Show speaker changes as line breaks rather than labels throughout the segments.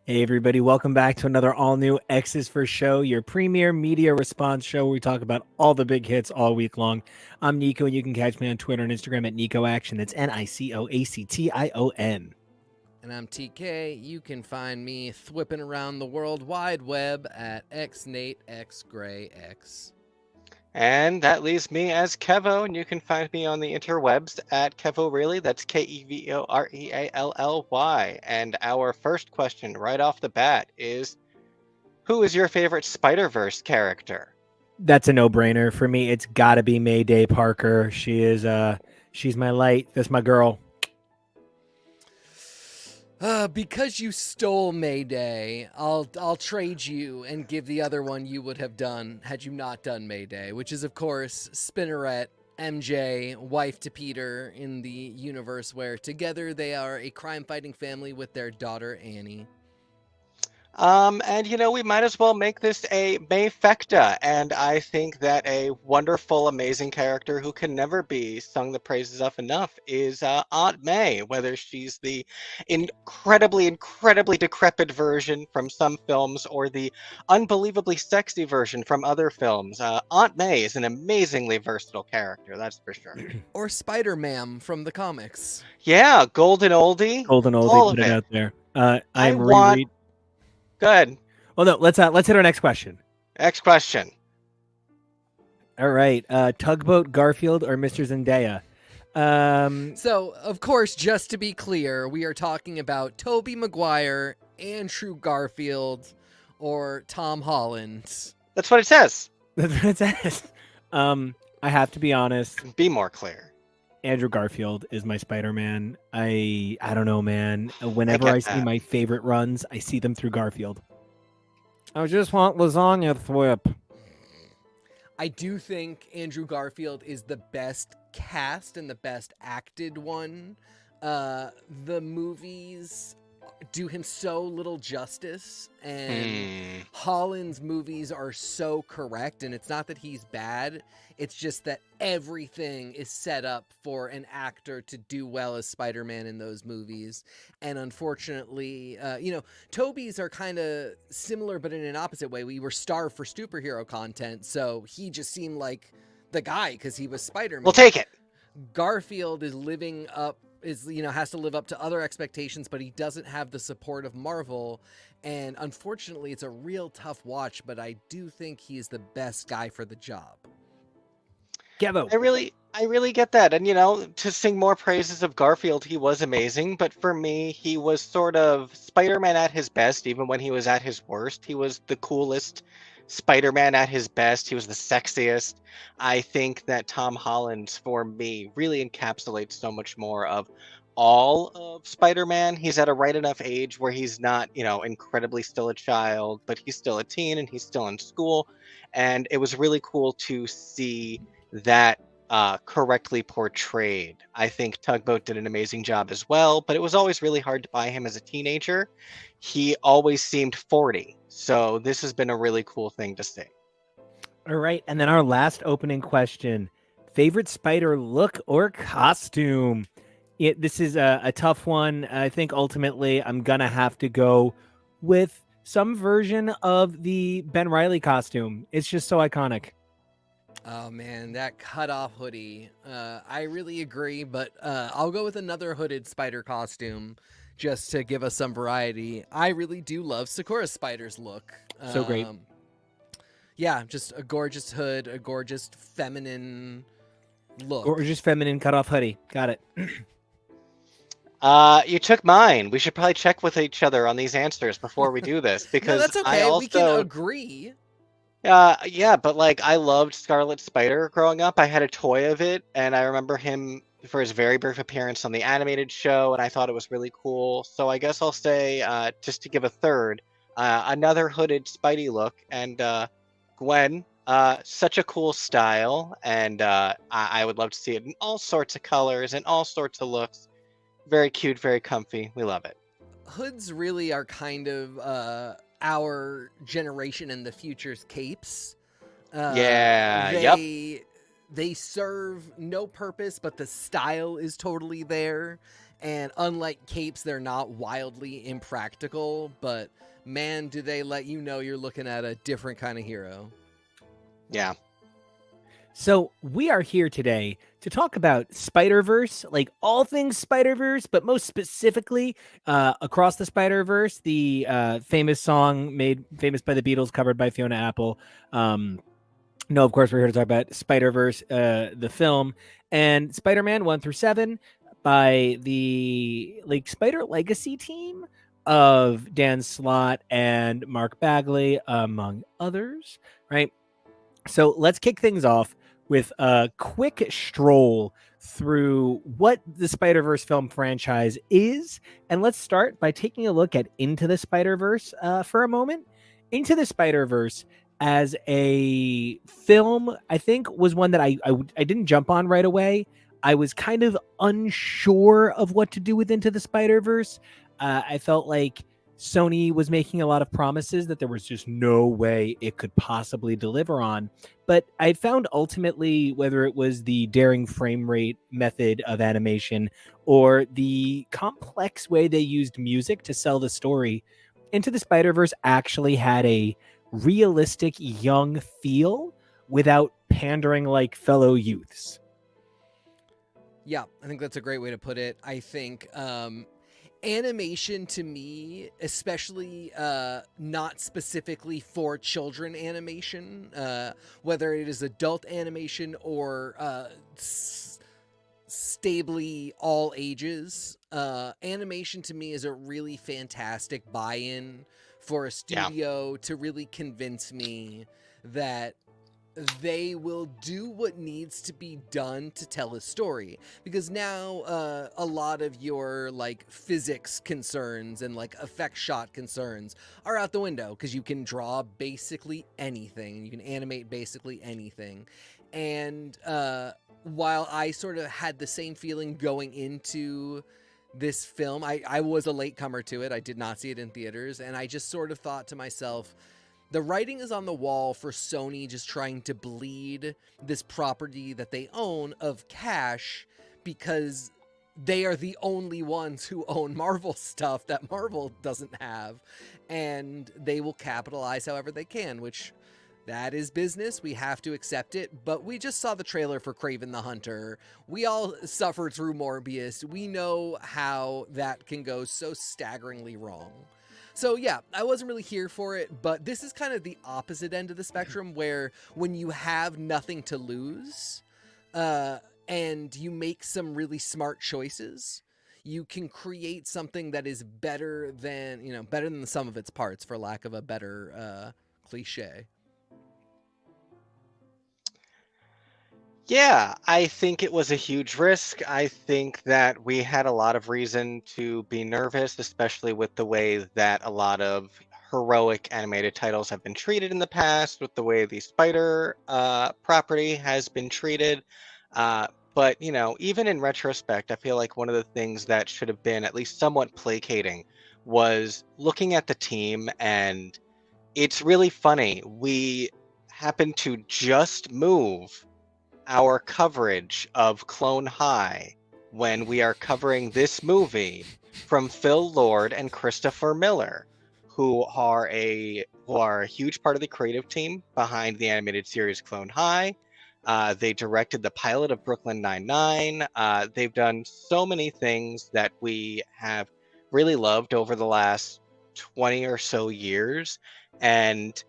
Hey, everybody, welcome back to another all new X's for Show, your premier media response show where we talk about all the big hits all week long. I'm Nico, and you can catch me on Twitter and Instagram at NicoAction. That's NicoAction.
And I'm TK. You can find me thwipping around the World Wide Web at XNateXGrayX.
And that leaves me as Kevo, and you can find me on the interwebs at KevoReally. That's KevoReally. And our first question right off the bat is, who is your favorite Spider-Verse character?
That's a no-brainer. For me, it's got to be Mayday Parker. She's my light. That's my girl.
Because you stole Mayday, I'll trade you and give the other one you would have done had you not done Mayday, which is, of course, Spinneret, MJ, wife to Peter in the universe where together they are a crime-fighting family with their daughter Annie.
And we might as well make this a Mayfecta, and I think that a wonderful, amazing character who can never be sung the praises of enough is Aunt May, whether she's the incredibly, incredibly decrepit version from some films or the unbelievably sexy version from other films. Aunt May is an amazingly versatile character, that's for sure.
Or Spider-Man from the comics.
Yeah, golden oldie,
Golden
all
oldie,
of
put it
it.
out there.
I
I'm
want.
reread.
Good.
Well, no, let's hit our next question.
Next question.
All right, Tugboat Garfield or Mr. Zendaya?
So, of course, just to be clear, we are talking about Tobey Maguire, Andrew Garfield, or Tom Holland.
That's what it says.
That's what it says. I have to be honest.
Be more clear.
Andrew Garfield is my Spider-Man. I don't know, man. Whenever
get
I see
that.
my favorite runs, I see them through Garfield. I just want lasagna thwip.
I do think Andrew Garfield is the best cast and the best acted one. The movies do him so little justice, and Holland's movies are so correct, and it's not that he's bad, it's just that everything is set up for an actor to do well as Spider-Man in those movies. And unfortunately, Toby's are kind of similar but in an opposite way. We were starved for superhero content, so he just seemed like the guy because he was Spider-Man.
We'll take it.
Garfield is has to live up to other expectations, but he doesn't have the support of Marvel, and unfortunately it's a real tough watch, but I do think he's the best guy for the job.
Kevo.
I really get that. And to sing more praises of Garfield, he was amazing, but for me, he was sort of Spider-Man at his best, even when he was at his worst. He was the coolest Spider-Man at his best. He was the sexiest. I think that Tom Holland, for me, really encapsulates so much more of all of Spider-Man. He's at a right enough age where he's not, incredibly still a child, but he's still a teen and he's still in school. And it was really cool to see that correctly portrayed. I think Tugboat did an amazing job as well, but it was always really hard to buy him as a teenager. He always seemed 40. So this has been a really cool thing to see.
All right, and then our last opening question. Favorite spider look or costume? This is a tough one. I think ultimately I'm going to have to go with some version of the Ben Reilly costume. It's just so iconic.
Oh man, that cutoff hoodie. I really agree, but I'll go with another hooded spider costume just to give us some variety. I really do love Sakura Spider's look.
So great.
Yeah, just a gorgeous hood, a gorgeous feminine look.
Gorgeous feminine cutoff hoodie. Got it.
You took mine. We should probably check with each other on these answers before we do this, because
No, that's okay.
we
can agree.
Yeah, but I loved Scarlet Spider growing up. I had a toy of it, and I remember him for his very brief appearance on the animated show, and I thought it was really cool. So I guess I'll say, just to give a third, another hooded Spidey look, and Gwen, such a cool style, and I would love to see it in all sorts of colors and all sorts of looks. Very cute, very comfy. We love it.
Hoods really are kind of our generation and the future's capes. They serve no purpose, but the style is totally there. And unlike capes, they're not wildly impractical, but man, do they let you know you're looking at a different kind of hero.
Yeah.
So we are here today to talk about Spider-Verse, like all things Spider-Verse, but most specifically Across the Spider-Verse, the famous song made famous by the Beatles, covered by Fiona Apple. No, of course, we're here to talk about Spider-Verse, the film, and Spider-Man 1 through 7 by the Spider Legacy team of Dan Slott and Mark Bagley, among others, right? So let's kick things off with a quick stroll through what the Spider-Verse film franchise is. And let's start by taking a look at Into the Spider-Verse for a moment. Into the Spider-Verse as a film, I think, was one that I didn't jump on right away. I was kind of unsure of what to do with Into the Spider-Verse. I felt like Sony was making a lot of promises that there was just no way it could possibly deliver on. But I found ultimately, whether it was the daring frame rate method of animation or the complex way they used music to sell the story, Into the Spider-Verse actually had a realistic young feel without pandering like fellow youths.
Yeah, I think that's a great way to put it. I think animation to me, especially not specifically for children animation, whether it is adult animation or stably all ages, animation to me is a really fantastic buy-in for a studio to really convince me that they will do what needs to be done to tell a story, because now a lot of your like physics concerns and like effect shot concerns are out the window, because you can draw basically anything, you can animate basically anything. And while I sort of had the same feeling going into this film, I was a latecomer to it. I did not see it in theaters, and I just sort of thought to myself, the writing is on the wall for Sony just trying to bleed this property that they own of cash, because they are the only ones who own Marvel stuff that Marvel doesn't have, and they will capitalize however they can, which that is business. We have to accept it, but we just saw the trailer for Kraven the Hunter. We all suffered through Morbius. We know how that can go so staggeringly wrong. So yeah, I wasn't really here for it, but this is kind of the opposite end of the spectrum, where when you have nothing to lose, and you make some really smart choices, you can create something that is better than the sum of its parts, for lack of a better cliche.
Yeah, I think it was a huge risk. I think that we had a lot of reason to be nervous, especially with the way that a lot of heroic animated titles have been treated in the past, with the way the Spider property has been treated. But, even in retrospect, I feel like one of the things that should have been at least somewhat placating was looking at the team, and it's really funny. We happened to just move our coverage of Clone High when we are covering this movie from Phil Lord and Christopher Miller, who are a huge part of the creative team behind the animated series Clone High. They directed the pilot of Brooklyn Nine-Nine. They've done so many things that we have really loved over the last 20 or so years. And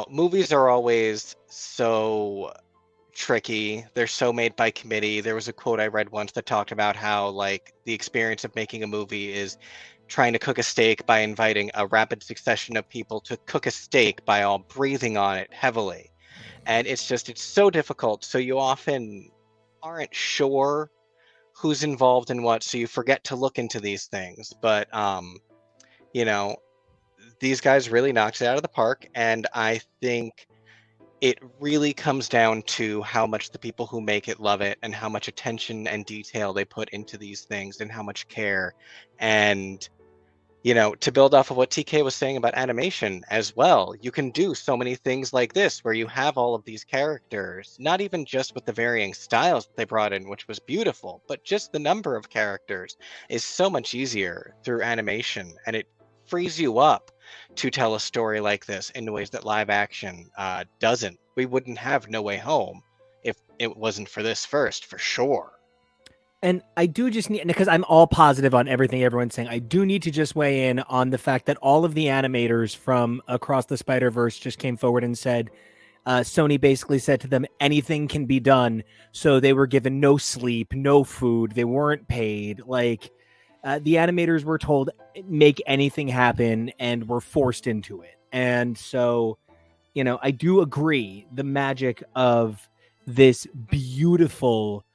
movies are always so tricky. They're so made by committee. There was a quote I read once that talked about how like the experience of making a movie is trying to cook a steak by inviting a rapid succession of people to cook a steak by all breathing on it heavily. And it's so difficult. So you often aren't sure who's involved in what, so you forget to look into these things. But these guys really knocked it out of the park, and I think it really comes down to how much the people who make it love it, and how much attention and detail they put into these things, and how much care. And To build off of what TK was saying about animation as well, you can do so many things like this where you have all of these characters, not even just with the varying styles that they brought in, which was beautiful, but just the number of characters is so much easier through animation, and it frees you up to tell a story like this in ways that live action doesn't. We wouldn't have No Way Home if it wasn't for this first, for sure.
And I do just need, because I'm all positive on everything everyone's saying, I do need to just weigh in on the fact that all of the animators from Across the Spider-Verse just came forward and said, Sony basically said to them, anything can be done. So they were given no sleep, no food. They weren't paid. Like, the animators were told, make anything happen, and were forced into it. And so, I do agree the magic of this beautiful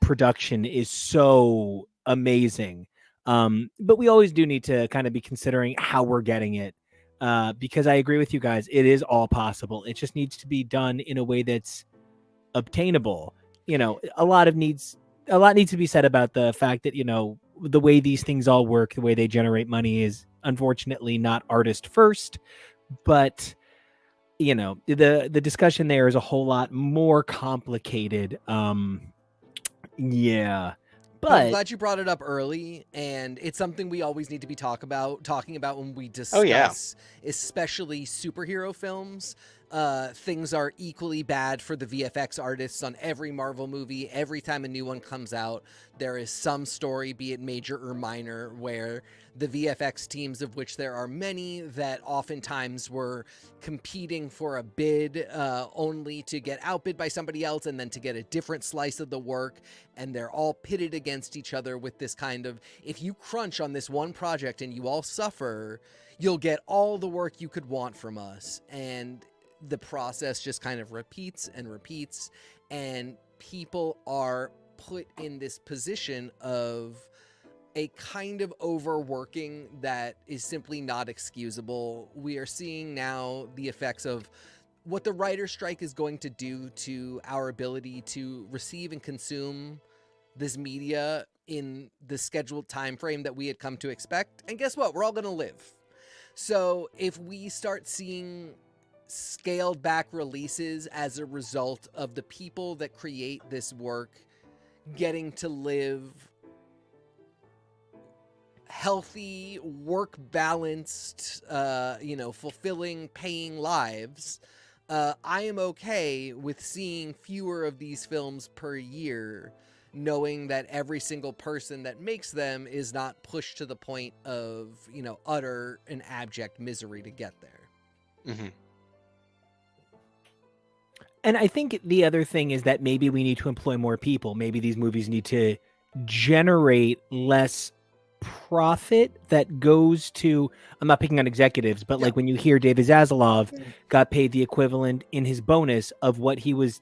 production is so amazing. But we always do need to kind of be considering how we're getting it. Because I agree with you guys, it is all possible. It just needs to be done in a way that's obtainable. A lot needs to be said about the fact that, the way these things all work, the way they generate money is unfortunately not artist first, but the discussion there is a whole lot more complicated. Yeah.
But I'm
But
glad you brought it up early, and it's something we always need to be talking about when we discuss,
Oh, yeah.
especially superhero films. Things are equally bad for the VFX artists on every Marvel movie. Every time a new one comes out, there is some story, be it major or minor, where the VFX teams, of which there are many, that oftentimes were competing for a bid only to get outbid by somebody else and then to get a different slice of the work. And they're all pitted against each other with this kind of, if you crunch on this one project and you all suffer, you'll get all the work you could want from us. And the process just kind of repeats and repeats, and people are put in this position of a kind of overworking that is simply not excusable. We are seeing now the effects of what the writer's strike is going to do to our ability to receive and consume this media in the scheduled time frame that we had come to expect. And guess what? We're all going to live. So if we start seeing scaled back releases as a result of the people that create this work getting to live healthy, work balanced, fulfilling, paying lives, I am okay with seeing fewer of these films per year, knowing that every single person that makes them is not pushed to the point of, utter and abject misery to get there.
Mm-hmm.
And I think the other thing is that maybe we need to employ more people. Maybe these movies need to generate less profit that goes to, I'm not picking on executives, but like when you hear David Zaslav got paid the equivalent in his bonus of what he was,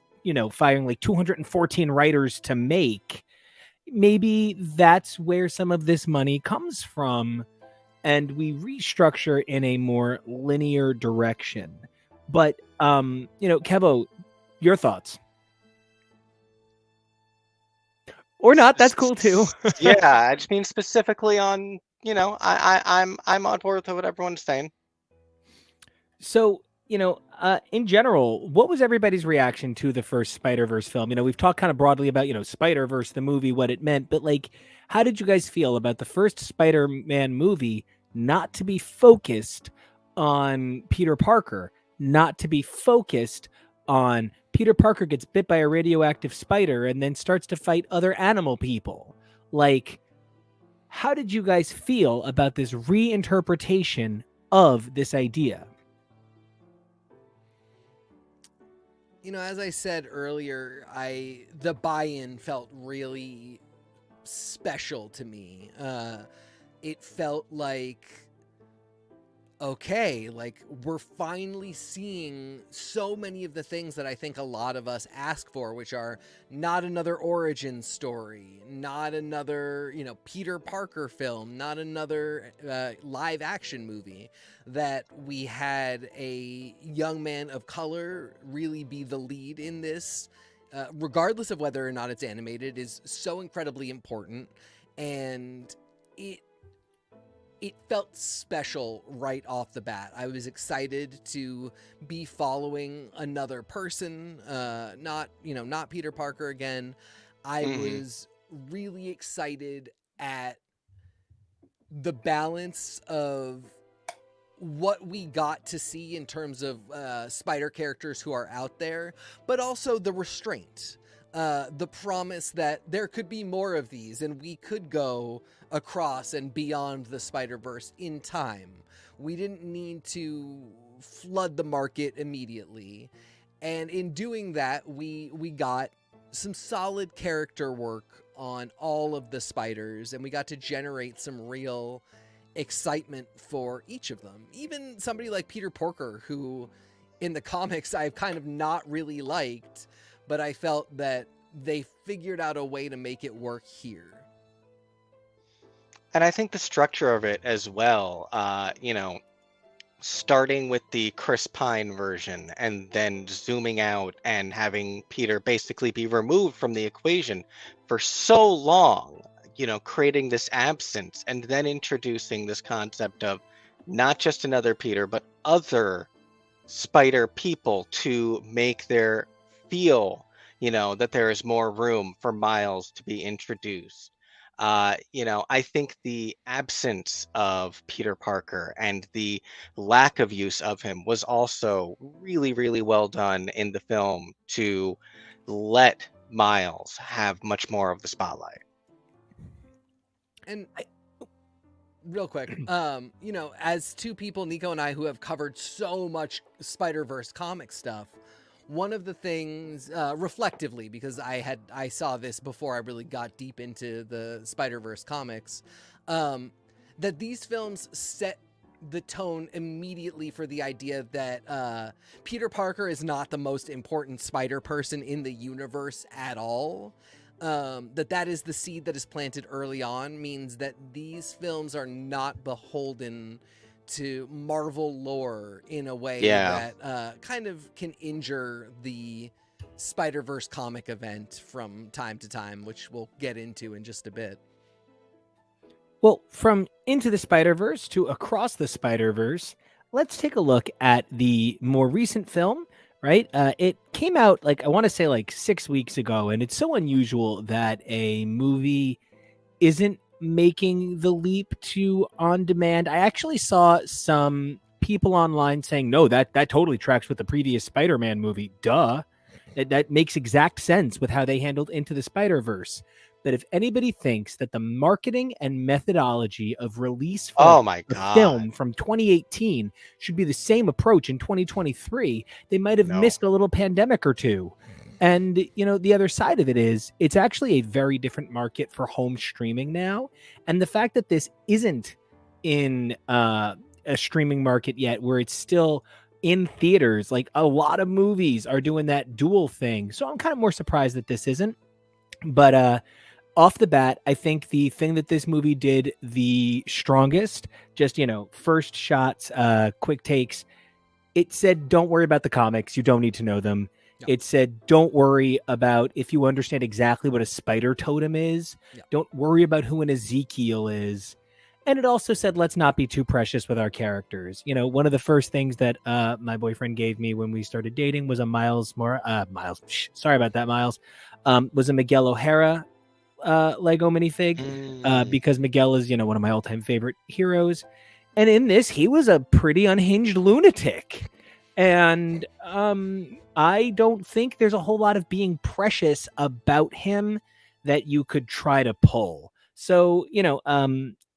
firing like 214 writers to make, maybe that's where some of this money comes from, and we restructure in a more linear direction. But Kevo, your thoughts? Or not, that's cool too.
Yeah, I just mean specifically on, I'm on board with what everyone's saying.
So, in general, what was everybody's reaction to the first Spider-Verse film? We've talked kind of broadly about, Spider-Verse, the movie, what it meant, but like, how did you guys feel about the first Spider-Man movie not to be focused on Peter Parker, not to be focused on Peter Parker gets bit by a radioactive spider and then starts to fight other animal people? Like, how did you guys feel about this reinterpretation of this idea?
As I said earlier, the buy-in felt really special to me. It felt like, okay, like we're finally seeing so many of the things that I think a lot of us ask for, which are not another origin story, not another, Peter Parker film, not another live action movie, that we had a young man of color really be the lead in this, regardless of whether or not it's animated, is so incredibly important. And it felt special right off the bat. I was excited to be following another person, not Peter Parker again. I was really excited at the balance of what we got to see in terms of spider characters who are out there, but also the restraint. The promise that there could be more of these and we could go across and beyond the Spider-Verse in time. We didn't need to flood the market immediately. And in doing that, we got some solid character work on all of the spiders, and we got to generate some real excitement for each of them. Even somebody like Peter Porker, who in the comics I've kind of not really liked, but I felt that they figured out a way to make it work here.
And I think the structure of it as well, starting with the Chris Pine version and then zooming out and having Peter basically be removed from the equation for so long, creating this absence and then introducing this concept of not just another Peter, but other spider people to make their feel, that there is more room for Miles to be introduced. I think the absence of Peter Parker and the lack of use of him was also really, really well done in the film to let Miles have much more of the spotlight.
And real quick, as two people, Nico and I, who have covered so much Spider-Verse comic stuff, one of the things, reflectively, because I saw this before I really got deep into the Spider-Verse comics, that these films set the tone immediately for the idea that Peter Parker is not the most important spider person in the universe at all. That is the seed that is planted early on, means that these films are not beholden to Marvel lore in a way that kind of can injure the Spider-Verse comic event from time to time, which we'll get into in just a bit.
Well, from Into the Spider-Verse to Across the Spider-Verse, let's take a look at the more recent film, right? It came out, I want to say 6 weeks ago, and it's so unusual that a movie isn't making the leap to on demand. I actually saw some people online saying, no, that totally tracks with the previous Spider-Man movie. Duh. That makes exact sense with how they handled Into the Spider-Verse. But if anybody thinks that the marketing and methodology of release for a film from 2018 should be the same approach in 2023, they might have missed a little pandemic or two. And, the other side of it is it's actually a very different market for home streaming now. And the fact that this isn't in a streaming market yet, where it's still in theaters, a lot of movies are doing that dual thing. So I'm kind of more surprised that this isn't. But off the bat, I think the thing that this movie did the strongest, just, first shots, quick takes, it said, don't worry about the comics. You don't need to know them. It said, don't worry about if you understand exactly what a spider totem is. Don't worry about who an Ezekiel is. And it also said, let's not be too precious with our characters. One of the first things that my boyfriend gave me when we started dating was a Miles, sorry about that, Miles, was a Miguel O'Hara Lego minifig, because Miguel is, one of my all-time favorite heroes. And in this, he was a pretty unhinged lunatic. And I don't think there's a whole lot of being precious about him that you could try to pull. So,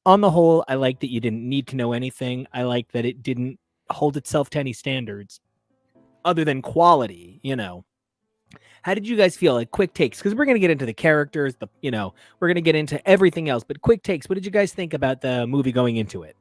on the whole, I like that you didn't need to know anything. I like that it didn't hold itself to any standards other than quality, How did you guys feel? Quick takes, because we're going to get into the characters, we're going to get into everything else, but quick takes. What did you guys think about the movie going into it?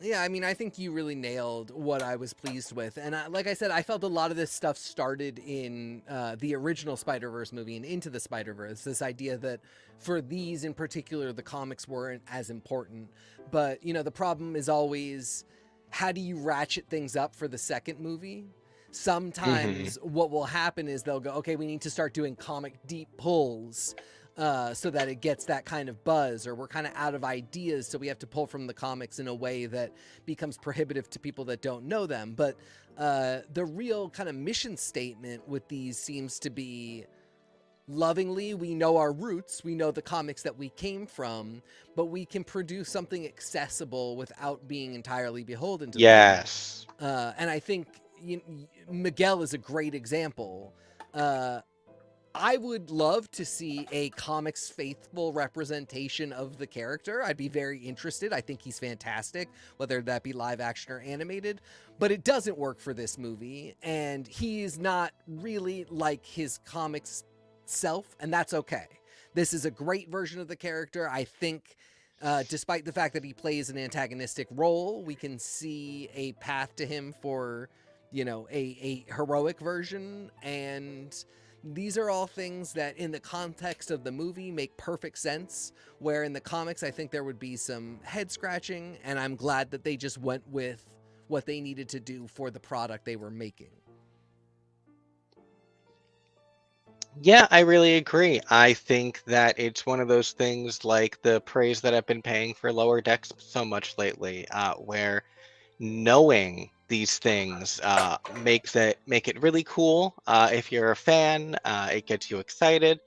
Yeah, I think you really nailed what I was pleased with. And like I said, I felt a lot of this stuff started in the original Spider-Verse movie and Into the Spider-Verse. This idea that for these in particular, the comics weren't as important. But, the problem is always, how do you ratchet things up for the second movie? Sometimes what will happen is they'll go, okay, we need to start doing comic deep pulls. so that it gets that kind of buzz, or we're kind of out of ideas, so we have to pull from the comics in a way that becomes prohibitive to people that don't know them. But the real kind of mission statement with these seems to be, lovingly, we know our roots, we know the comics that we came from, but we can produce something accessible without being entirely beholden to them.
Yes.
And I think Miguel is a great example. I would love to see a comics faithful representation of the character. I'd be very interested. I think he's fantastic, whether that be live action or animated, but it doesn't work for this movie, and he's not really like his comics self, and that's okay. This is a great version of the character. I think despite the fact that he plays an antagonistic role, we can see a path to him for, a heroic version, and these are all things that in the context of the movie make perfect sense, where in the comics I think there would be some head scratching, and I'm glad that they just went with what they needed to do for the product they were making.
Yeah, I really agree. I think that it's one of those things like the praise that I've been paying for Lower Decks so much lately, where knowing these things make it really cool. If you're a fan, it gets you excited.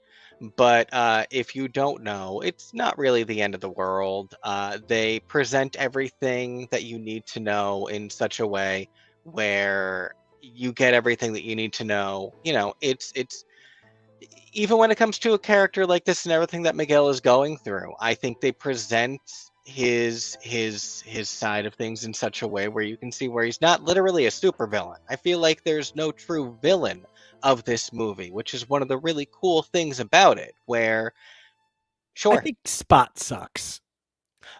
But if you don't know, it's not really the end of the world. They present everything that you need to know in such a way where you get everything that you need to know. It's even when it comes to a character like this and everything that Miguel is going through, I think they present his side of things in such a way where you can see where he's not literally a supervillain. I feel like there's no true villain of this movie, which is one of the really cool things about it, where
I think Spot sucks.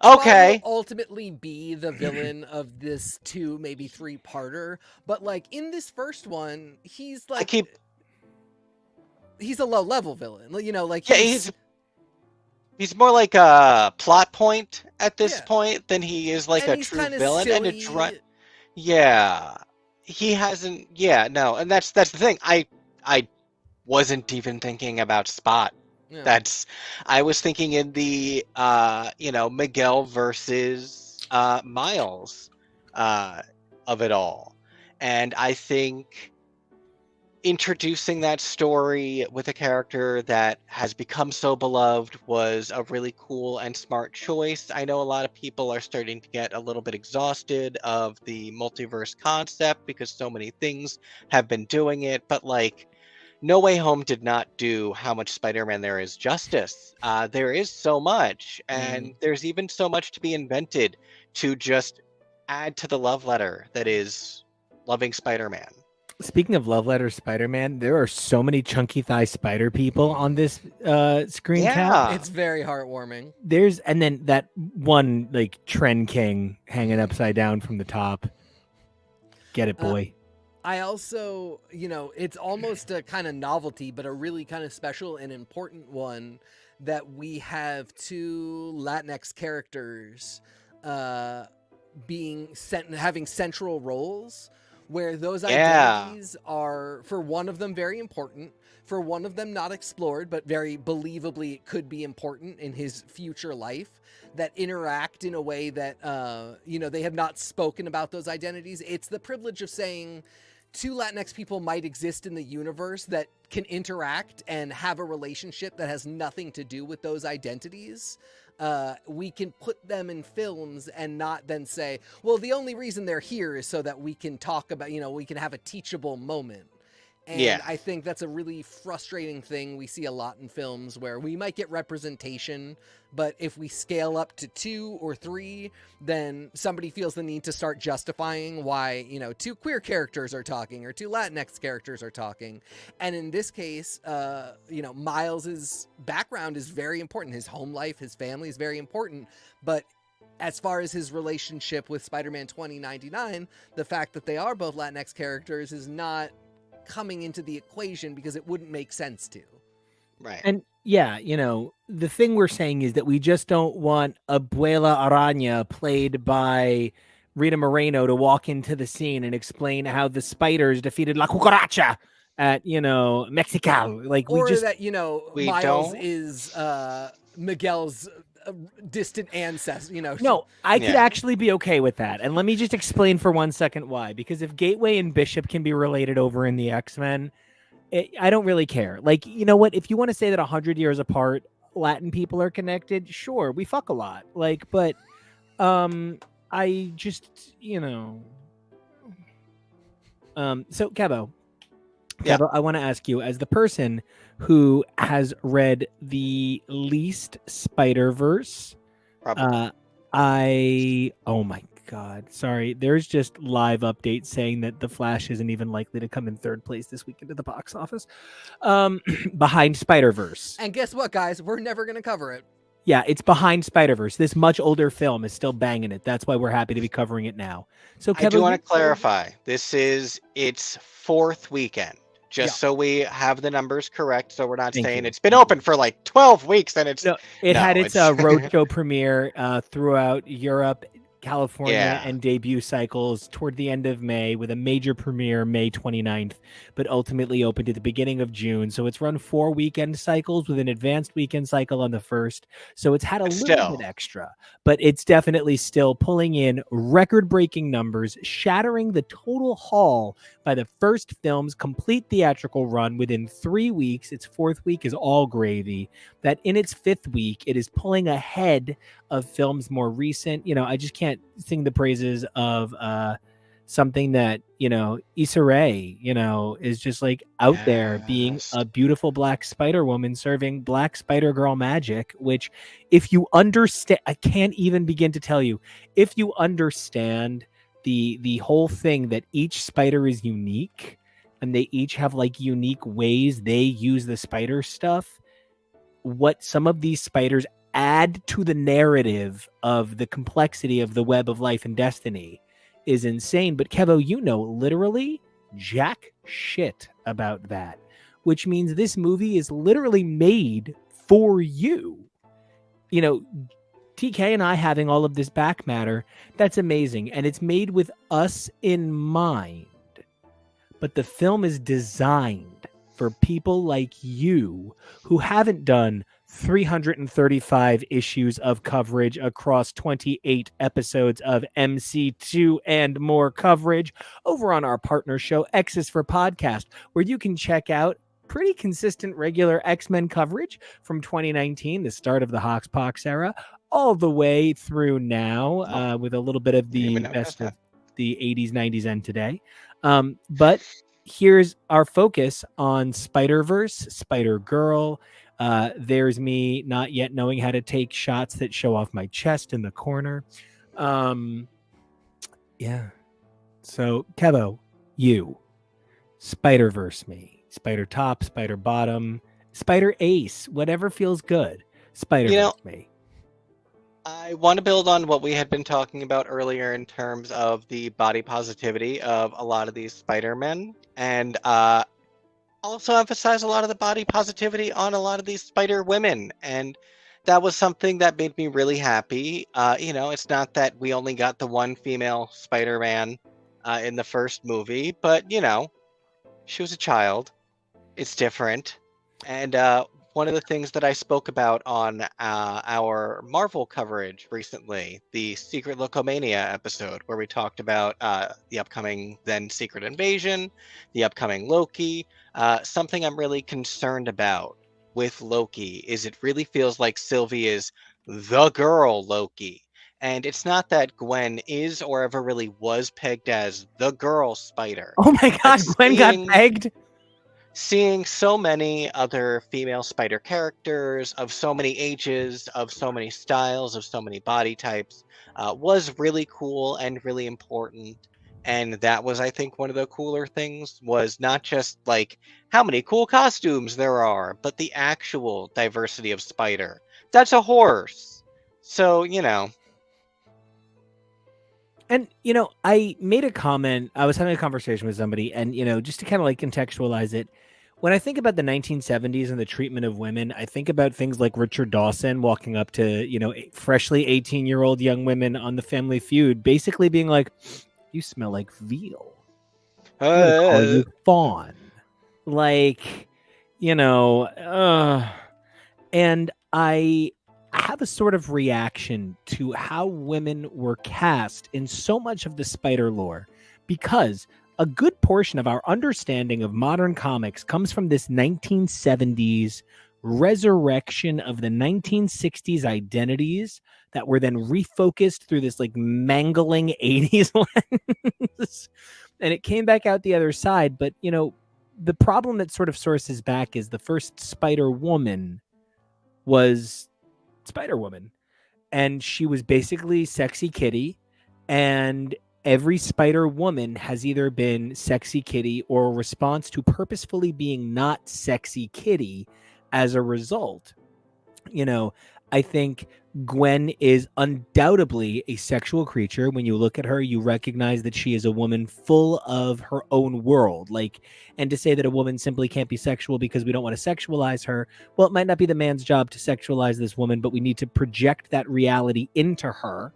Okay.
Spot will ultimately be the villain of this 2, maybe 3-parter, but like in this first one, he's like he's a low-level villain.
He's more like a plot point at this point than he is like a true villain.
Silly.
He hasn't. Yeah, no, and that's the thing. I wasn't even thinking about Spot. Yeah. I was thinking in the Miguel versus Miles of it all, and I think introducing that story with a character that has become so beloved was a really cool and smart choice. I know a lot of people are starting to get a little bit exhausted of the multiverse concept because so many things have been doing it, but like No Way Home did not do how much Spider-Man there is justice. There is so much, and there's even so much to be invented to just add to the love letter that is loving Spider-Man.
Speaking of love letter Spider-Man, there are so many chunky thigh spider people on this screen cap.
It's very heartwarming.
And then that one like Trend King hanging upside down from the top. Get it, boy.
I also, it's almost a kind of novelty, but a really kind of special and important one that we have 2 Latinx characters having central roles, where those identities are, for one of them, very important, for one of them not explored, but very believably it could be important in his future life, that interact in a way that, they have not spoken about those identities. It's the privilege of saying 2 Latinx people might exist in the universe that can interact and have a relationship that has nothing to do with those identities. We can put them in films and not then say, well, the only reason they're here is so that we can talk about, we can have a teachable moment. And I think that's a really frustrating thing we see a lot in films, where we might get representation, but if we scale up to 2 or 3, then somebody feels the need to start justifying why, 2 queer characters are talking or 2 Latinx characters are talking. And in this case, Miles's background is very important. His home life, his family is very important. But as far as his relationship with Spider-Man 2099, the fact that they are both Latinx characters is not coming into the equation because it wouldn't make sense to.
Right.
And the thing we're saying is that we just don't want Abuela Araña, played by Rita Moreno, to walk into the scene and explain how the spiders defeated La Cucaracha at Mexico. Like we
Or
just
that
We
Miles
don't?
is Miguel's distant ancestor.
no, I could
Yeah.
actually be okay with that. And let me just explain for 1 second why. Because if Gateway and Bishop can be related over in the X-Men, I don't really care. Like, you know what? If you want to say that 100 years apart, Latin people are connected, sure, we fuck a lot. Like, but I just, so Kevo,
Yeah.
I want to ask you, as the person who has read the least Spider-Verse,
Probably.
oh my God, sorry. There's just live updates saying that The Flash isn't even likely to come in third place this weekend at the box office, behind Spider-Verse.
And guess what, guys? We're never gonna cover it.
Yeah, it's behind Spider-Verse. This much older film is still banging it. That's why we're happy to be covering it now. So,
I do
Kevin,
want to clarify. This is its fourth weekend. Just
Yeah.
so we have the numbers correct, so we're not
Thank
saying
you.
it's been open for like 12 weeks and it's
No, it
No,
had its
it's-
roadshow premiere throughout Europe, California,
Yeah.
and debut cycles toward the end of May, with a major premiere May 29th, but ultimately opened at the beginning of June. So it's run 4 weekend cycles with an advanced weekend cycle on the first. So it's had a
But
little
still.
bit extra, but it's definitely still pulling in record-breaking numbers, shattering the total haul by the first film's complete theatrical run within 3 weeks. Its fourth week is all gravy. That in its fifth week, it is pulling ahead of films more recent. I just can't sing the praises of something that Issa Rae is just like out there being
Yes.
a beautiful black Spider Woman serving black Spider Girl magic, which if you understand, I can't even begin to tell you, if you understand the whole thing that each spider is unique and they each have like unique ways they use the spider stuff, what some of these spiders add to the narrative of the complexity of the web of life and destiny is insane. But Kevo, literally jack shit about that, which means this movie is literally made for you. TK and I having all of this back matter, that's amazing. And it's made with us in mind. But the film is designed for people like you who haven't done 335 issues of coverage across 28 episodes of MC2 and more coverage over on our partner show, XI4 Podcast, where you can check out pretty consistent regular X-Men coverage from 2019, the start of the Hoxpox era, all the way through now, with a little bit of
Didn't
the
even notice
best of
that.
the 80s, 90s, and today. But here's our focus on Spider-Verse, Spider-Girl. There's me not yet knowing how to take shots that show off my chest in the corner. Yeah. So, Kevo, you, Spider-Verse me, Spider top, Spider bottom, Spider ace, whatever feels good. Spider-Verse me.
I want to build on what we had been talking about earlier in terms of the body positivity of a lot of these Spider-Men, and also emphasize a lot of the body positivity on a lot of these Spider-Women. And that was something that made me really happy. It's not that we only got the one female Spider-Man in the first movie, but, she was a child. It's different. And one of the things that I spoke about on our Marvel coverage recently, the Secret Locomania episode, where we talked about the upcoming then Secret Invasion, the upcoming Loki. Something I'm really concerned about with Loki is it really feels like Sylvie is the girl Loki. And it's not that Gwen is or ever really was pegged as the girl Spider.
Oh my God,
But
Gwen got pegged.
Seeing so many other female Spider characters of so many ages, of so many styles, of so many body types was really cool and really important. And that was, I think, one of the cooler things, was not just like how many cool costumes there are, but the actual diversity of Spider. That's a horse. So,
And, I made a comment. I was having a conversation with somebody, and, just to kind of like contextualize it, when I think about the 1970s and the treatment of women, I think about things like Richard Dawson walking up to, freshly 18-year-old young women on The Family Feud, basically being like, "You smell like veal. I'm gonna call you Fawn." like, you know, and I have a sort of reaction to how women were cast in so much of the spider lore, because a good portion of our understanding of modern comics comes from this 1970s resurrection of the 1960s identities that were then refocused through this like mangling 80s lens. And it came back out the other side. But, you know, the problem that sort of sources back is the first Spider Woman was Spider Woman, and she was basically Sexy Kitty, and every Spider Woman has either been Sexy Kitty or a response to purposefully being not Sexy Kitty as a result. You know, I think Gwen is undoubtedly a sexual creature. When you look at her, you recognize that she is a woman full of her own world. Like, and to say that a woman simply can't be sexual because we don't want to sexualize her, well, it might not be the man's job to sexualize this woman, but we need to project that reality into her,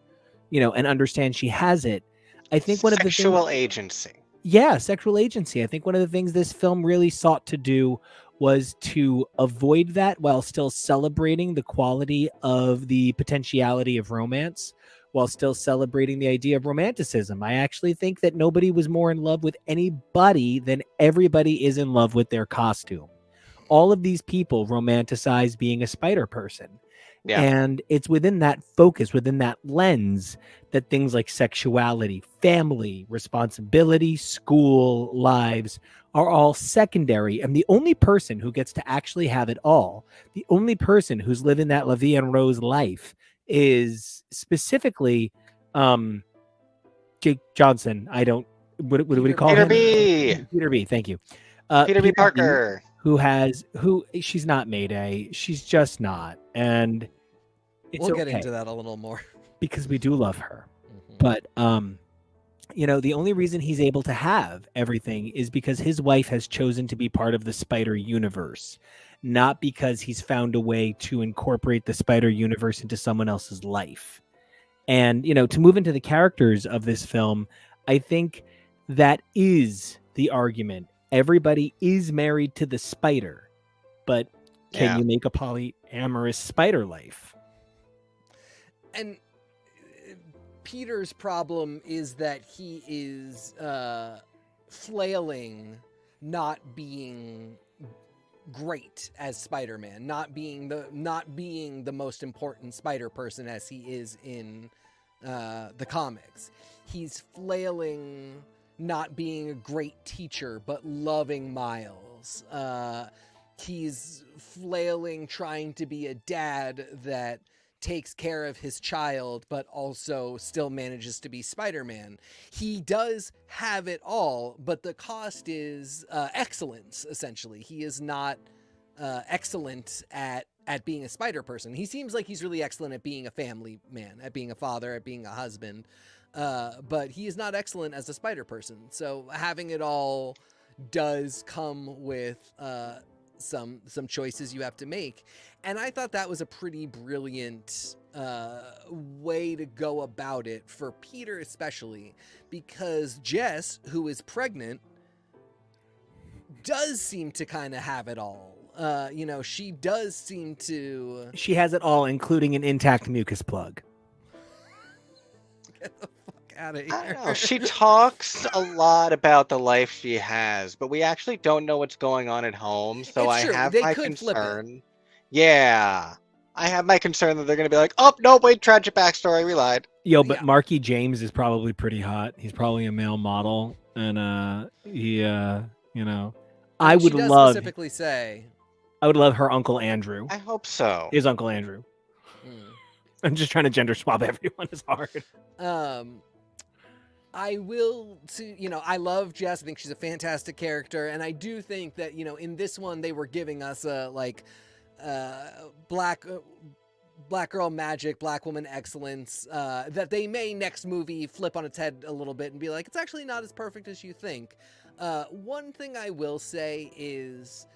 you know, and understand she has it. I think one of the things,
Sexual agency.
yeah, sexual agency. I think one of the things this film really sought to do was to avoid that while still celebrating the quality of the potentiality of romance, while still celebrating the idea of romanticism. I actually think that nobody was more in love with anybody than everybody is in love with their costume. All of these people romanticize being a spider person.
Yeah.
And it's within that focus, within that lens, that things like sexuality, family, responsibility, school, lives are all secondary. And the only person who gets to actually have it all, the only person who's living that La Vie en Rose life is specifically Jake Johnson. I don't, what do we call
Peter
him?
B.
Peter B. Thank you.
Peter B. Parker.
Who she's not Mayday. She's just not. And it's
We'll get
okay,
into that a little more.
because we do love her. But you know, the only reason he's able to have everything is because his wife has chosen to be part of the Spider universe, not because he's found a way to incorporate the Spider universe into someone else's life. And, you know, to move into the characters of this film, I think that is the argument. Everybody is married to the spider, but can you make a polyamorous spider life?
And Peter's problem is that he is flailing, not being great as Spider-Man, not being the most important spider person as he is in the comics. He's flailing, not being a great teacher, but loving Miles. He's flailing, trying to be a dad that takes care of his child, but also still manages to be Spider-Man. He does have it all, but the cost is excellence, essentially. He is not excellent at being a spider person. He seems like he's really excellent at being a family man, at being a father, at being a husband, but he is not excellent as a spider person. So having it all does come with some choices you have to make. And I thought that was a pretty brilliant way to go about it for Peter, especially because Jess, who is pregnant, does seem to kind of have it all. You know, she does seem to...
She has it all, including an intact mucus plug.
Get the fuck out of here.
I don't know. She talks a lot about the life she has, but we actually don't know what's going on at home. So
It's
I
true.
have
They
my
could flip it.
concern. Yeah. I have my concern that they're going to be like, oh, no, wait, tragic backstory. We lied.
Yo, but
Yeah.
Marky James is probably pretty hot. He's probably a male model. And he, you know, I
She
would
does
love
specifically say...
her Uncle Andrew.
I hope so.
His Uncle Andrew. I'm just trying to gender swap everyone. It's hard.
I will I love Jess. I think she's a fantastic character, and I do think that, in this one they were giving us a black girl magic, black woman excellence, that they may next movie flip on its head a little bit and be like, it's actually not as perfect as you think. One thing I will say is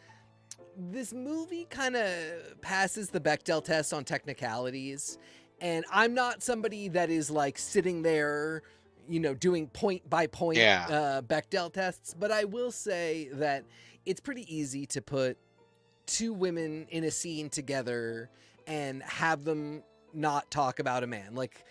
this movie kind of passes the Bechdel test on technicalities, and I'm not somebody that is like sitting there, doing point by point
Yeah.
Bechdel tests. But I will say that it's pretty easy to put two women in a scene together and have them not talk about a man. Like,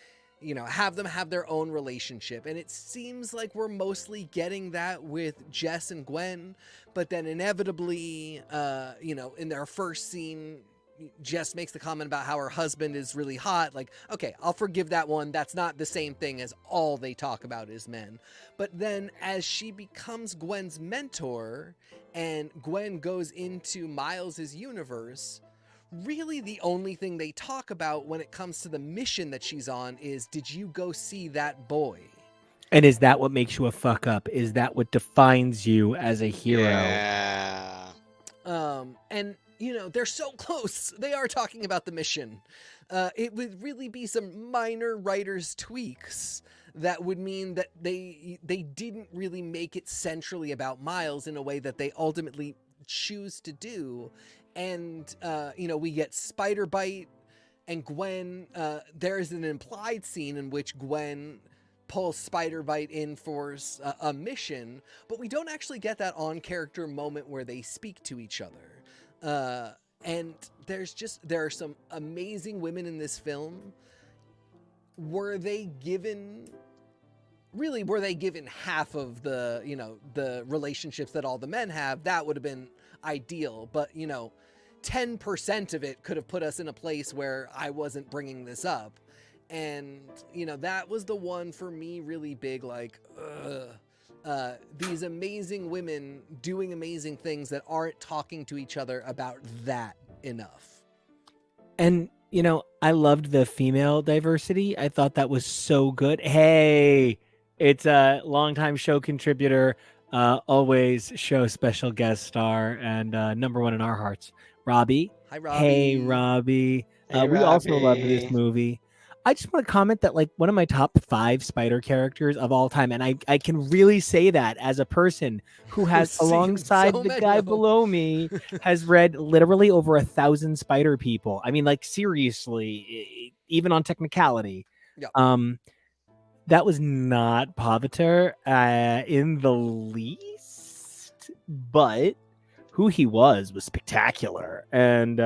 have them have their own relationship. And it seems like we're mostly getting that with Jess and Gwen. But then inevitably, in their first scene, Jess makes the comment about how her husband is really hot. Like, okay, I'll forgive that one. That's not the same thing as all they talk about is men. But then as she becomes Gwen's mentor and Gwen goes into Miles's universe, really the only thing they talk about when it comes to the mission that she's on is, did you go see that boy?
And is that what makes you a fuck up? Is that what defines you as a hero?
Yeah.
And they're so close. They are talking about the mission. It would really be some minor writer's tweaks that would mean that they didn't really make it centrally about Miles in a way that they ultimately choose to do. And, we get Spider Bite and Gwen. There is an implied scene in which Gwen pulls Spider Bite in for a mission, but we don't actually get that on-character moment where they speak to each other. And there are some amazing women in this film. Were they given half of the relationships that all the men have, that would have been ideal. But 10% of it could have put us in a place where I wasn't bringing this up. And that was the one for me really big, like, these amazing women doing amazing things that aren't talking to each other about that enough.
And I loved the female diversity. I thought that was so good. Hey, it's a longtime show contributor, always show special guest star, and number one in our hearts, Robbie.
Hi, Robbie.
Hey, Robbie.
Hey,
We also loved this
Robbie.
movie. I just want to comment that, like, one of my top 5 Spider characters of all time, and I can really say that as a person who has,
seen
alongside
so
the
many
guy
of 'em.
below me, has read literally over 1,000 Spider people. I mean, like, seriously, even on technicality.
Yeah.
That was not Paviter in the least, but who he was spectacular, and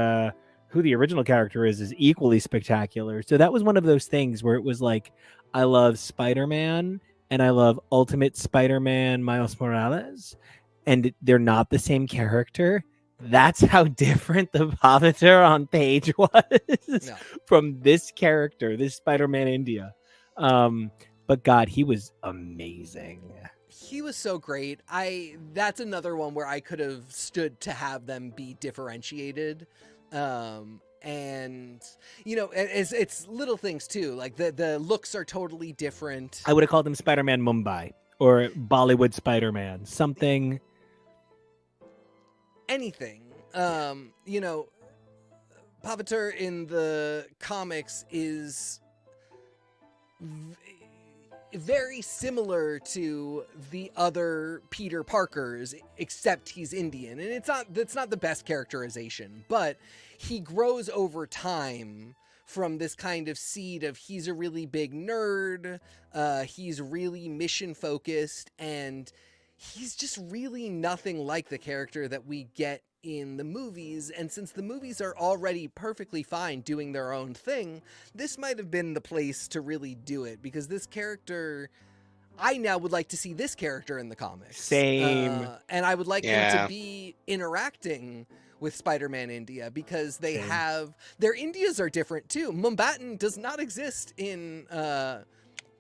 who the original character is equally spectacular. So that was one of those things where it was like, I love Spider-Man and I love Ultimate Spider-Man Miles Morales, and they're not the same character. That's how different the Paviter on page was from this character, this Spider-Man India. But God, he was amazing.
He was so great. That's another one where I could have stood to have them be differentiated. And it's little things too, like the looks are totally different.
I would have called him Spider-Man Mumbai or Bollywood Spider-Man, something,
anything. Paviter in the comics is very similar to the other Peter Parkers, except he's Indian. And that's not the best characterization, but he grows over time from this kind of seed of, he's a really big nerd, he's really mission focused, and he's just really nothing like the character that we get in the movies. And since the movies are already perfectly fine doing their own thing, this might have been the place to really do it, because this character, I now would like to see this character in the comics.
Same.
And I would like him to be interacting with Spider-Man India, because they have, their Indias are different too. Mumbattan does not exist in the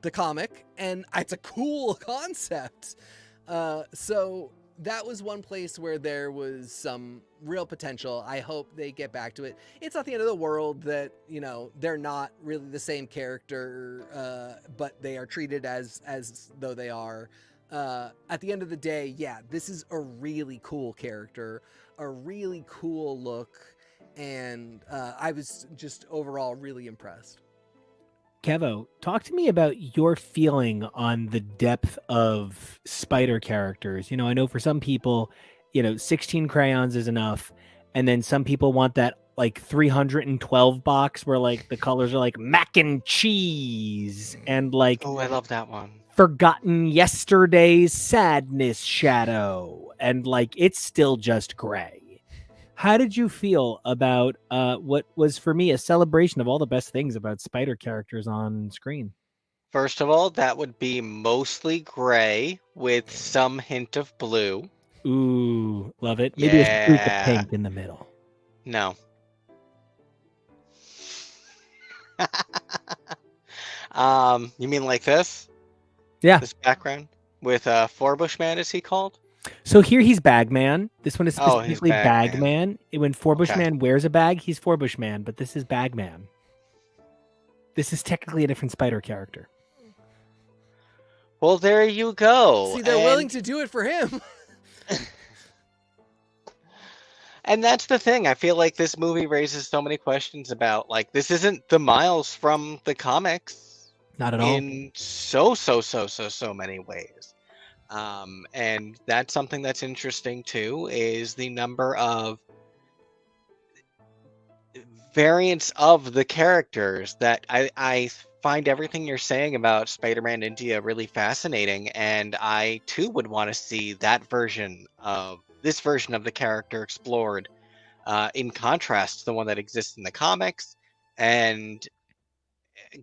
comic, and it's a cool concept. So that was one place where there was some real potential. I hope they get back to it. It's not the end of the world that, they're not really the same character, but they are treated as though they are. At the end of the day, yeah, this is a really cool character, a really cool look, and I was just overall really impressed.
Kevo, talk to me about your feeling on the depth of Spider characters. I know for some people, 16 crayons is enough. And then some people want that like 312 box where like the colors are like mac and cheese and like
Oh, I love that one.
forgotten yesterday's sadness shadow, and like it's still just gray. How did you feel about what was for me a celebration of all the best things about spider characters on screen?
First of all, that would be mostly gray with some hint of blue.
Ooh, love it. Maybe a streak of
Yeah.
pink in the middle.
No. You mean like this?
Yeah.
This background with Forbushman, is he called?
So here he's Bagman. This one is
Oh, he's
specifically
Bagman.
Bagman. When Forbushman wears a bag, he's Forbushman, but this is Bagman. This is technically a different spider character.
Well, there you go.
See, they're willing to do it for him.
And that's the thing. I feel like this movie raises so many questions about, like, this isn't the Miles from the comics.
Not at all.
In so many ways. And that's something that's interesting too, is the number of variants of the characters that I find everything you're saying about Spider-Man India really fascinating, and I too would want to see that version of this version of the character explored in contrast to the one that exists in the comics. And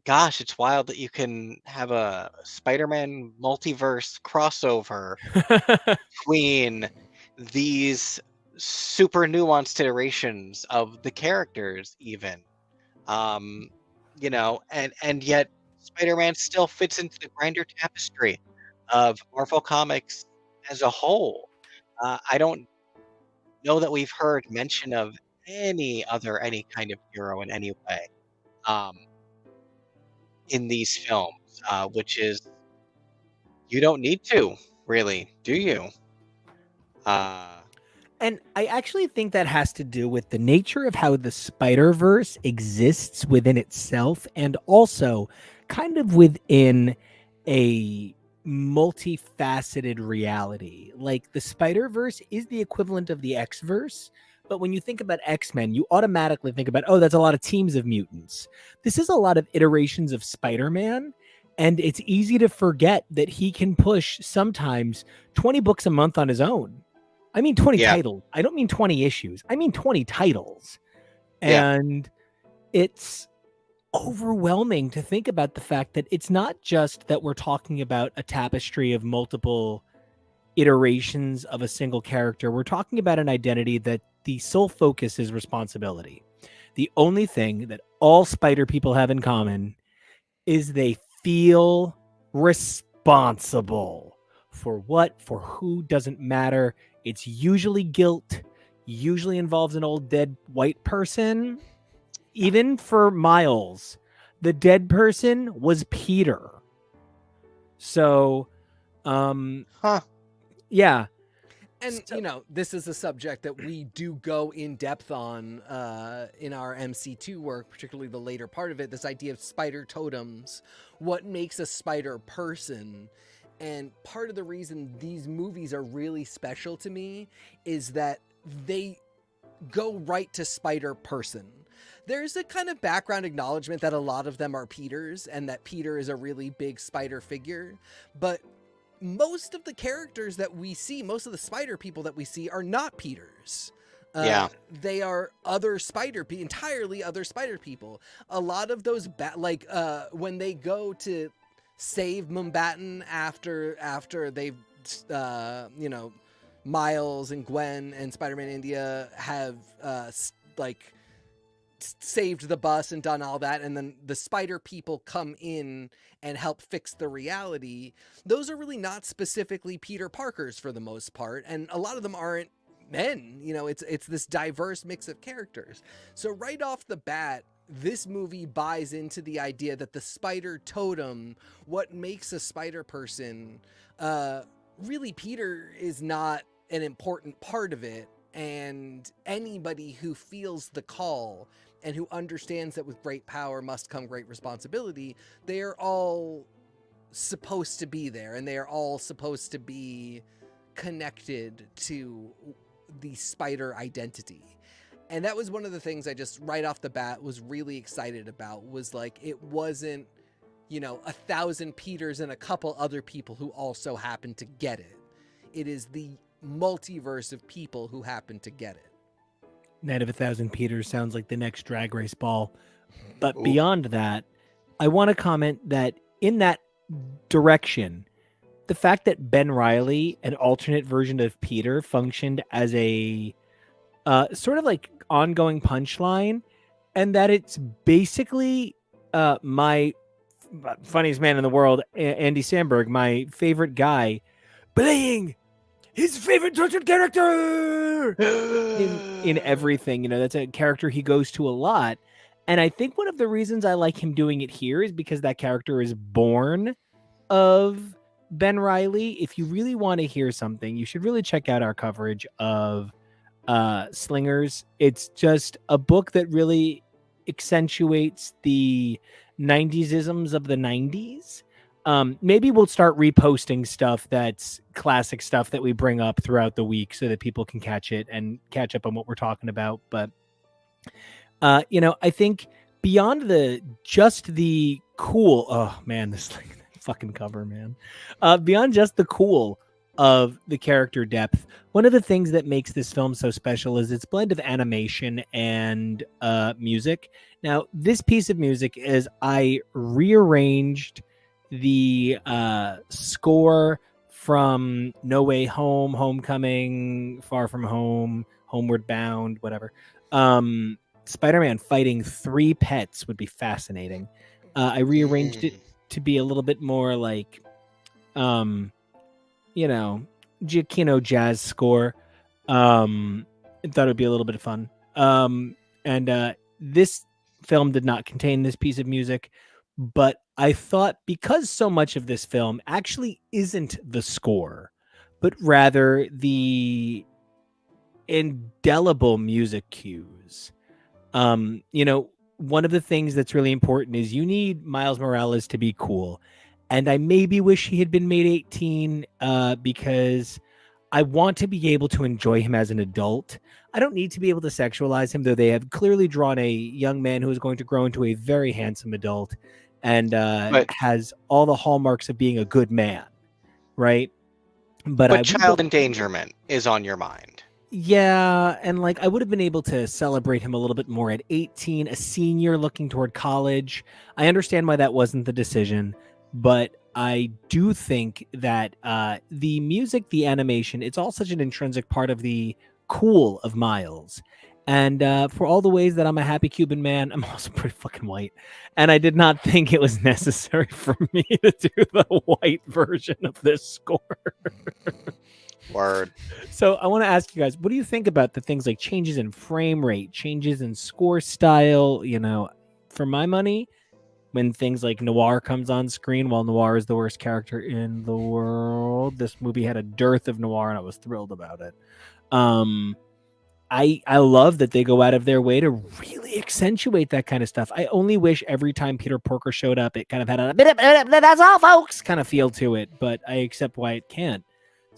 gosh, it's wild that you can have a Spider-Man multiverse crossover between these super nuanced iterations of the characters even. And yet Spider-Man still fits into the grander tapestry of Marvel Comics as a whole. I don't know that we've heard mention of any kind of hero in any way in these films, which is, you don't need to, really, do you?
And I actually think that has to do with the nature of how the Spider-Verse exists within itself, and also kind of within a multifaceted reality. Like the Spider-Verse is the equivalent of the X-Verse, but when you think about X-Men, you automatically think about, oh, that's a lot of teams of mutants. This is a lot of iterations of Spider-Man, and it's easy to forget that he can push sometimes 20 books a month on his own. I mean 20 titles. I don't mean 20 issues. I mean 20 titles. And it's overwhelming to think about the fact that it's not just that we're talking about a tapestry of multiple iterations of a single character. We're talking about an identity that the sole focus is responsibility. The only thing that all spider people have in common is they feel responsible. For what, for who, doesn't matter. It's usually guilt, usually involves an old dead white person. Even for Miles, the dead person was Peter. So, yeah.
And, this is a subject that we do go in depth on in our MC2 work, particularly the later part of it, this idea of spider totems, what makes a spider person. And part of the reason these movies are really special to me is that they go right to spider person. There's a kind of background acknowledgement that a lot of them are Peters and that Peter is a really big spider figure. But most of the characters that we see, most of the spider people that we see are not Peters. They are other entirely other spider people. A lot of those, when they go to save Mumbattan after they've Miles and Gwen and Spider-Man India have saved the bus and done all that, and then the spider people come in and help fix the reality. Those are really not specifically Peter Parkers for the most part, and a lot of them aren't men. It's this diverse mix of characters. So right off the bat, this movie buys into the idea that the spider totem, what makes a spider person, really Peter is not an important part of it. And anybody who feels the call and who understands that with great power must come great responsibility, they are all supposed to be there, and they are all supposed to be connected to the spider identity. And that was one of the things I just right off the bat was really excited about, was like, it wasn't 1,000 Peters and a couple other people who also happen to get it. It is the multiverse of people who happen to get it.
Night of 1,000 Peters sounds like the next Drag Race ball. But
Ooh.
beyond that, I want to comment that in that direction, the fact that Ben Reilly, an alternate version of Peter, functioned as a sort of like ongoing punchline, and that it's basically my funniest man in the world, Andy Samberg, my favorite guy, playing his favorite tortured character in everything. That's a character he goes to a lot. And I think one of the reasons I like him doing it here is because that character is born of Ben Reilly. If you really want to hear something, you should really check out our coverage of Slingers. It's just a book that really accentuates the 90s-isms of the 90s. Maybe we'll start reposting stuff that's classic stuff that we bring up throughout the week so that people can catch it and catch up on what we're talking about. But I think beyond the cool, oh man, this fucking cover, man. Beyond just the cool of the character depth, one of the things that makes this film so special is its blend of animation and music. Now, this piece of music is I rearranged the score from No Way Home, Homecoming, Far From Home, Homeward Bound, whatever. Spider-Man fighting 3 pets would be fascinating. I rearranged it to be a little bit more like, Giacchino jazz score. I thought it would be a little bit of fun. And this film did not contain this piece of music, but I thought because so much of this film actually isn't the score, but rather the indelible music cues. One of the things that's really important is you need Miles Morales to be cool. And I maybe wish he had been made 18 because I want to be able to enjoy him as an adult. I don't need to be able to sexualize him, though they have clearly drawn a young man who is going to grow into a very handsome adult and has all the hallmarks of being a good man, right?
But child endangerment is on your mind.
Yeah, and I would have been able to celebrate him a little bit more at 18, a senior looking toward college. I understand why that wasn't the decision, but I do think that the music, the animation, it's all such an intrinsic part of the cool of Miles. And for all the ways that I'm a happy Cuban man, I'm also pretty fucking white. And I did not think it was necessary for me to do the white version of this score.
Word.
So I want to ask you guys, what do you think about the things like changes in frame rate, changes in score style? For my money, when things like Noir comes on screen, while Noir is the worst character in the world, this movie had a dearth of Noir, and I was thrilled about it. I love that they go out of their way to really accentuate that kind of stuff. I only wish every time Peter Porker showed up, it kind of had a bit of that's all, folks, kind of feel to it, but I accept why it can't.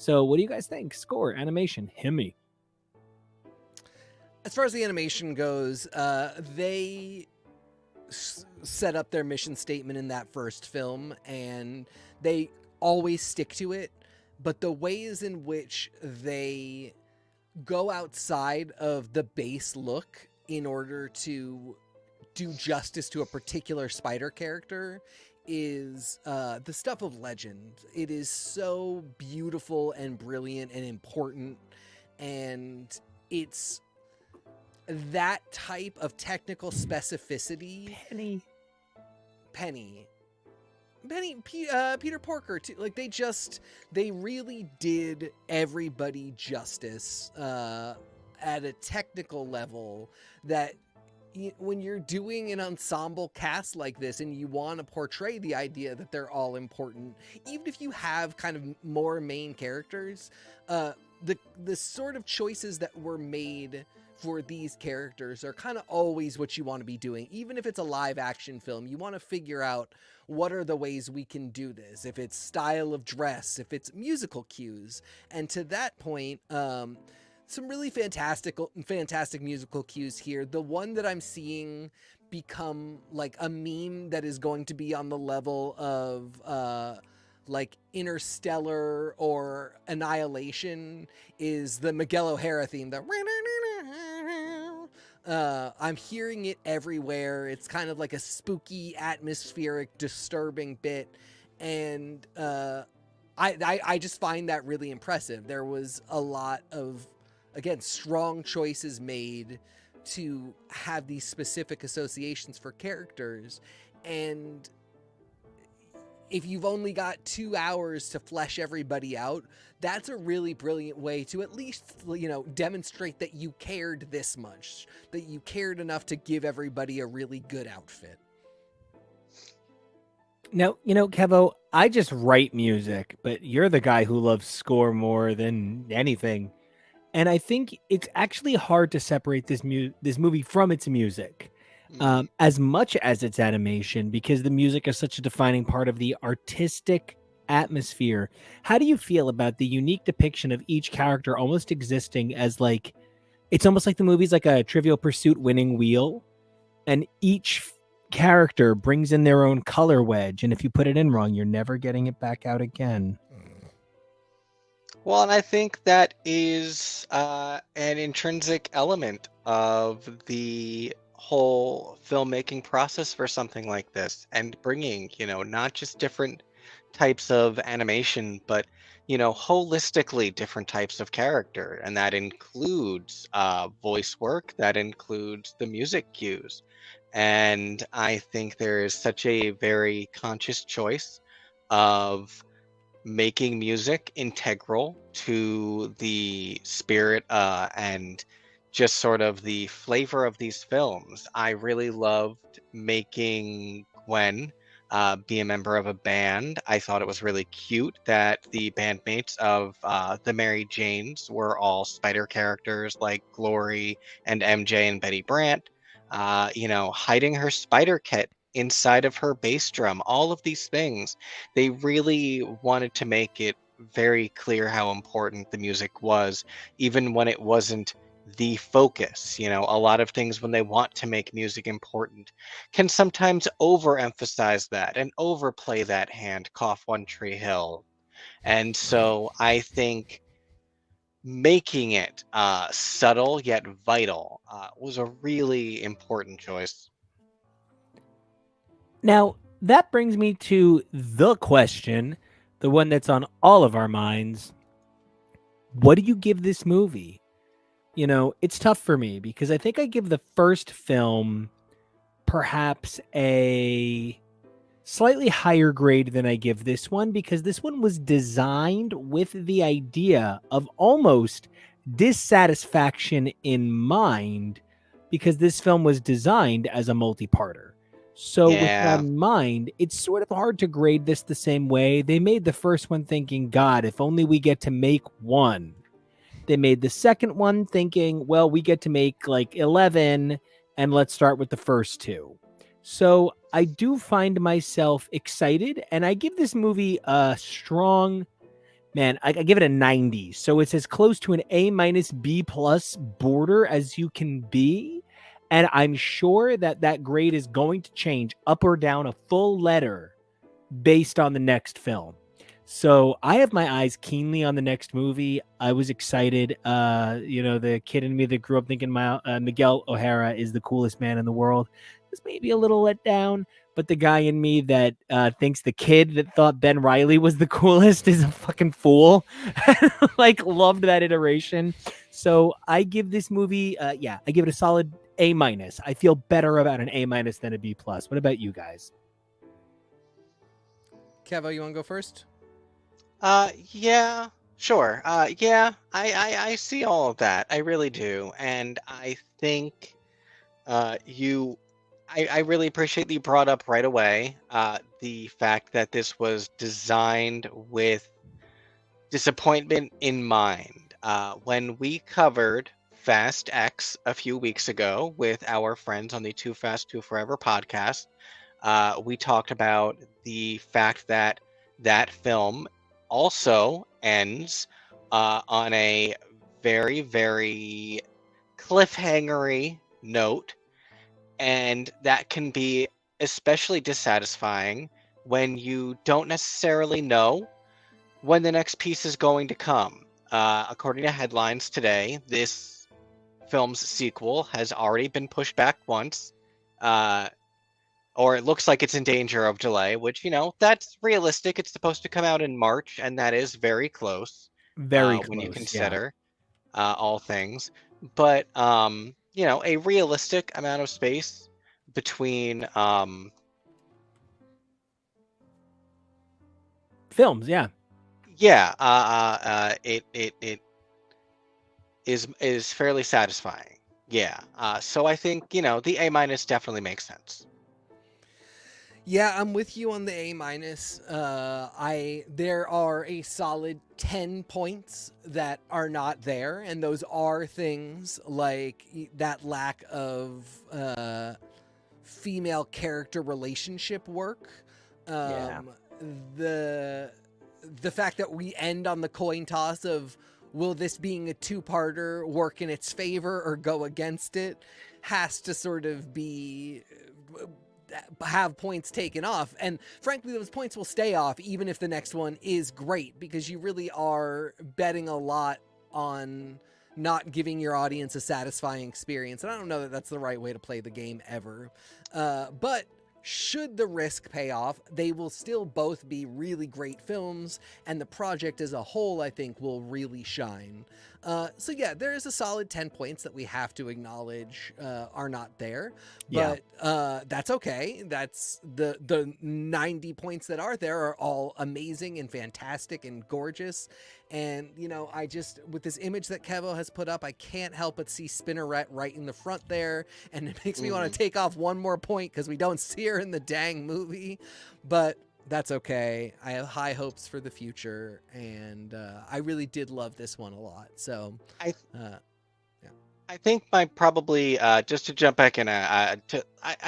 So what do you guys think? Score, animation, Himmy.
As far as the animation goes, they set up their mission statement in that first film, and they always stick to it. But the ways in which they go outside of the base look in order to do justice to a particular Spider character is the stuff of legend. It is so beautiful and brilliant and important, and it's that type of technical specificity. Penny, Peter Porker too. They really did everybody justice at a technical level that when you're doing an ensemble cast like this and you want to portray the idea that they're all important, even if you have kind of more main characters, the sort of choices that were made for these characters are kind of always what you want to be doing. Even if it's a live action film, you want to figure out what are the ways we can do this. If it's style of dress, if it's musical cues. And to that point, some really fantastic musical cues here. The one that I'm seeing become like a meme that is going to be on the level of like Interstellar or Annihilation is the Miguel O'Hara theme. I'm hearing it everywhere. It's kind of like a spooky, atmospheric, disturbing bit, and I just find that really impressive. There was a lot of, again, strong choices made to have these specific associations for characters, and if you've only got 2 hours to flesh everybody out, that's a really brilliant way to at least, demonstrate that you cared this much, that you cared enough to give everybody a really good outfit.
Now, Kevo, I just write music, but you're the guy who loves score more than anything. And I think it's actually hard to separate this movie from its music, as much as its animation, because the music is such a defining part of the artistic atmosphere. How do you feel about the unique depiction of each character almost existing as like, it's almost like the movie's like a Trivial Pursuit winning wheel, and each character brings in their own color wedge, and if you put it in wrong, you're never getting it back out again.
Well, and I think that is an intrinsic element of the whole filmmaking process for something like this, and bringing, not just different types of animation, but, holistically different types of character. And that includes voice work, that includes the music cues. And I think there is such a very conscious choice of making music integral to the spirit and just sort of the flavor of these films. I really loved making Gwen be a member of a band. I thought it was really cute that the bandmates of the Mary Janes were all spider characters like Glory and MJ and Betty Brant. Hiding her spider kit inside of her bass drum, all of these things. They really wanted to make it very clear how important the music was, even when it wasn't the focus. A lot of things, when they want to make music important, can sometimes overemphasize that and overplay that hand, cough one tree hill. And so I think making it subtle yet vital was a really important choice.
Now, that brings me to the question, the one that's on all of our minds. What do you give this movie? It's tough for me because I think I give the first film perhaps a slightly higher grade than I give this one, because this one was designed with the idea of almost dissatisfaction in mind, because this film was designed as a multi-parter. So with that
Yeah.
in mind, it's sort of hard to grade this the same way. They made the first one thinking, God, if only we get to make one. They made the second one thinking, well, we get to make like 11, and let's start with the first two. So I do find myself excited, and I give this movie a strong, I give it a 90. So it's as close to an A minus B plus border as you can be. And I'm sure that that grade is going to change up or down a full letter based on the next film. So I have my eyes keenly on the next movie. I was excited. The kid in me that grew up thinking Miguel O'Hara is the coolest man in the world was maybe a little let down. But the guy in me that thinks the kid that thought Ben Reilly was the coolest is a fucking fool. Like, loved that iteration. So I give this movie, I give it a solid A minus. I feel better about an A minus than a B plus. What about you guys?
Kevo, you want to go first?
Yeah, sure. Yeah, I see all of that. I really do. And I think I really appreciate that you brought up right away the fact that this was designed with disappointment in mind. When we covered Fast X a few weeks ago with our friends on the Too Fast, Too Forever podcast, we talked about the fact that that film also ends on a very, very cliffhangery note. And that can be especially dissatisfying when you don't necessarily know when the next piece is going to come. According to headlines today, this film's sequel has already been pushed back once, or it looks like it's in danger of delay, which, that's realistic. It's supposed to come out in March, and that is very close
Very
when you
close, yeah.
consider all things. But, a realistic amount of space between
Films, yeah.
yeah, it is fairly satisfying. Yeah. So I think, the A minus definitely makes sense.
Yeah, I'm with you on the A minus. There are a solid 10 points that are not there, and those are things like that lack of female character relationship work.
Yeah.
The fact that we end on the coin toss of will this being a two-parter work in its favor or go against it has to sort of be have points taken off, and frankly those points will stay off even if the next one is great, because you really are betting a lot on not giving your audience a satisfying experience, and I don't know that that's the right way to play the game ever. But should the risk pay off, they will still both be really great films, and the project as a whole, I think, will really shine. So yeah, there is a solid 10 points that we have to acknowledge are not there, but that's okay. That's the 90 points that are there are all amazing and fantastic and gorgeous. And, I just, with this image that Kevo has put up, I can't help but see Spinneret right in the front there. And it makes me want to take off one more point because we don't see her in the dang movie. But that's okay. I have high hopes for the future. And I really did love this one a lot. So,
I think my probably just to jump back in, I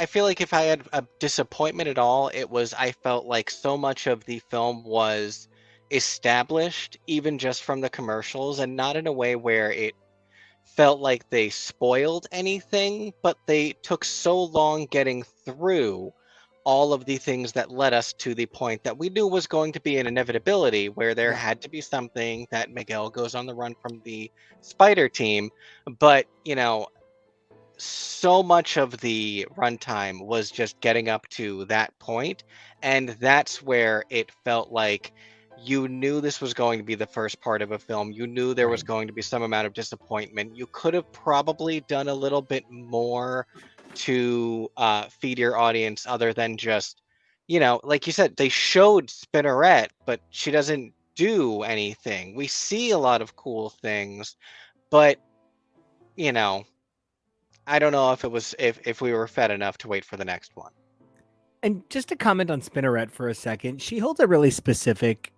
feel like if I had a disappointment at all, it was I felt like so much of the film was established, even just from the commercials, and not in a way where it felt like they spoiled anything, but they took so long getting through all of the things that led us to the point that we knew was going to be an inevitability, where there had to be something that Miguel goes on the run from the Spider Team. But, so much of the runtime was just getting up to that point, and that's where it felt like you knew this was going to be the first part of a film. You knew there was going to be some amount of disappointment. You could have probably done a little bit more to feed your audience, other than just, like you said, they showed Spinneret, but she doesn't do anything. We see a lot of cool things, but, I don't know if it was if we were fed enough to wait for the next one.
And just to comment on Spinneret for a second, she holds a really specific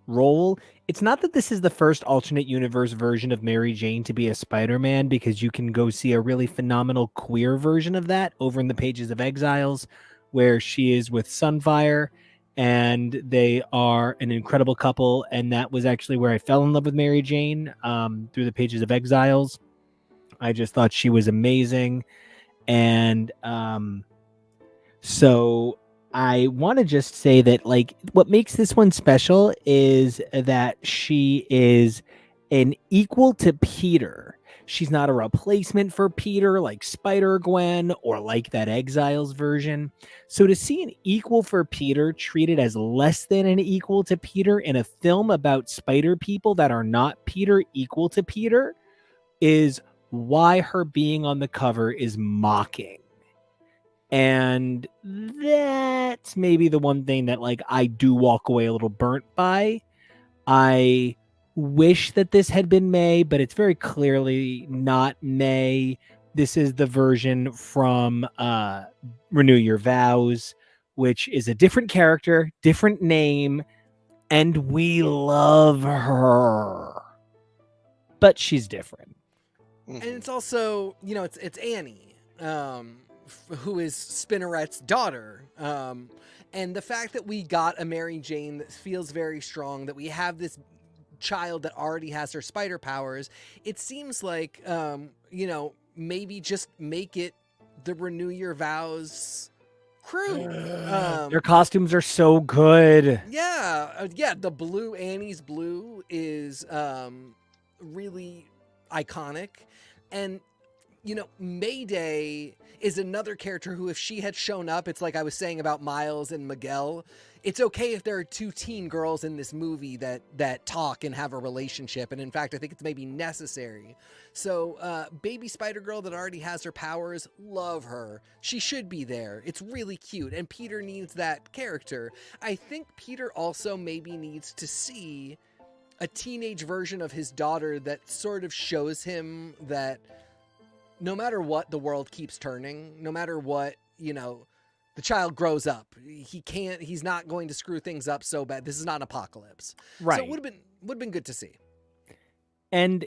role. It's not that this is the first alternate universe version of Mary Jane to be a Spider-Man, because you can go see a really phenomenal queer version of that over in the Pages of Exiles, where she is with Sunfire and they are an incredible couple. And that was actually where I fell in love with Mary Jane, through the Pages of Exiles. I just thought she was amazing. And so I want to just say that, like, what makes this one special is that she is an equal to Peter. She's not a replacement for Peter like Spider-Gwen or like that Exiles version. So to see an equal for Peter treated as less than an equal to Peter in a film about spider people that are not Peter equal to Peter is why her being on the cover is mocking. And that's maybe the one thing that, like, I do walk away a little burnt by. I wish that this had been May, but it's very clearly not May. This is the version from Renew Your Vows, which is a different character, different name, and we love her. But she's different.
and it's also, it's Annie, who is Spinneret's daughter. And the fact that we got a Mary Jane that feels very strong, that we have this child that already has her spider powers, it seems like, maybe just make it the Renew Your Vows crew.
Their costumes are so good.
Yeah, the blue, Annie's blue is really iconic. And Mayday is another character who, if she had shown up, it's like I was saying about Miles and Miguel. It's okay if there are two teen girls in this movie that talk and have a relationship. And in fact, I think it's maybe necessary. So baby Spider-Girl that already has her powers, love her. She should be there. It's really cute. And Peter needs that character. I think Peter also maybe needs to see a teenage version of his daughter that sort of shows him that no matter what, the world keeps turning. No matter what, the child grows up. He's not going to screw things up so bad. This is not an apocalypse.
Right.
So it would have been good to see.
And,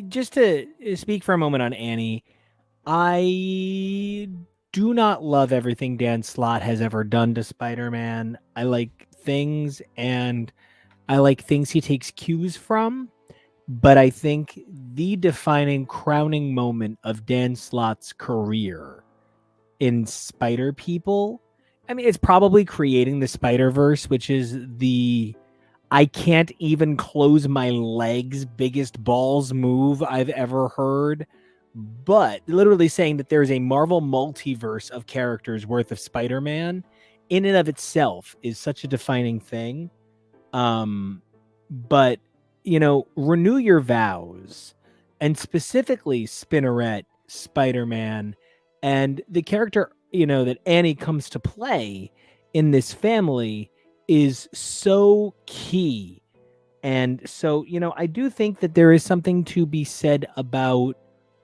just to speak for a moment on Annie, I do not love everything Dan Slott has ever done to Spider-Man. I like things, and I like things he takes cues from. But I think the defining crowning moment of Dan Slott's career in Spider People, I mean, it's probably creating the Spider-Verse, which is the I can't even close my legs biggest balls move I've ever heard. But literally saying that there's a Marvel multiverse of characters worth of Spider-Man in and of itself is such a defining thing. But Renew Your Vows, and specifically Spinneret, Spider-Man, and the character, that Annie comes to play in this family is so key. And so, I do think that there is something to be said about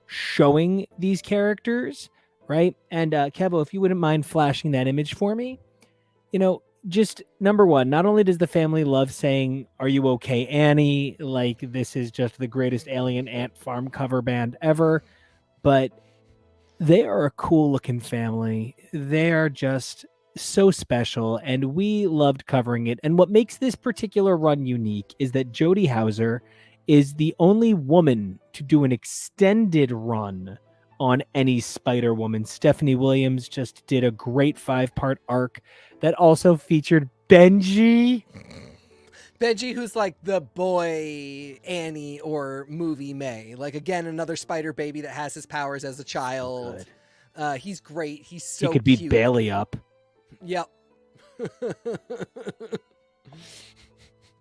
showing these characters, right? And Kevo, if you wouldn't mind flashing that image for me, just number one, not only does the family love saying, "Are you okay, Annie?" Like, this is just the greatest alien ant farm cover band ever, but they are a cool looking family. They are just so special, and we loved covering it. And what makes this particular run unique is that Jodie Hauser is the only woman to do an extended run on any Spider-Woman. Stephanie Williams just did a great 5-part arc that also featured Benji.
Benji, who's like the boy Annie or movie May. Like, again, another spider baby that has his powers as a child. He's great. He's so
He could beat
cute.
Bailey up.
Yep.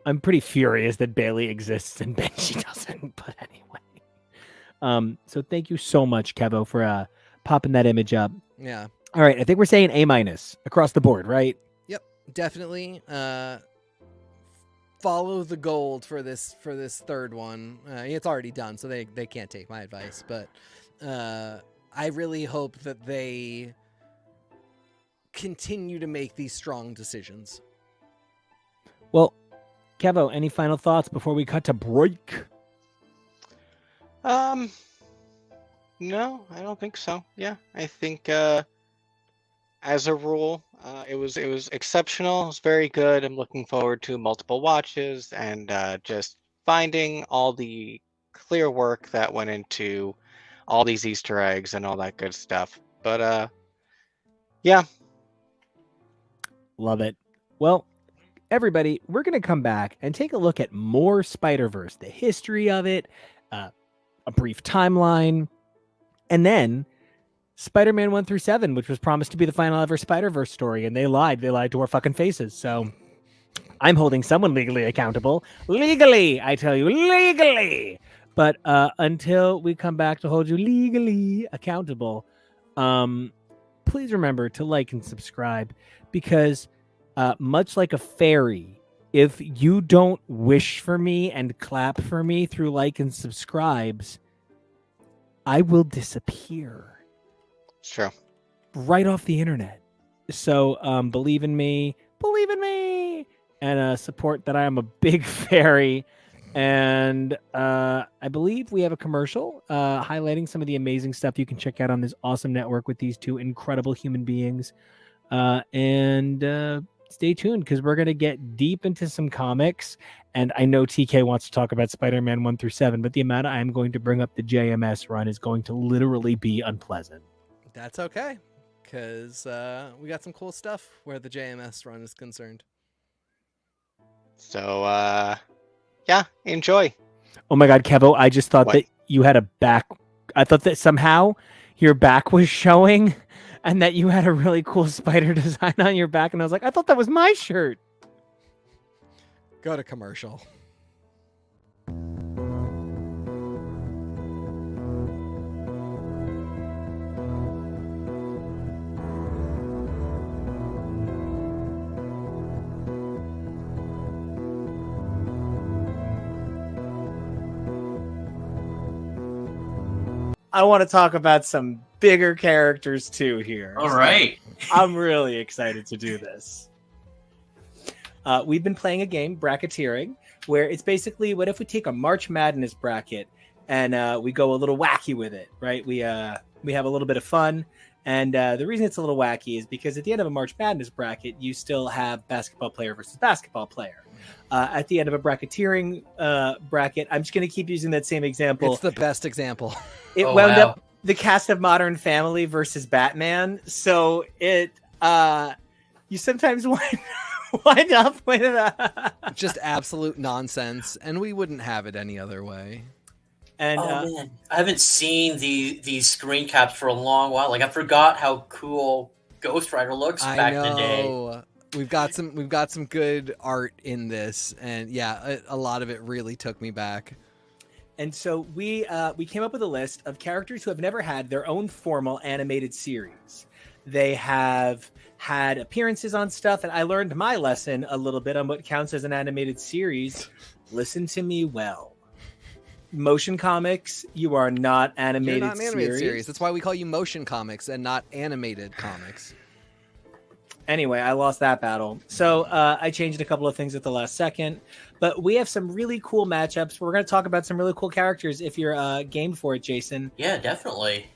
I'm pretty furious that Bailey exists and Benji doesn't, but anyway. So thank you so much, Kevo, for popping that image up.
Yeah.
All right, I think we're saying A- across the board, right?
Yep, definitely. Follow the gold for this third one. It's already done, so they can't take my advice. But I really hope that they continue to make these strong decisions.
Well, Kevo, any final thoughts before we cut to break?
No, I don't think so. Yeah, I think as a rule, it was exceptional. It was very good. I'm looking forward to multiple watches and just finding all the clear work that went into all these Easter eggs and all that good stuff. But yeah.
Love it. Well, everybody, we're going to come back and take a look at more Spider-Verse, the history of it, a brief timeline, and then Spider-Man 1 through 7, which was promised to be the final ever Spider-Verse story, and they lied. They lied to our fucking faces. So I'm holding someone legally accountable. Legally, I tell you, legally. But until we come back to hold you legally accountable, please remember to like and subscribe, because much like a fairy, if you don't wish for me and clap for me through like and subscribes, I will disappear.
Sure.
Right off the internet. So believe in me, and support that I am a big fairy. And I believe we have a commercial highlighting some of the amazing stuff you can check out on this awesome network with these two incredible human beings. And stay tuned, because we're going to get deep into some comics. And I know TK wants to talk about Spider-Man 1 through 7, but the amount I'm going to bring up the JMS run is going to literally be unpleasant.
That's okay, because we got some cool stuff where the JMS run is concerned.
So, yeah, enjoy.
Oh my God, Kevo, I just thought
What?
that you had a back. I thought that somehow your back was showing and that you had a really cool spider design on your back. And I was like, I thought that was my shirt.
Go to commercial.
I want to talk about some bigger characters too here.
All right.
I'm really excited to do this. We've been playing a game, bracketeering, where it's basically what if we take a March Madness bracket and we go a little wacky with it, right? We have a little bit of fun. And the reason it's a little wacky is because at the end of a March Madness bracket, you still have basketball player versus basketball player. At the end of a bracketeering bracket, I'm just going to keep using that same example.
It's the best example.
It wound up the cast of Modern Family versus Batman. So it, you sometimes wind up with
just absolute nonsense, and we wouldn't have it any other way.
And
man, I haven't seen these screen caps for a long while. Like I forgot how cool Ghost Rider looks back in the day.
We've got some good art in this, and yeah, a lot of it really took me back.
And so we came up with a list of characters who have never had their own formal animated series. They have had appearances on stuff, and I learned my lesson a little bit on what counts as an animated series. Listen to me well. Motion comics, you are not animated,
You're not an animated series. That's why we call you motion comics and not animated comics.
Anyway, I lost that battle. So I changed a couple of things at the last second. But we have some really cool matchups. We're going to talk about some really cool characters if you're game for it, Jason.
Yeah, definitely.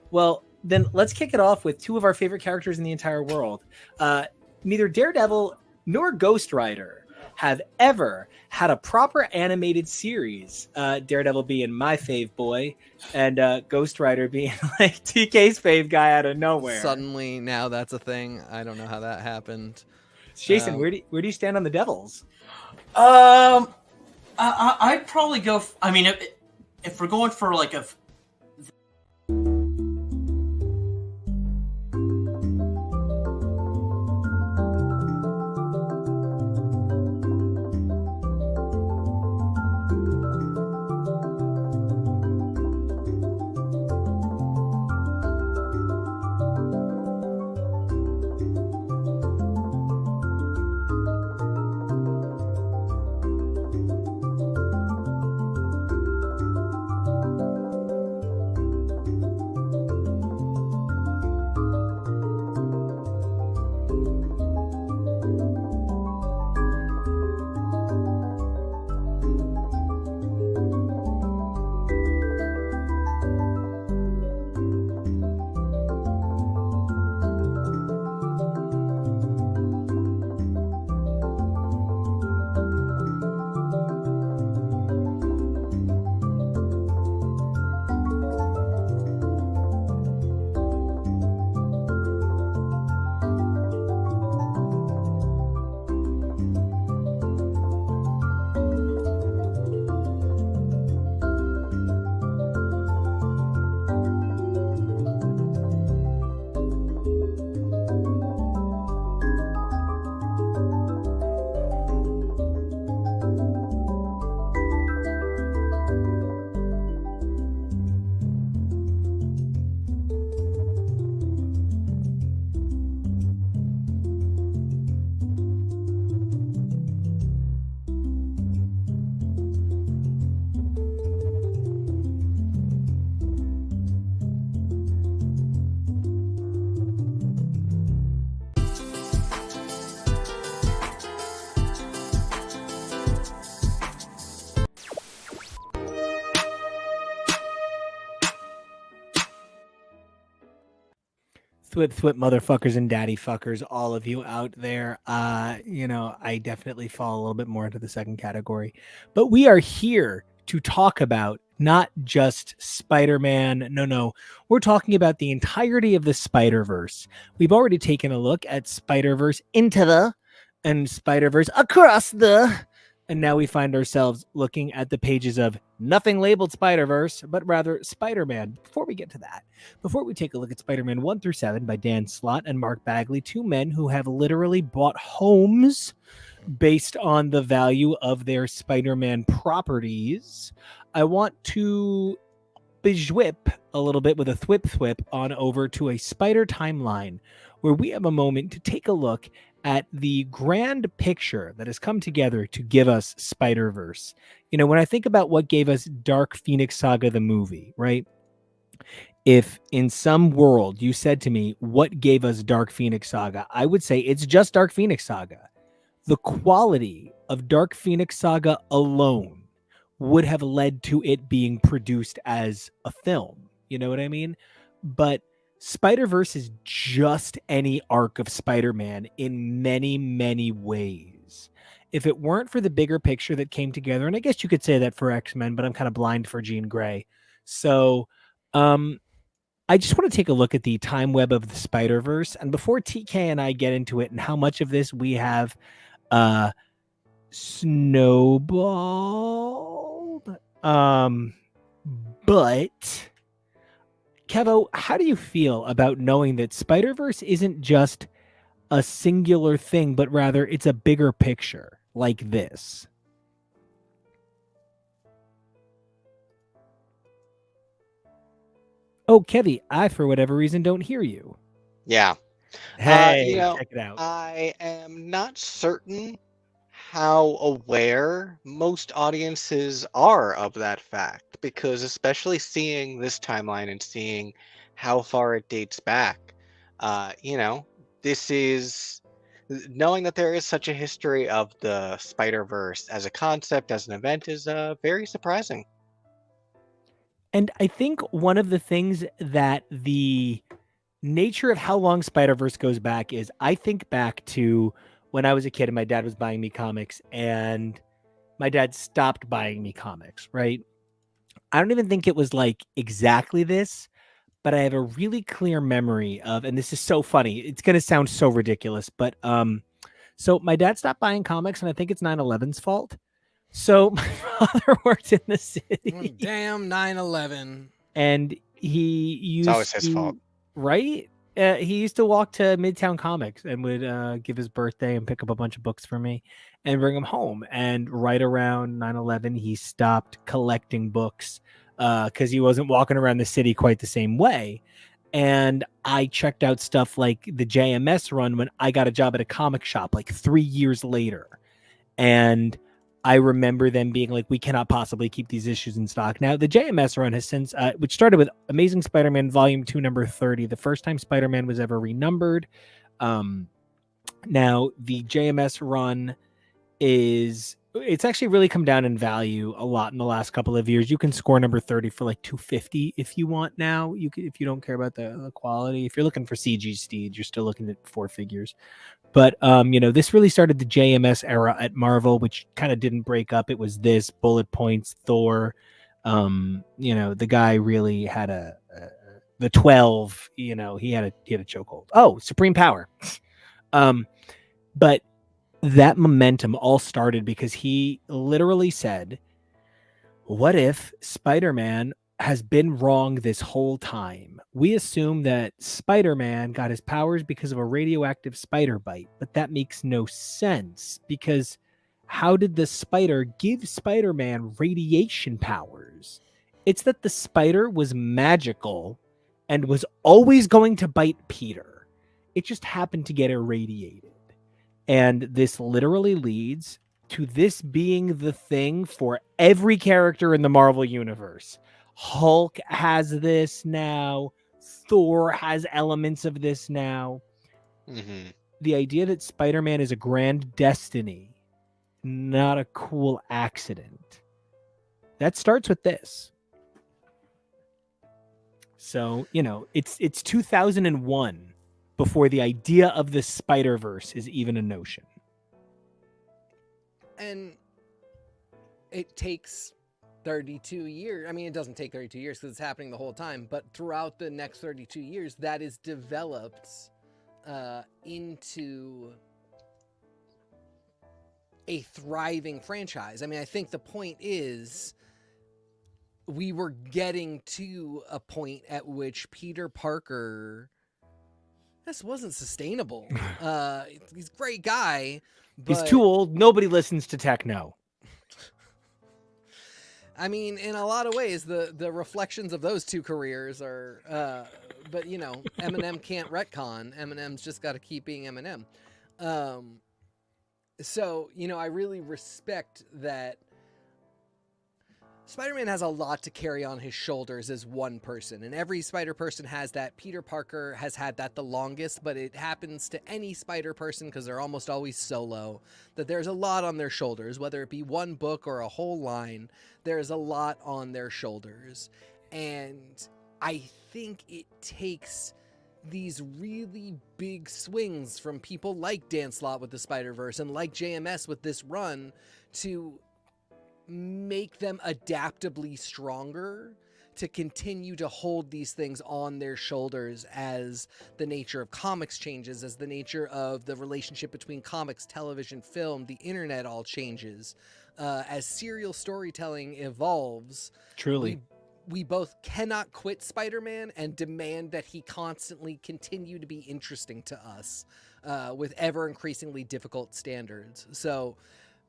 Well, then let's kick it off with two of our favorite characters in the entire world. Neither Daredevil nor Ghost Rider have ever had a proper animated series. Daredevil being my fave boy, and Ghost Rider being like TK's fave guy out of nowhere.
Suddenly, now that's a thing. I don't know how that happened.
Jason, where do you stand on the Devils?
I'd probably go. I mean, if we're going for like a.
Thwip motherfuckers and daddy fuckers, all of you out there. I definitely fall a little bit more into the second category. But we are here to talk about Not just Spider-Man. No. We're talking about the entirety of the Spider-Verse. We've already taken a look at Spider-Verse into the and Spider-Verse across the. And now we find ourselves looking at the pages of nothing labeled Spider-Verse, but rather Spider-Man. Before we get to that, before we take a look at Spider-Man 1 through 7 by Dan Slott and Mark Bagley, two men who have literally bought homes based on the value of their Spider-Man properties, I want to bizwip a little bit with a thwip on over to a Spider timeline where we have a moment to take a look at the grand picture that has come together to give us Spider-Verse. You know, when I think about what gave us Dark Phoenix Saga, the movie, right? If in some world you said to me, what gave us Dark Phoenix Saga? I would say it's just Dark Phoenix Saga. The quality of Dark Phoenix Saga alone would have led to it being produced as a film. You know what I mean? But Spider-Verse is just any arc of Spider-Man in many, many ways. If it weren't for the bigger picture that came together, and I guess you could say that for X-Men, but I'm kind of blind for Jean Grey. So I just want to take a look at the time web of the Spider-Verse. And before TK and I get into it and how much of this we have snowballed. But Kevo, how do you feel about knowing that Spider-Verse isn't just a singular thing, but rather it's a bigger picture like this? Oh, Kevy, I, for whatever reason, don't hear you.
Yeah.
Hey,
check
it out.
I am not certain how aware most audiences are of that fact, because especially seeing this timeline and seeing how far it dates back, this is knowing that there is such a history of the Spider-Verse as a concept, as an event, is very surprising.
And I think one of the things that the nature of how long Spider-Verse goes back is, I think back to when I was a kid and my dad was buying me comics, and my dad stopped buying me comics, right? I don't even think it was like exactly this, but I have a really clear memory of, and this is so funny, it's going to sound so ridiculous, but so my dad stopped buying comics, and I think it's 9/11's fault. So my father worked in the city.
Damn 9/11.
And he used
It's always his fault.
Right? He used to walk to Midtown Comics and would give his birthday and pick up a bunch of books for me and bring them home. And right around 9/11, he stopped collecting books because he wasn't walking around the city quite the same way. And I checked out stuff like the JMS run when I got a job at a comic shop like 3 years later. And I remember them being like, we cannot possibly keep these issues in stock. Now, the JMS run has since, which started with Amazing Spider-Man Volume 2, number 30, the first time Spider-Man was ever renumbered. Now, the JMS run it's actually really come down in value a lot in the last couple of years. You can score number 30 for like $250 if you want now. You can, if you don't care about the quality. If you're looking for CG Steed, you're still looking at 4 figures. But this really started the JMS era at Marvel, which kind of didn't break up. It was this, Bullet Points, Thor. The guy really had the 12. He had a chokehold. Oh, Supreme Power. But that momentum all started because he literally said, what if Spider-Man has been wrong this whole time? We assume that Spider-Man got his powers because of a radioactive spider bite, but that makes no sense, because how did the spider give Spider-Man radiation powers? It's that the spider was magical and was always going to bite Peter. It just happened to get irradiated. And this literally leads to this being the thing for every character in the Marvel Universe. Hulk has this now. Thor has elements of this now.
Mm-hmm.
The idea that Spider-Man is a grand destiny, not a cool accident. That starts with this. So, it's 2001 before the idea of the Spider-Verse is even a notion.
And it takes 32 years, I mean, it doesn't take 32 years because it's happening the whole time, but throughout the next 32 years, that is developed into a thriving franchise. I mean, I think the point is we were getting to a point at which Peter Parker, this wasn't sustainable. He's a great guy, but
He's too old. Nobody listens to techno.
I mean, in a lot of ways, the reflections of those two careers are, but you know, Eminem can't retcon. Eminem's just got to keep being Eminem. So, you know, I really respect that Spider-Man has a lot to carry on his shoulders as one person, and every Spider person has that. Peter Parker has had that the longest, but it happens to any Spider person because they're almost always solo, that there's a lot on their shoulders, whether it be one book or a whole line, there's a lot on their shoulders. And I think it takes these really big swings from people like Dan Slott with the Spider-Verse and like JMS with this run to make them adaptably stronger to continue to hold these things on their shoulders as the nature of comics changes, as the nature of the relationship between comics, television, film, the internet all changes, as serial storytelling evolves.
Truly.
We both cannot quit Spider-Man and demand that he constantly continue to be interesting to us with ever increasingly difficult standards. So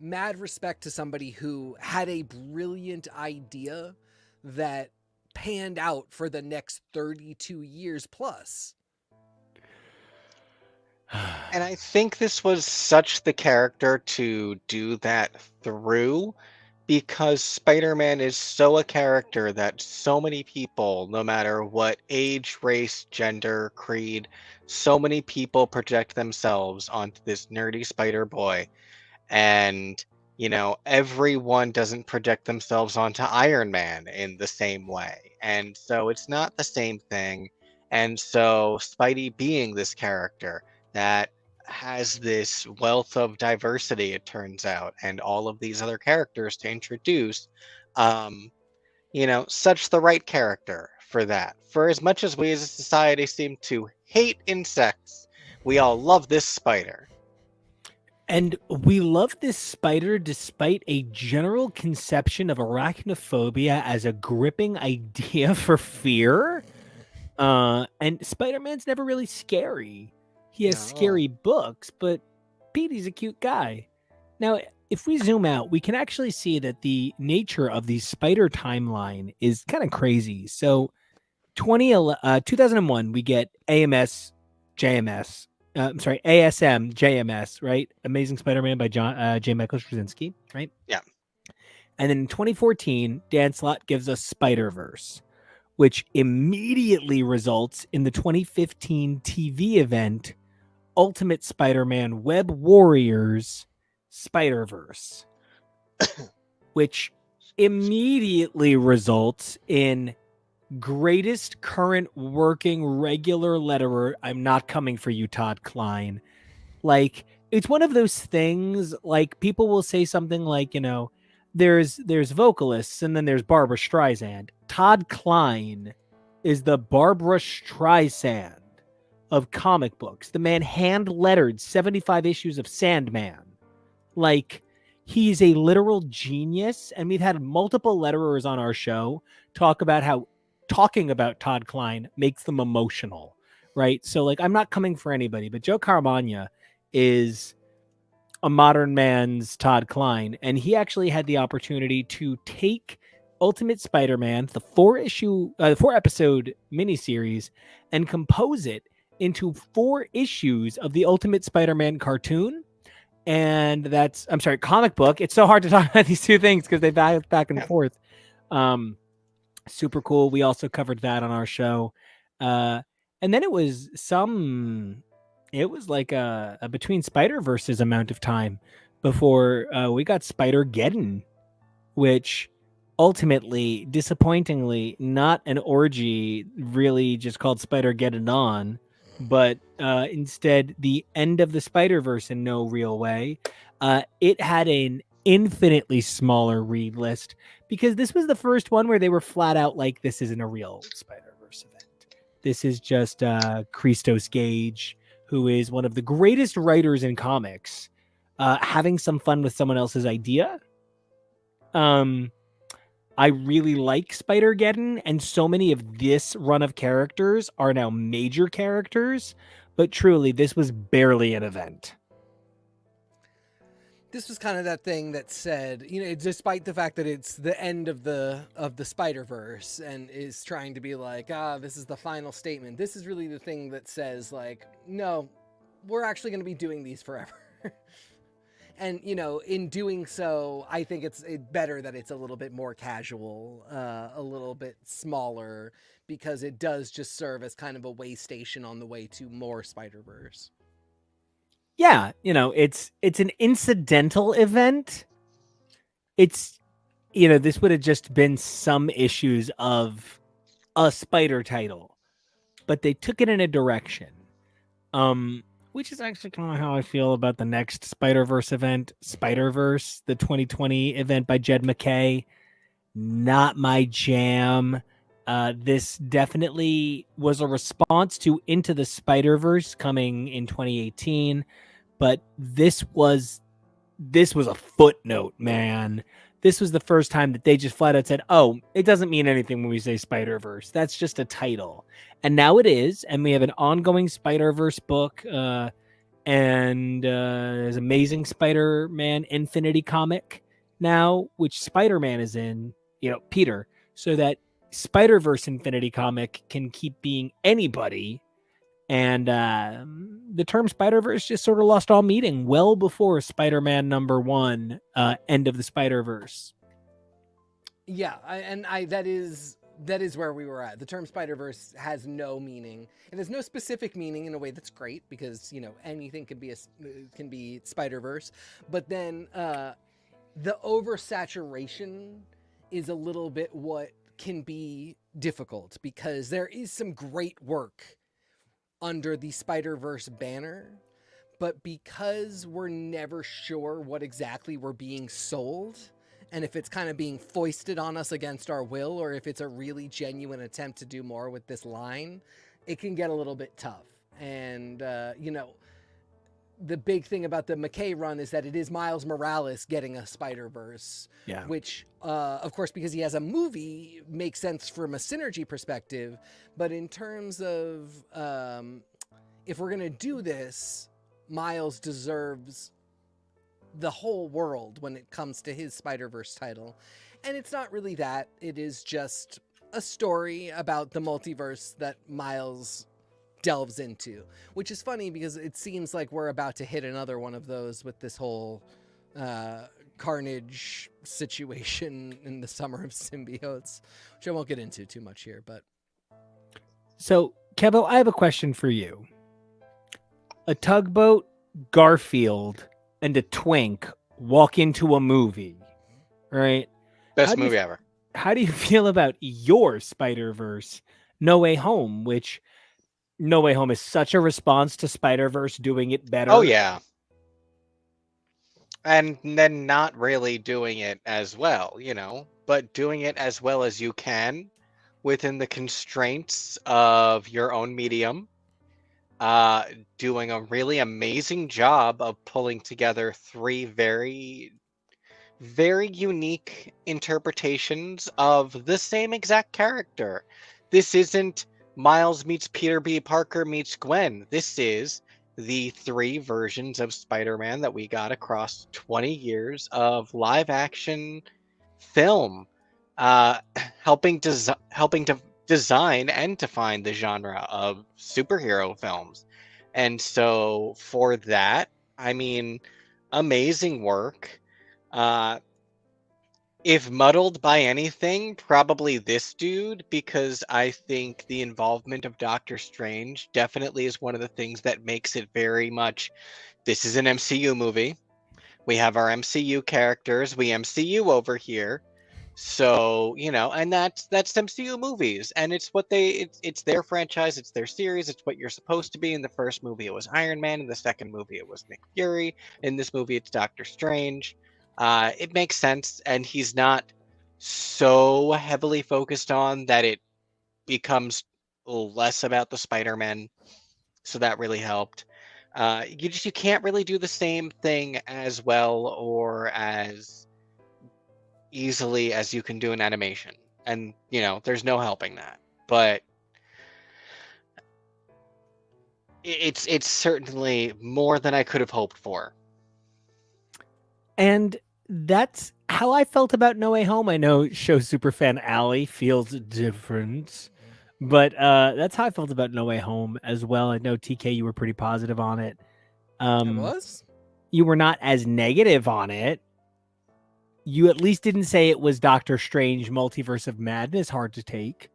mad respect to somebody who had a brilliant idea that panned out for the next 32 years plus.
And I think this was such the character to do that through, because Spider-Man is so a character that so many people, no matter what age, race, gender, creed, so many people project themselves onto this nerdy Spider Boy. And, you know, everyone doesn't project themselves onto Iron Man in the same way. And so it's not the same thing. And so Spidey being this character that has this wealth of diversity, it turns out, and all of these other characters to introduce, you know, such the right character for that. For as much as we as a society seem to hate insects, we all love this spider.
And we love this spider despite a general conception of arachnophobia as a gripping idea for fear. And Spider-Man's never really scary. He has scary books, but Petey's a cute guy. Now, if we zoom out, we can actually see that the nature of the spider timeline is kind of crazy. So 2001, we get ASM JMS, right? Amazing Spider-Man by J. Michael Straczynski, right?
Yeah.
And then in 2014, Dan Slott gives us Spider-Verse, which immediately results in the 2015 TV event Ultimate Spider-Man Web Warriors Spider-Verse, which immediately results in greatest current working regular letterer. I'm not coming for you, Todd Klein. Like, it's one of those things, like, people will say something like, you know, there's vocalists and then there's Barbara Streisand. Todd Klein is the Barbara Streisand of comic books. The man hand lettered 75 issues of Sandman. Like, he's a literal genius, and we've had multiple letterers on our show talk about how talking about Todd Klein makes them emotional, right? So, like, I'm not coming for anybody, but Joe Caramagna is a modern man's Todd Klein, and he actually had the opportunity to take Ultimate Spider-Man, the 4-episode miniseries, and compose it into 4 issues of the Ultimate Spider-Man cartoon. And that's, I'm sorry, comic book. It's so hard to talk about these two things because they back and forth. Super cool. We also covered that on our show. And then it was like a between Spider-Verses amount of time before we got Spider-Geddon, which ultimately, disappointingly, not an orgy really just called Spider-Geddon, but instead the end of the Spider-Verse in no real way. It had an infinitely smaller read list because this was the first one where they were flat out like, this isn't a real Spider-Verse event. This is just Christos Gage, who is one of the greatest writers in comics, having some fun with someone else's idea. I really like Spider-Geddon, and so many of this run of characters are now major characters, but truly, this was barely an event.
This was kind of that thing that said, you know, despite the fact that it's the end of the Spider-Verse and is trying to be like, this is the final statement. This is really the thing that says, like, no, we're actually going to be doing these forever. And, you know, in doing so, I think it's better that it's a little bit more casual, a little bit smaller, because it does just serve as kind of a way station on the way to more Spider-Verse.
Yeah, you know, it's an incidental event. It's, you know, this would have just been some issues of a Spider title, but they took it in a direction. Which is actually kind of how I feel about the next Spider-Verse event, Spider-Verse, the 2020 event by Jed MacKay. Not my jam. This definitely was a response to Into the Spider-Verse coming in 2018, but this was a footnote, man. This was the first time that they just flat out said, oh, it doesn't mean anything when we say Spider-Verse. That's just a title. And now it is, and we have an ongoing Spider-Verse book, and there's Amazing Spider-Man Infinity comic now, which Spider-Man is in, you know, Peter, so that Spider-Verse Infinity comic can keep being anybody. And the term Spider-Verse just sort of lost all meaning well before Spider-Man #1, End of the Spider-Verse.
Yeah, that is where we were at. The term Spider-Verse has no meaning. It has no specific meaning in a way that's great because, you know, anything can be Spider-Verse. But then the oversaturation is a little bit what can be difficult because there is some great work under the Spider-Verse banner, but because we're never sure what exactly we're being sold, and if it's kind of being foisted on us against our will, or if it's a really genuine attempt to do more with this line, it can get a little bit tough. And, you know, the big thing about the MacKay run is that it is Miles Morales getting a Spider-Verse, which, of course, because he has a movie, makes sense from a synergy perspective. But in terms of if we're going to do this, Miles deserves the whole world when it comes to his Spider-Verse title. And it's not really that. It is just a story about the multiverse that Miles delves into, which is funny because it seems like we're about to hit another one of those with this whole Carnage situation in the Summer of Symbiotes, which I won't get into too much here. But
so, Kevo, I have a question for you. A tugboat, Garfield, and a twink walk into a movie, right?
Best movie ever.
How do you feel about your Spider-Verse, No Way Home, which No Way Home is such a response to Spider-Verse doing it better?
Oh, yeah. And then not really doing it as well, you know, but doing it as well as you can within the constraints of your own medium. Doing a really amazing job of pulling together three very, very unique interpretations of the same exact character. This isn't Miles meets Peter B. Parker meets Gwen. This is the three versions of Spider-Man that we got across 20 years of live action film, helping to design and define the genre of superhero films. And so for that, I mean, amazing work. If muddled by anything, probably this dude, because I think the involvement of Doctor Strange definitely is one of the things that makes it very much, this is an MCU movie. We have our MCU characters, we MCU over here. So, you know, and that's MCU movies, and it's what it's their franchise, it's their series, it's what you're supposed to be. In the first movie, it was Iron Man. In the second movie, it was Nick Fury. In this movie, it's Doctor Strange. It makes sense, and he's not so heavily focused on that it becomes less about the Spider-Man, so that really helped. You can't really do the same thing as well or as easily as you can do in animation, and there's no helping that. But it's certainly more than I could have hoped for.
And that's how I felt about No Way Home. I know show superfan Allie feels different, but that's how I felt about No Way Home as well. I know TK, you were pretty positive on it.
I was.
You were not as negative on it. You at least didn't say it was Doctor Strange Multiverse of Madness hard to take.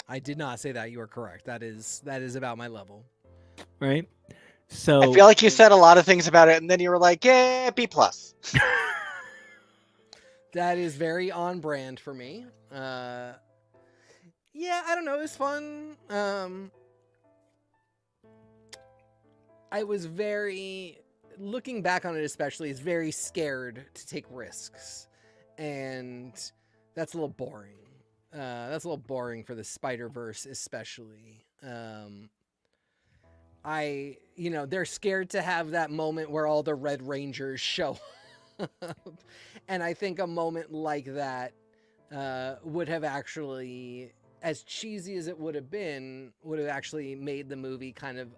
I did not say that. You are correct. That is about my level.
Right? So
I feel like you said a lot of things about it, and then you were like, "Yeah, B+."
That is very on brand for me. Yeah, I don't know. It was fun. I was looking back on it especially, is very scared to take risks. And that's a little boring. That's a little boring for the Spider-Verse especially. They're scared to have that moment where all the Red Rangers show up. And I think a moment like that would have actually, as cheesy as it would have actually made the movie kind of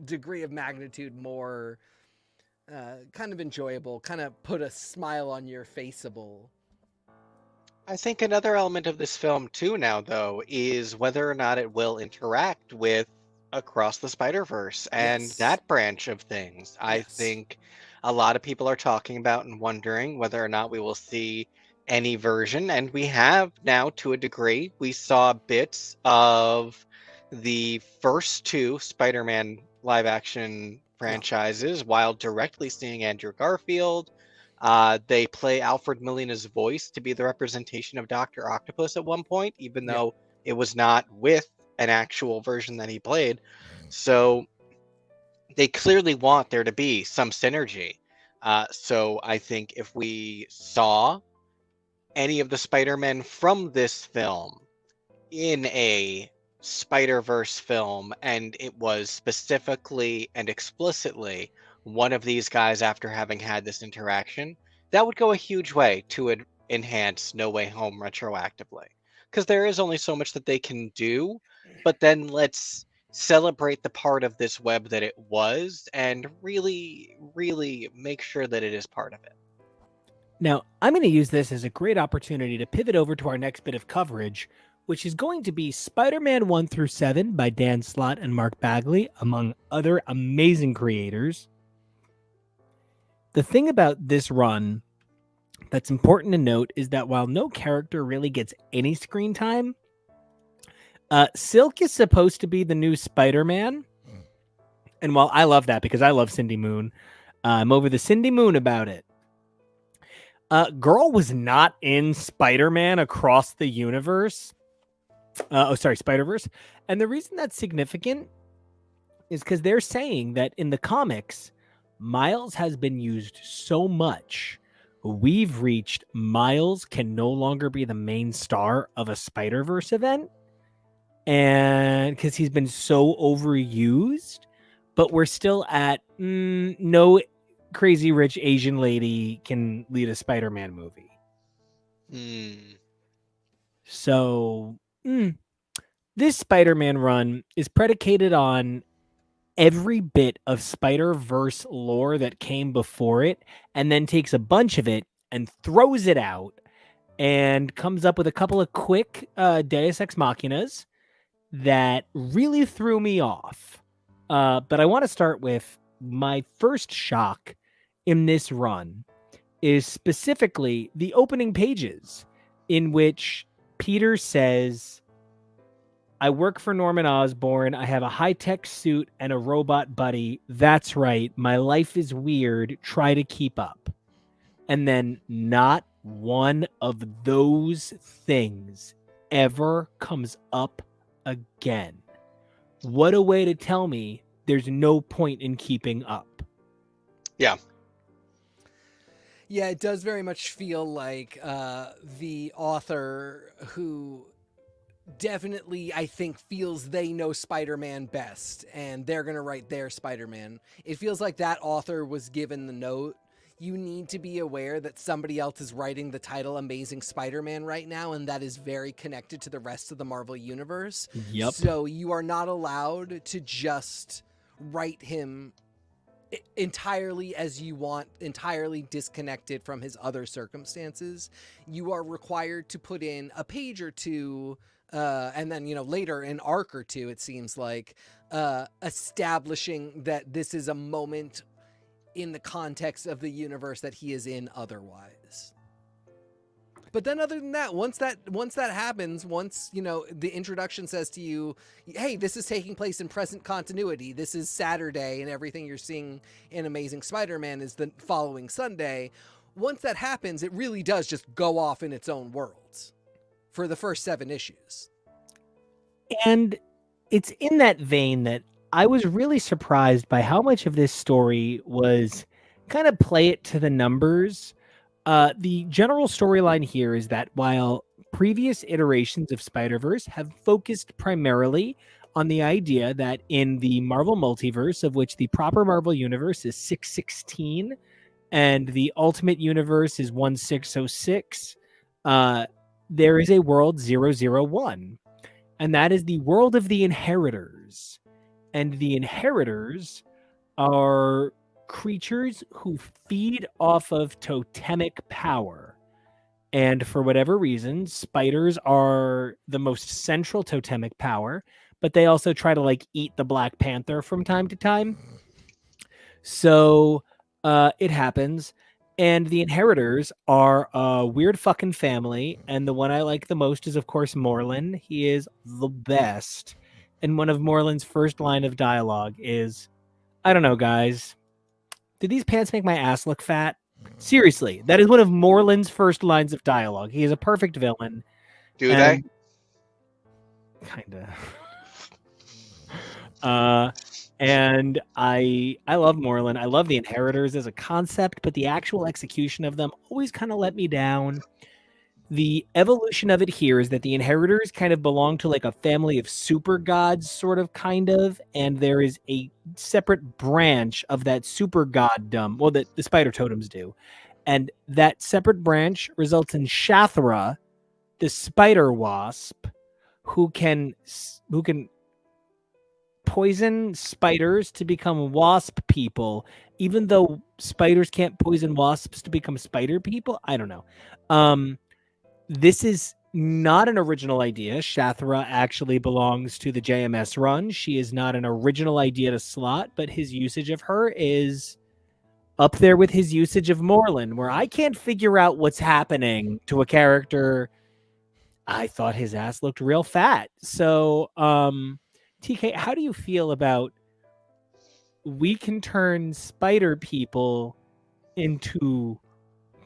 degree of magnitude more kind of enjoyable, kind of put a smile on your faceable.
I think another element of this film too now, though, is whether or not it will interact with Across the Spider-Verse and
Yes.
that branch of things. I
Yes.
think a lot of people are talking about and wondering whether or not we will see any version, and we have now to a degree. We saw bits of the first two Spider-Man live-action franchises while directly seeing Andrew Garfield. They play Alfred Molina's voice to be the representation of Dr. Octopus at one point, even though it was not with an actual version that he played. So they clearly want there to be some synergy. So I think if we saw any of the Spider-Men from this film in a Spider-Verse film, and it was specifically and explicitly one of these guys after having had this interaction, that would go a huge way to enhance No Way Home retroactively. Because there is only so much that they can do, but then let's celebrate the part of this web that it was and really, really make sure that it is part of it.
now I'm going to use this as a great opportunity to pivot over to our next bit of coverage, which is going to be Spider-Man 1 through 7 by Dan Slott and Mark Bagley, among other amazing creators. The thing about this run that's important to note is that while no character really gets any screen time, Silk is supposed to be the new Spider-Man. And while I love that because I love Cindy Moon, I'm over the Cindy Moon about it. Girl was not in Spider-Man Across the Universe. Spider-Verse. And the reason that's significant is because they're saying that in the comics, Miles has been used so much, we've reached Miles can no longer be the main star of a Spider-Verse event. And because he's been so overused, but we're still at no crazy rich Asian lady can lead a Spider-Man movie. So this Spider-Man run is predicated on every bit of Spider-Verse lore that came before it, and then takes a bunch of it and throws it out and comes up with a couple of quick Deus Ex Machinas that really threw me off. But I want to start with my first shock in this run is specifically the opening pages in which Peter says, I work for Norman Osborn. I have a high-tech suit and a robot buddy. That's right. My life is weird. Try to keep up. And then not one of those things ever comes up again. What a way to tell me there's no point in keeping up.
Yeah.
Yeah, it does very much feel like the author who definitely, I think, feels they know Spider-Man best, and they're going to write their Spider-Man. It feels like that author was given the note. You need to be aware that somebody else is writing the title Amazing Spider-Man right now, and that is very connected to the rest of the Marvel Universe.
Yep.
So you are not allowed to just write him entirely as you want, entirely disconnected from his other circumstances. You are required to put in a page or two, and then, later an arc or two, it seems like, establishing that this is a moment in the context of the universe that he is in otherwise. But then other than that, once that happens, once, the introduction says to you, hey, this is taking place in present continuity, this is Saturday, and everything you're seeing in Amazing Spider-Man is the following Sunday. Once that happens, it really does just go off in its own world for the first 7 issues.
And it's in that vein that I was really surprised by how much of this story was kind of play it to the numbers. The general storyline here is that while previous iterations of Spider-Verse have focused primarily on the idea that in the Marvel multiverse, of which the proper Marvel universe is 616 and the Ultimate Universe is 1606, there is a world 001, and that is the world of the Inheritors. And the Inheritors are creatures who feed off of totemic power. And for whatever reason, spiders are the most central totemic power, but they also try to eat the Black Panther from time to time. So it happens. And the Inheritors are a weird fucking family. And the one I like the most is, of course, Morlun. He is the best. And one of Morlun's first line of dialogue is, I don't know, guys. Did these pants make my ass look fat? Seriously, that is one of Morlun's first lines of dialogue. He is a perfect villain.
Do they?
Kinda. And I love Morlun. I love the Inheritors as a concept, but the actual execution of them always kind of let me down. The evolution of it here is that the Inheritors kind of belong to a family of super gods, kind of, and there is a separate branch of that super goddom, well, that the spider totems do, and that separate branch results in Shathra, the spider wasp, who can poison spiders to become wasp people, even though spiders can't poison wasps to become spider people. I don't know. This is not an original idea. Shathra actually belongs to the JMS run. She is not an original idea to Slott, but his usage of her is up there with his usage of Morlun, where I can't figure out what's happening to a character. I thought his ass looked real fat. So, TK, how do you feel about we can turn spider people into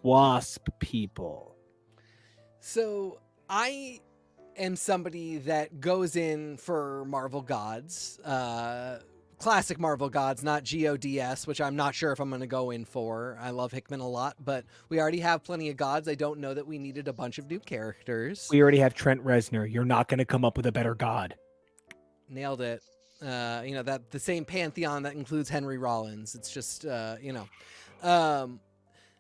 wasp people?
So I am somebody that goes in for Marvel gods, classic Marvel gods, not GODS, which I'm not sure if I'm going to go in for. I love Hickman a lot, but we already have plenty of gods. I don't know that we needed a bunch of new characters.
We already have Trent Reznor. You're not going to come up with a better god.
Nailed it. That the same pantheon that includes Henry Rollins. It's just,
And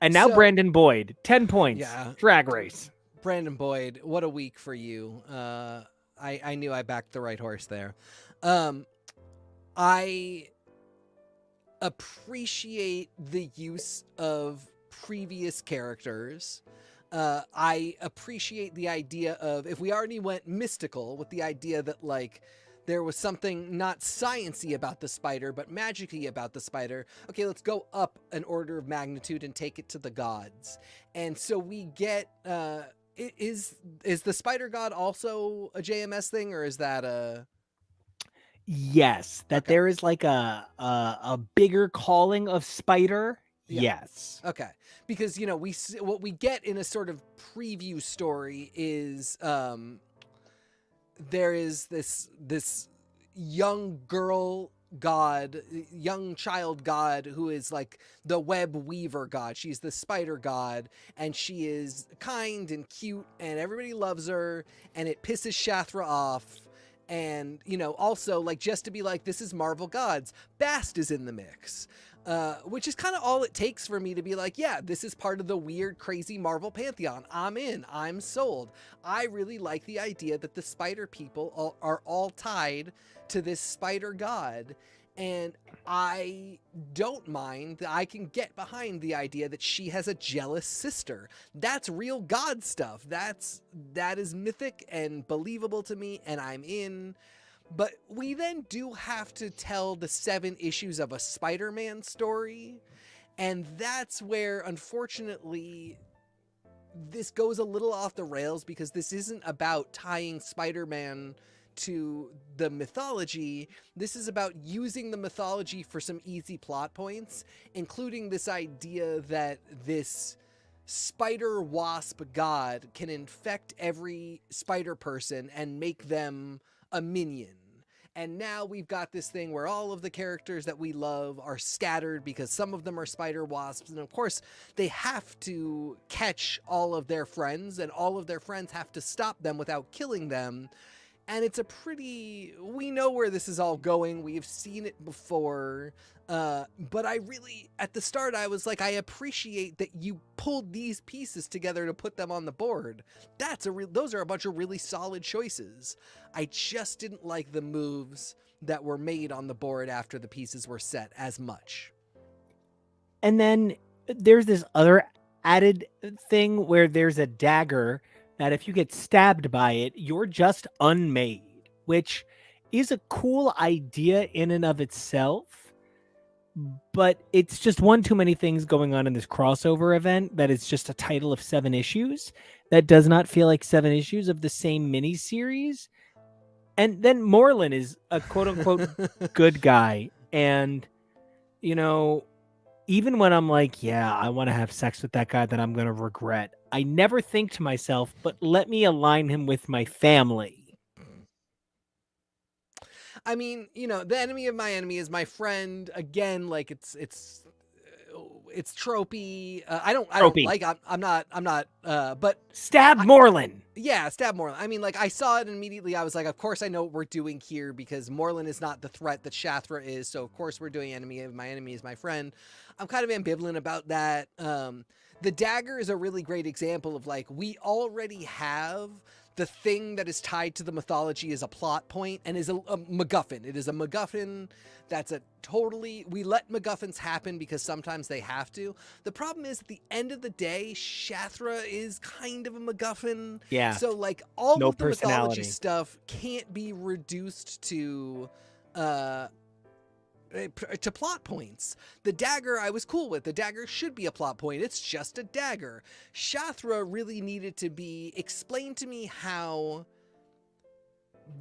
now Brandon Boyd, 10 points.
Yeah.
Drag race.
Brandon Boyd, what a week for you. I knew I backed the right horse there. I appreciate the use of previous characters. I appreciate the idea of, if we already went mystical with the idea that there was something not sciencey about the spider, but magicy about the spider. Okay, let's go up an order of magnitude and take it to the gods. And so we get, is the spider god also a JMS thing, or is that a...
Yes, that
Okay.
there is a bigger calling of spider.
Yeah.
Yes.
Okay, because what we get in a sort of preview story is there is this young girl god, young child god, who is like the web weaver god. She's the spider god, and she is kind and cute, and everybody loves her, and it pisses Shathra off. And, you know, also, like, just to be like, this is Marvel Gods, Bast is in the mix. Which is kind of all it takes for me to be like, yeah, this is part of the weird, crazy Marvel pantheon. I'm in. I'm sold. I really like the idea that the spider people are all tied to this spider god. And I don't mind. I can get behind the idea that she has a jealous sister. That's real god stuff. That is mythic and believable to me, and I'm in. But we then do have to tell the 7 issues of a Spider-Man story. And that's where, unfortunately, this goes a little off the rails, because this isn't about tying Spider-Man to the mythology. This is about using the mythology for some easy plot points, including this idea that this spider wasp god can infect every spider person and make them a minion. And now we've got this thing where all of the characters that we love are scattered because some of them are spider wasps. And of course, they have to catch all of their friends, and all of their friends have to stop them without killing them. And it's we know where this is all going. We've seen it before. But I really, at the start, I was like, I appreciate that you pulled these pieces together to put them on the board. Those are a bunch of really solid choices. I just didn't like the moves that were made on the board after the pieces were set as much.
And then there's this other added thing where there's a dagger that if you get stabbed by it, you're just unmade, which is a cool idea in and of itself. But it's just one too many things going on in this crossover event that it's just a title of 7 issues that does not feel like 7 issues of the same miniseries. And then Moreland is a quote unquote good guy. And, you know, even when I'm like, yeah, I want to have sex with that guy that I'm going to regret, I never think to myself, but let me align him with my family.
I mean, you know, the enemy of my enemy is my friend. Again, like it's tropey. I don't like. I'm not. But
stab Moreland.
Yeah, stab Moreland. I mean, like, I saw it and immediately I was like, of course I know what we're doing here, because Moreland is not the threat that Shathra is. So of course we're doing enemy of my enemy is my friend. I'm kind of ambivalent about that. The dagger is a really great example of, like, we already have the thing that is tied to the mythology is a plot point and is a MacGuffin. It is a MacGuffin that's we let MacGuffins happen because sometimes they have to. The problem is, at the end of the day, Shathra is kind of a MacGuffin.
Yeah.
So, like, all of the mythology stuff can't be reduced to plot points. The dagger I was cool with. The dagger should be a plot point. It's just a dagger. Shathra really needed to be explained to me how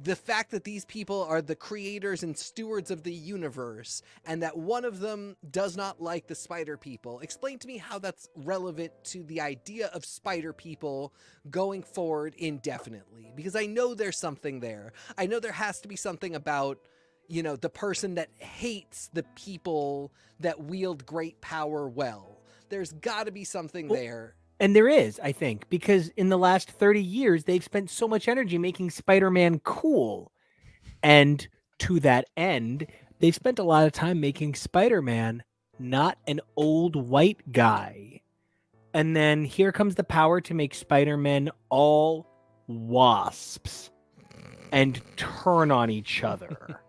the fact that these people are the creators and stewards of the universe, and that one of them does not like the spider people. Explain to me how that's relevant to the idea of spider people going forward indefinitely. Because I know there's something there. I know there has to be something about, you know, the person that hates the people that wield great power well. There's got to be something there.
And there is, I think, because in the last 30 years, they've spent so much energy making Spider-Man cool. And to that end, they've spent a lot of time making Spider-Man not an old white guy. And then here comes the power to make Spider-Man all wasps and turn on each other.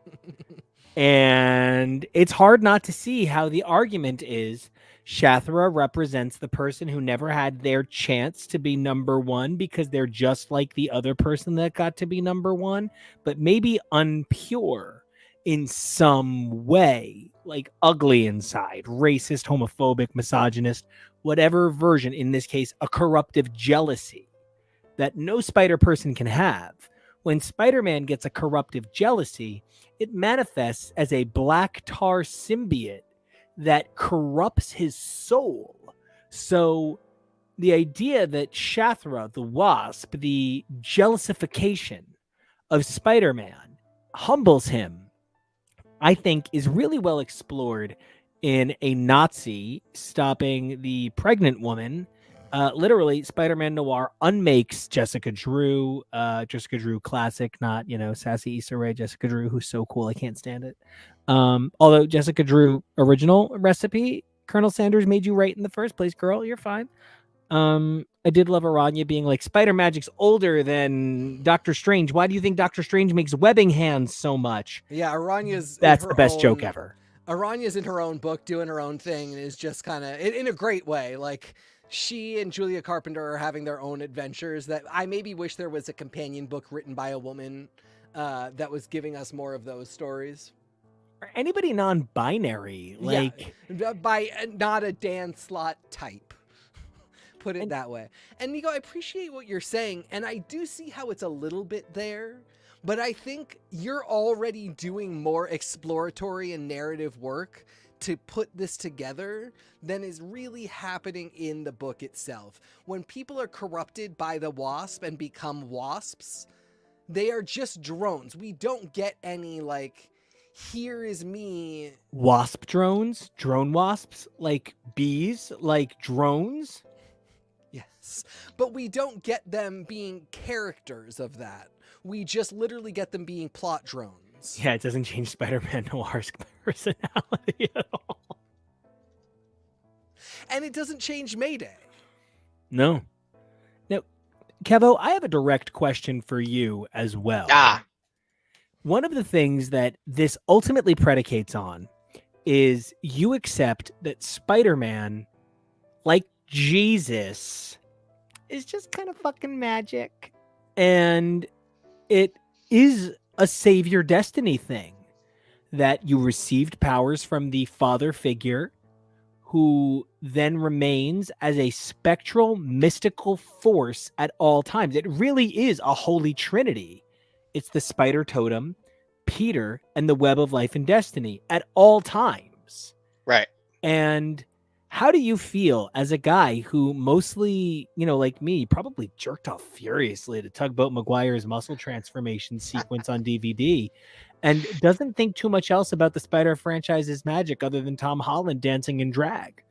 And it's hard not to see how the argument is Shathra represents the person who never had their chance to be number one because they're just like the other person that got to be number one, but maybe unpure in some way, like ugly inside, racist, homophobic, misogynist, whatever version, in this case, a corruptive jealousy that no spider person can have. When Spider-Man gets a corruptive jealousy, it manifests as a black tar symbiote that corrupts his soul. So the idea that Shathra, the wasp, the jealousification of Spider-Man humbles him I think is really well explored in a Nazi stopping the pregnant woman. Literally, Spider-Man Noir unmakes Jessica Drew. Jessica Drew classic, not, sassy Issa Rae Jessica Drew, who's so cool. I can't stand it. Although Jessica Drew original recipe, Colonel Sanders made you right in the first place, girl. You're fine. I did love Aranya being like, Spider Magic's older than Doctor Strange. Why do you think Doctor Strange makes webbing hands so much?
Yeah,
That's the best joke ever.
Aranya's in her own book doing her own thing and is just kind of in a great way. Like, she and Julia Carpenter are having their own adventures that I maybe wish there was a companion book written by a woman that was giving us more of those stories.
Or anybody non-binary, like
by not a Dan Slott type. Put it that way. And Nico, I appreciate what you're saying, and I do see how it's a little bit there, but I think you're already doing more exploratory and narrative work to put this together than is really happening in the book itself. When people are corrupted by the Wasp and become wasps, they are just drones. We don't get any, like, here is me.
Wasp drones, drone wasps, like bees, like drones.
Yes, but we don't get them being characters of that. We just literally get them being plot drones.
Yeah, it doesn't change Spider-Man Noir's personality at all.
And it doesn't change Mayday.
No. Now, Kevo, I have a direct question for you as well. One of the things that this ultimately predicates on is you accept that Spider-Man, like Jesus, is just kind of fucking magic. And it is a savior destiny thing that you received powers from the father figure who then remains as a spectral mystical force at all times. It really is a holy trinity. It's the spider totem, Peter, and the web of life and destiny at all times.
Right.
And how do you feel as a guy who mostly, like me, probably jerked off furiously to Tugboat Maguire's muscle transformation sequence on DVD and doesn't think too much else about the Spider franchise's magic other than Tom Holland dancing in drag?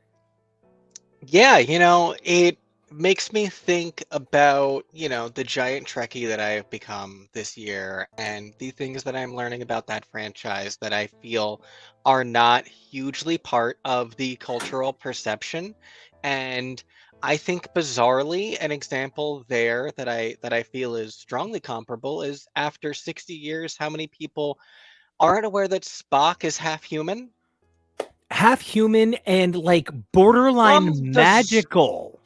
Yeah, it makes me think about, the giant Trekkie that I have become this year and the things that I'm learning about that franchise that I feel are not hugely part of the cultural perception. And I think bizarrely an example there that I feel is strongly comparable is after 60 years, how many people aren't aware that Spock is half human?
Half human and like borderline magical.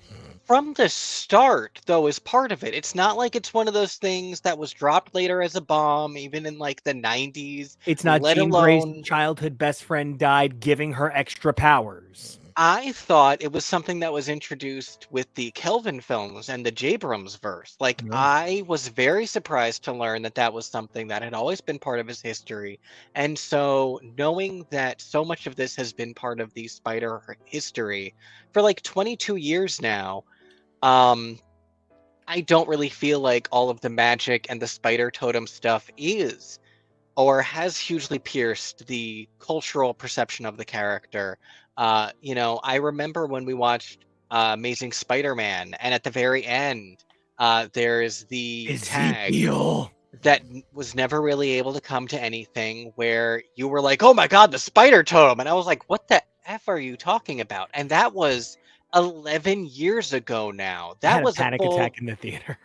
From the start, though, is part of it. It's not like it's one of those things that was dropped later as a bomb, even in like the 90s.
It's not Jean Grey's childhood best friend died giving her extra powers.
I thought it was something that was introduced with the Kelvin films and the Jabrams verse. Like, I was very surprised to learn that that was something that had always been part of his history. And so knowing that so much of this has been part of the Spider history for like 22 years now, I don't really feel like all of the magic and the spider totem stuff is or has hugely pierced the cultural perception of the character. I remember when we watched Amazing Spider-Man, and at the very end, there's the tag that was never really able to come to anything where you were like, oh my God, the spider totem. And I was like, what the F are you talking about? And that was 11 years ago now. That was
a panic attack in the theater.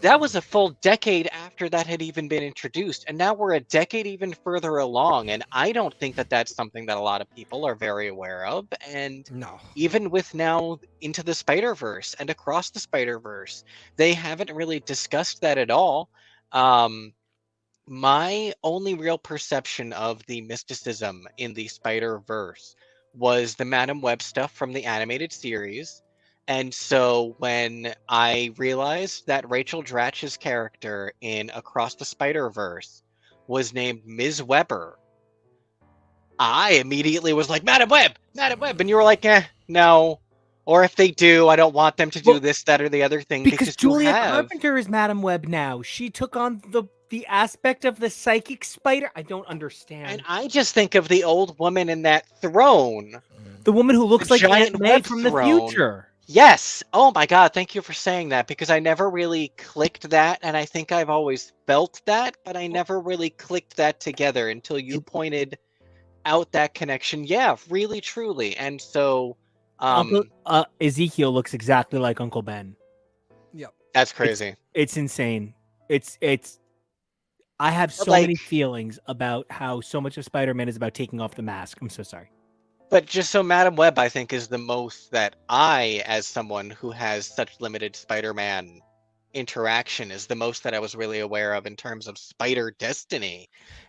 That was a full decade after that had even been introduced, and now we're a decade even further along, and I don't think that that's something that a lot of people are very aware of. And even with now Into the Spider-Verse and Across the Spider-Verse, they haven't really discussed that at all. My only real perception of the mysticism in the Spider-Verse was the Madam Web stuff from the animated series. And so when I realized that Rachel Dratch's character in Across the Spider-Verse was named Ms. Weber, I immediately was like, Madam Web! Madam Web! And you were like, no. Or if they do, I don't want them to do this, that, or the other thing.
Because Julia Carpenter is Madam Web now. She took on the the aspect of the psychic spider, I don't understand.
And I just think of the old woman in that throne.
The woman who looks
The
like
giant
Aunt May
web
from the
throne.
future.
Yes. Oh my God. Thank you for saying that, because I never really clicked that. And I think I've always felt that, but I never really clicked that together until you pointed out that connection. Yeah, really, truly. And so,
Ezekiel looks exactly like Uncle Ben.
Yep.
That's crazy.
It's insane. It's I have so
Like-
many feelings about how so much of Spider-Man is about taking off the mask. I'm so sorry.
But just so Madam Web, I think, is the most that I, as someone who has such limited Spider-Man interaction, is the most that I was really aware of in terms of spider destiny.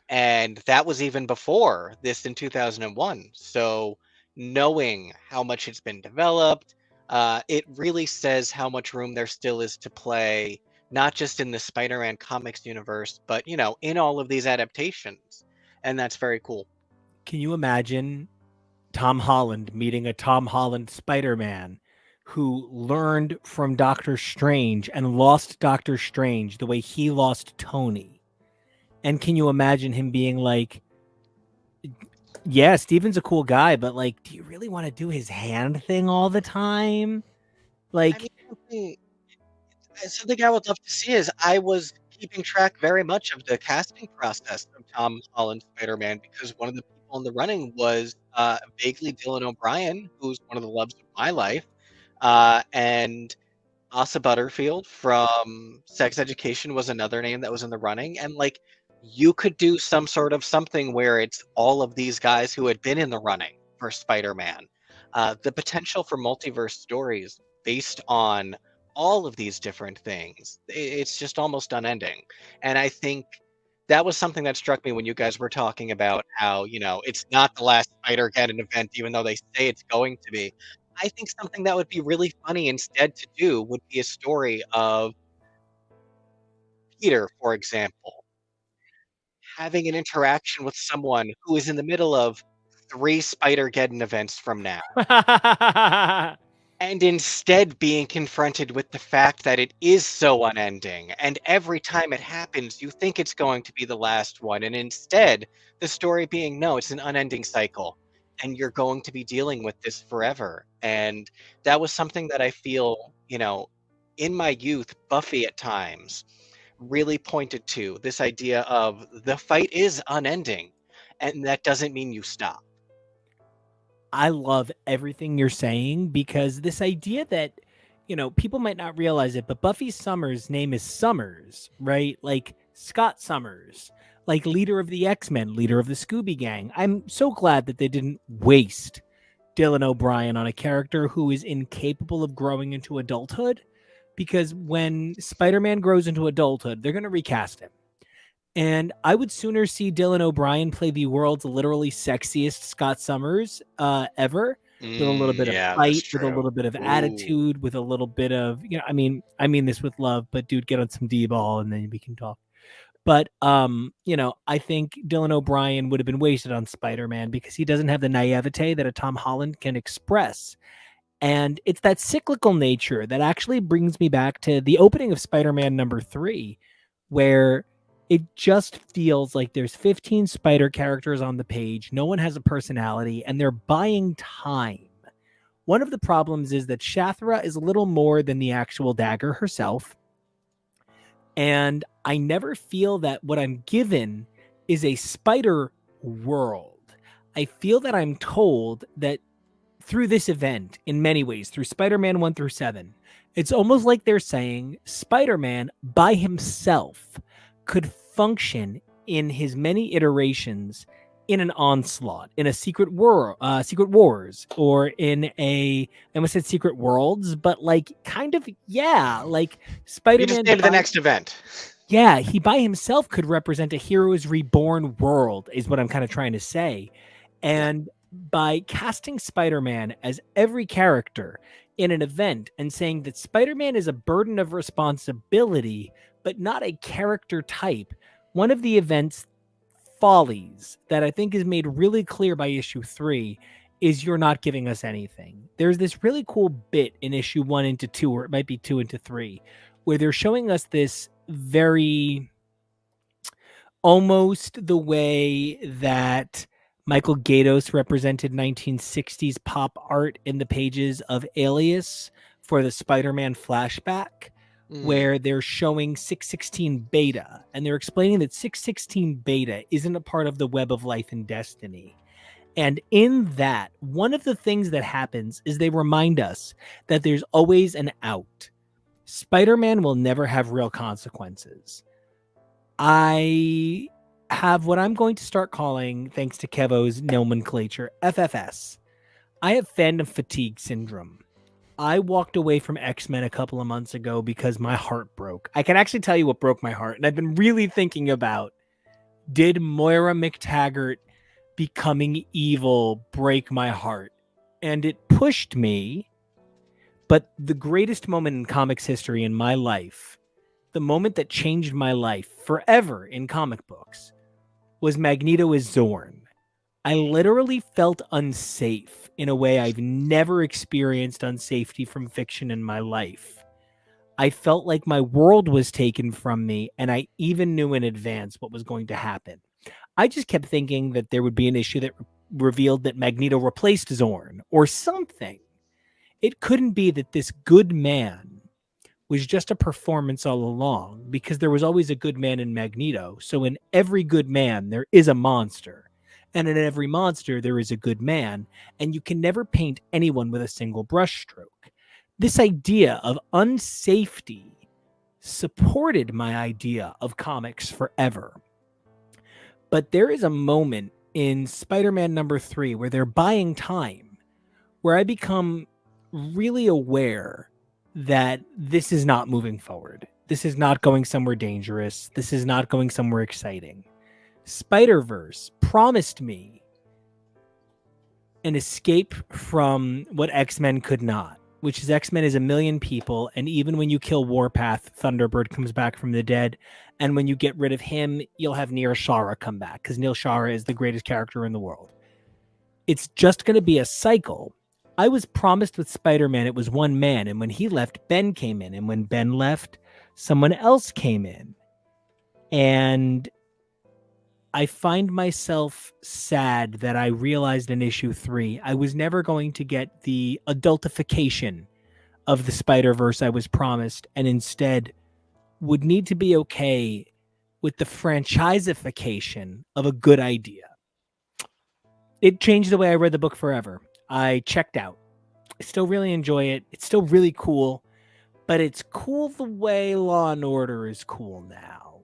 And that was even before this in 2001. So knowing how much it's been developed, it really says how much room there still is to play, not just in the Spider-Man comics universe, but, you know, in all of these adaptations. And that's very cool.
Can you imagine Tom Holland meeting a Tom Holland Spider-Man who learned from Doctor Strange and lost Doctor Strange the way he lost Tony? And can you imagine him being like, yeah, Steven's a cool guy, but like, do you really want to do his hand thing all the time? Like,
Something I would love to see is, I was keeping track very much of the casting process of Tom Holland's Spider-Man, because one of the people in the running was Bagley Dylan O'Brien, who's one of the loves of my life, and Asa Butterfield from Sex Education was another name that was in the running. And like, you could do some sort of something where it's all of these guys who had been in the running for Spider-Man. The potential for multiverse stories based on all of these different things, it's just almost unending. And I think that was something that struck me when you guys were talking about how, you know, it's not the last Spider-Geddon event, even though they say it's going to be. I think something that would be really funny instead to do would be a story of Peter, for example, having an interaction with someone who is in the middle of 3 Spider-Geddon events from now, and instead being confronted with the fact that it is so unending, and every time it happens, you think it's going to be the last one, and instead, the story being, no, it's an unending cycle, and you're going to be dealing with this forever. And that was something that I feel, you know, in my youth, Buffy at times really pointed to, this idea of the fight is unending, and that doesn't mean you stop.
I love everything you're saying, because this idea that, you know, people might not realize it, but Buffy Summers' name is Summers, right? Like Scott Summers, like leader of the X-Men, leader of the Scooby Gang. I'm so glad that they didn't waste Dylan O'Brien on a character who is incapable of growing into adulthood, because when Spider-Man grows into adulthood, they're going to recast him. And I would sooner see Dylan O'Brien play the world's literally sexiest Scott Summers ever, with a little bit of fight, with a little bit of attitude, with a little bit of, you know, I mean this with love, but dude, get on some D-ball and then we can talk. But you know, I think Dylan O'Brien would have been wasted on Spider-Man because he doesn't have the naivete that a Tom Holland can express. And it's that cyclical nature that actually brings me back to the opening of Spider-Man #3, where it just feels like there's 15 spider characters on the page. No one has a personality, and they're buying time. One of the problems is that Shathra is a little more than the actual dagger herself. And I never feel that what I'm given is a spider world. I feel that I'm told that through this event, in many ways, through Spider-Man 1 through 7, it's almost like they're saying Spider-Man by himself could function in his many iterations in an Onslaught, in a Secret Wars, or in I almost said Secret Worlds, but like kind of, yeah, like Spider-Man.
You just named the next event.
Yeah, he by himself could represent a hero's reborn world, is what I'm kind of trying to say. And by casting Spider-Man as every character in an event and saying that Spider-Man is a burden of responsibility, but not a character type, one of the event's follies that I think is made really clear by issue 3 is you're not giving us anything. There's this really cool bit in issue 1 into 2, or it might be 2 into 3, where they're showing us this very almost the way that Michael Gaydos represented 1960s pop art in the pages of Alias for the Spider-Man flashback, where they're showing 616 beta, and they're explaining that 616 beta isn't a part of the web of life and destiny. And in that, one of the things that happens is they remind us that there's always an out. Spider-Man will never have real consequences. I have what I'm going to start calling, thanks to Kevo's nomenclature, FFS. I have fandom fatigue syndrome. I walked away from X-Men a couple of months ago because my heart broke. I can actually tell you what broke my heart, and I've been really thinking about, did Moira McTaggart becoming evil break my heart? And it pushed me, but the greatest moment in comics history in my life, the moment that changed my life forever in comic books, was Magneto as Zorn. I literally felt unsafe in a way I've never experienced unsafety from fiction in my life. I felt like my world was taken from me, and I even knew in advance what was going to happen. I just kept thinking that there would be an issue that revealed that Magneto replaced Zorn or something. It couldn't be that this good man was just a performance all along, because there was always a good man in Magneto. So in every good man, there is a monster. And in every monster, there is a good man. And you can never paint anyone with a single brushstroke. This idea of unsafety supported my idea of comics forever. But there is a moment in Spider-Man #3 where they're buying time, where I become really aware that this is not moving forward. This is not going somewhere dangerous. This is not going somewhere exciting. Spider-Verse promised me an escape from what X-Men could not, which is X-Men is a million people, and even when you kill Warpath, Thunderbird comes back from the dead, and when you get rid of him, you'll have Neil Shara come back, because Neil Shara is the greatest character in the world. It's just going to be a cycle. I was promised with Spider-Man it was one man, and when he left, Ben came in, and when Ben left, someone else came in. And I find myself sad that I realized in issue 3 I was never going to get the adultification of the Spider-Verse I was promised, and instead would need to be okay with the franchiseification of a good idea. It changed the way I read the book forever. I checked out. I still really enjoy it. It's still really cool, but it's cool the way Law and Order is cool now.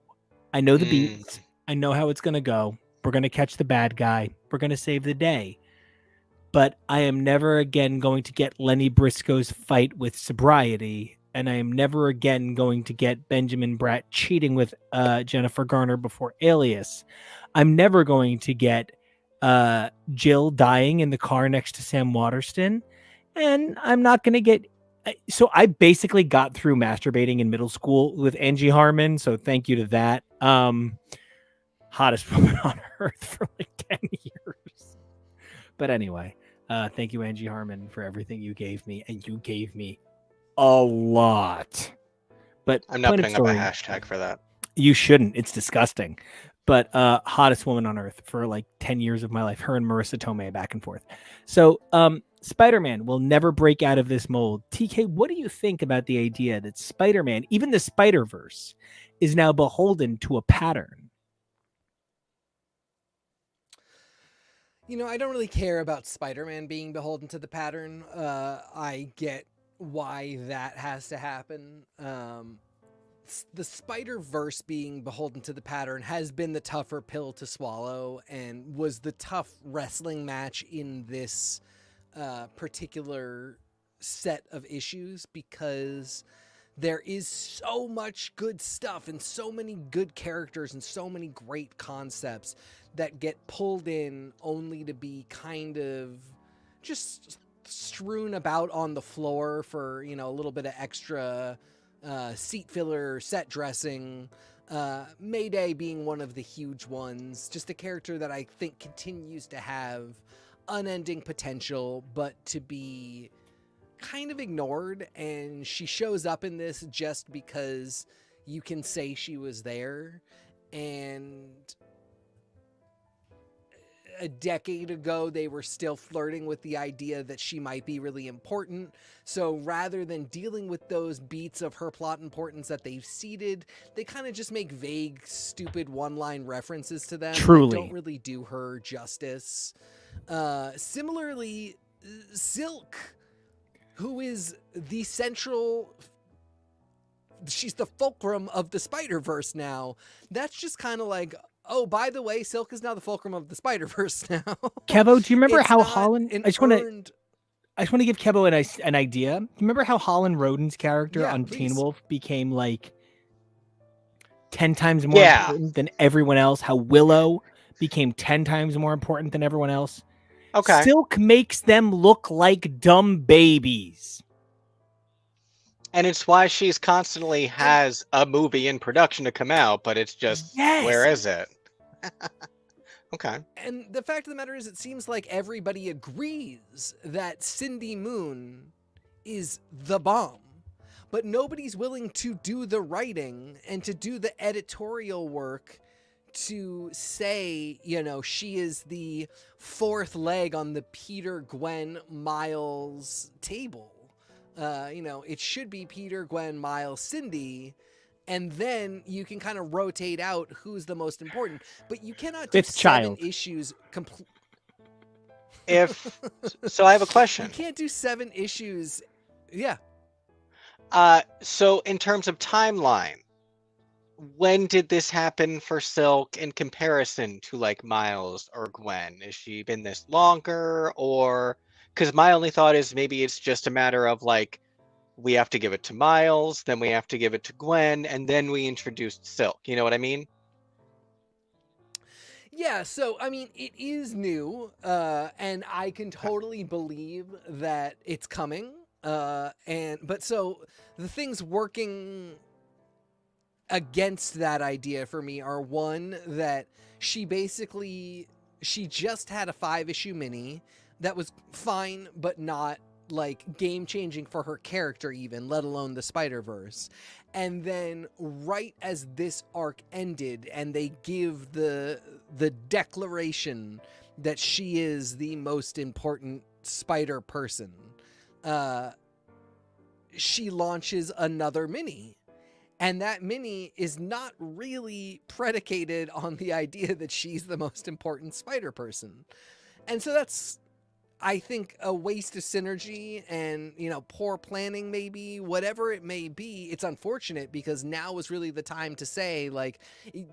I know the beats. I know how it's going to go. We're going to catch the bad guy. We're going to save the day. But I am never again going to get Lenny Briscoe's fight with sobriety, and I am never again going to get Benjamin Bratt cheating with Jennifer Garner before Alias. I'm never going to get Jill dying in the car next to Sam Waterston, and I'm not going to get... So I basically got through masturbating in middle school with Angie Harmon, so thank you to that. Hottest woman on earth for like 10 years. But anyway, thank you, Angie Harmon, for everything you gave me, and you gave me a lot. But
I'm not putting up a hashtag for that.
You shouldn't. It's disgusting. But hottest woman on earth for like 10 years of my life. Her and Marissa Tomei back and forth. So Spider-Man will never break out of this mold. TK, what do you think about the idea that Spider-Man, even the Spider-Verse, is now beholden to a pattern?
You know, I don't really care about Spider-Man being beholden to the pattern. I get why that has to happen. The Spider-Verse being beholden to the pattern has been the tougher pill to swallow, and was the tough wrestling match in this particular set of issues, because there is so much good stuff and so many good characters and so many great concepts that get pulled in only to be kind of just strewn about on the floor for, you know, a little bit of extra seat filler, set dressing. Mayday being one of the huge ones. Just a character that I think continues to have unending potential, but to be kind of ignored, and she shows up in this just because you can say she was there. And a decade ago, they were still flirting with the idea that she might be really important. So rather than dealing with those beats of her plot importance that they've seeded, they kind of just make vague, stupid one-line references to them
Truly.
that don't really do her justice. Similarly, Silk, who is the central... She's the fulcrum of the Spider-Verse now. That's just kind of like, oh, by the way, Silk is now the fulcrum of the Spider-Verse now.
Kevo, do you remember
It's
how
not
Holland?
an
I just want to
earned-
give Kevo an idea. Do you remember how Holland Roden's character
Yeah,
on
please.
Teen Wolf became like 10 times more
Yeah.
important than everyone else? How Willow became 10 times more important than everyone else?
Okay.
Silk makes them look like dumb babies.
And it's why she's constantly has a movie in production to come out, but it's just,
Yes.
where is it? Okay.
And the fact of the matter is, it seems like everybody agrees that Cindy Moon is the bomb, but nobody's willing to do the writing and to do the editorial work to say, you know, she is the fourth leg on the Peter, Gwen, Miles table. You know, it should be Peter, Gwen, Miles, Cindy, and then you can kind of rotate out who's the most important. But you cannot do
Fifth
7
child.
issues
So I have a question.
You can't do 7 issues. Yeah.
So in terms of timeline, when did this happen for Silk in comparison to like Miles or Gwen? Has she been this longer, or because my only thought is maybe it's just a matter of like we have to give it to Miles, then we have to give it to Gwen, and then we introduced Silk. You know what I mean?
Yeah, so I mean, it is new, and I can totally believe that it's coming. But so the things working against that idea for me are, one, that she just had a 5-issue mini that was fine, but not like game changing for her character, even, let alone the Spider-Verse. And then right as this arc ended and they give the declaration that she is the most important spider person, she launches another mini. And that mini is not really predicated on the idea that she's the most important spider person. And so that's, I think, a waste of synergy and, you know, poor planning, maybe, whatever it may be. It's unfortunate because now is really the time to say, like,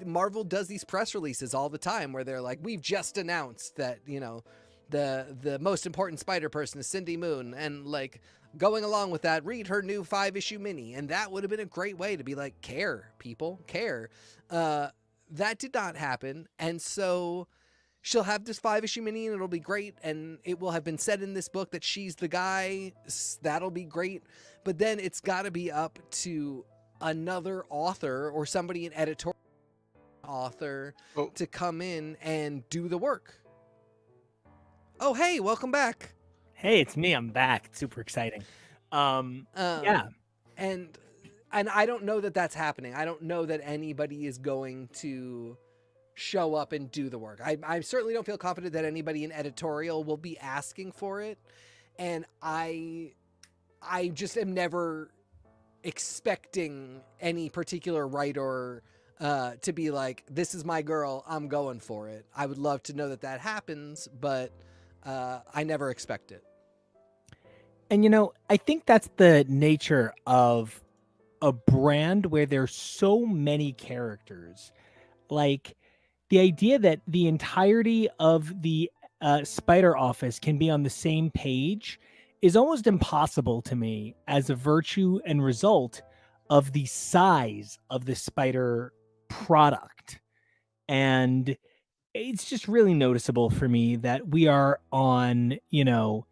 Marvel does these press releases all the time where they're like, we've just announced that, you know, the most important spider person is Cindy Moon, and like, going along with that, read her new 5-issue mini. And that would have been a great way to be like, care, people, care. That did not happen. And so she'll have this 5-issue mini and it'll be great. And it will have been said in this book that she's the guy. That'll be great. But then it's got to be up to another author or somebody, an editorial author, to come in and do the work. Oh, hey, welcome back.
Hey, it's me. I'm back. It's super exciting. Yeah.
And I don't know that that's happening. I don't know that anybody is going to show up and do the work. I certainly don't feel confident that anybody in editorial will be asking for it. And I just am never expecting any particular writer to be like, this is my girl, I'm going for it. I would love to know that that happens, but I never expect it.
And, you know, I think that's the nature of a brand where there's so many characters. Like, the idea that the entirety of the Spider Office can be on the same page is almost impossible to me as a virtue and result of the size of the Spider product. And it's just really noticeable for me that we are on, you know,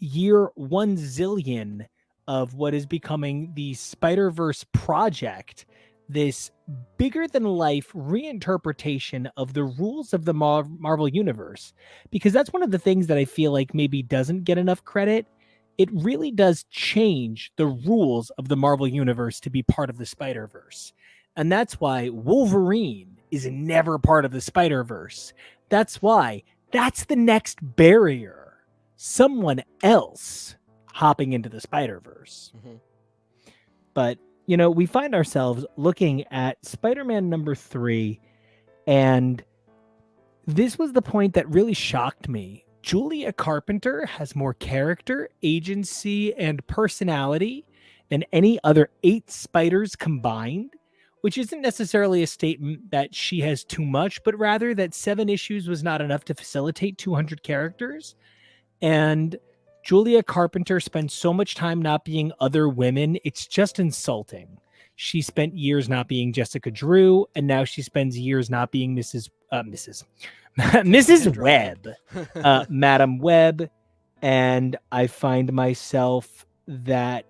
year 1 zillion of what is becoming the Spider-Verse project, this bigger than life reinterpretation of the rules of the Marvel universe. Because that's one of the things that I feel like maybe doesn't get enough credit. It really does change the rules of the Marvel universe to be part of the Spider-Verse. And that's why Wolverine is never part of the Spider-Verse. That's why That's the next barrier. Someone else hopping into the Spider-Verse.
Mm-hmm.
But, you know, we find ourselves looking at Spider-Man number 3, and this was the point that really shocked me. Julia Carpenter has more character, agency, and personality than any other 8 Spiders combined, which isn't necessarily a statement that she has too much, but rather that 7 issues was not enough to facilitate 200 characters. And Julia Carpenter spends so much time not being other women, it's just insulting. She spent years not being Jessica Drew, and now she spends years not being Mrs. Webb, Madam Webb, and I find myself that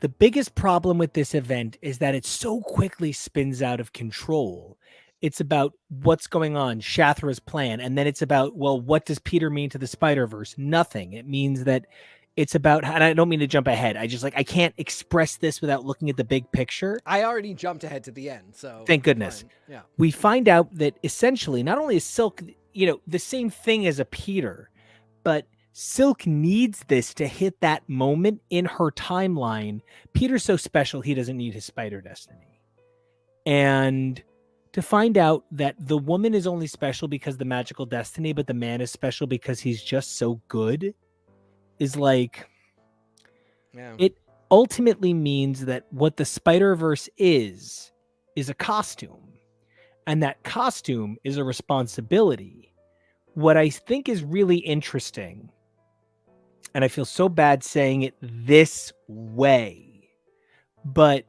the biggest problem with this event is that it so quickly spins out of control. It's about what's going on, Shathra's plan, and then it's about, well, what does Peter mean to the Spider-Verse? Nothing. It means that it's about, and I don't mean to jump ahead. I can't express this without looking at the big picture.
I already jumped ahead to the end, so
thank goodness.
Fine. Yeah.
We find out that essentially not only is Silk, the same thing as a Peter, but Silk needs this to hit that moment in her timeline. Peter's so special, he doesn't need his spider destiny. And to find out that the woman is only special because the magical destiny, but the man is special because he's just so good is like,
yeah.
It ultimately means that what the Spider-Verse is a costume. And that costume is a responsibility. What I think is really interesting, and I feel so bad saying it this way, but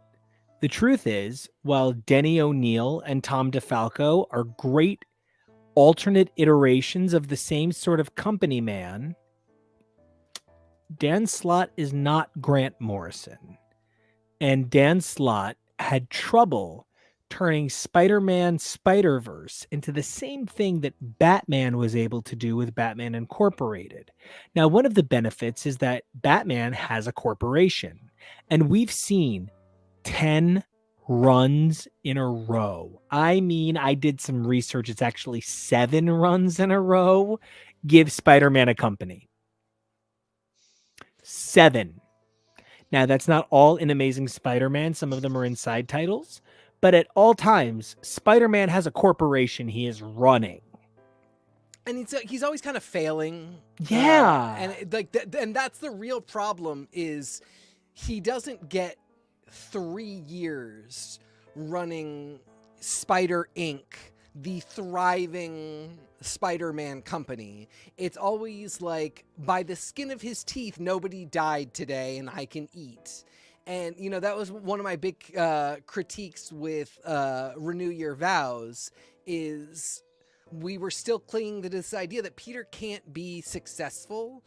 the truth is, while Denny O'Neil and Tom DeFalco are great alternate iterations of the same sort of company man, Dan Slott is not Grant Morrison. And Dan Slott had trouble turning Spider-Man Spider-Verse into the same thing that Batman was able to do with Batman Incorporated. Now, one of the benefits is that Batman has a corporation, and we've seen 10 runs in a row. I mean, I did some research. It's actually 7 runs in a row. Give Spider-Man a company. 7. Now, that's not all in Amazing Spider-Man. Some of them are in side titles. But at all times, Spider-Man has a corporation he is running.
And he's always kind of failing.
Yeah.
And that's the real problem is he doesn't get 3 years running Spider Inc., the thriving Spider-Man company. It's always like, by the skin of his teeth, nobody died today and I can eat. And, that was one of my big critiques with Renew Your Vows, is we were still clinging to this idea that Peter can't be successful.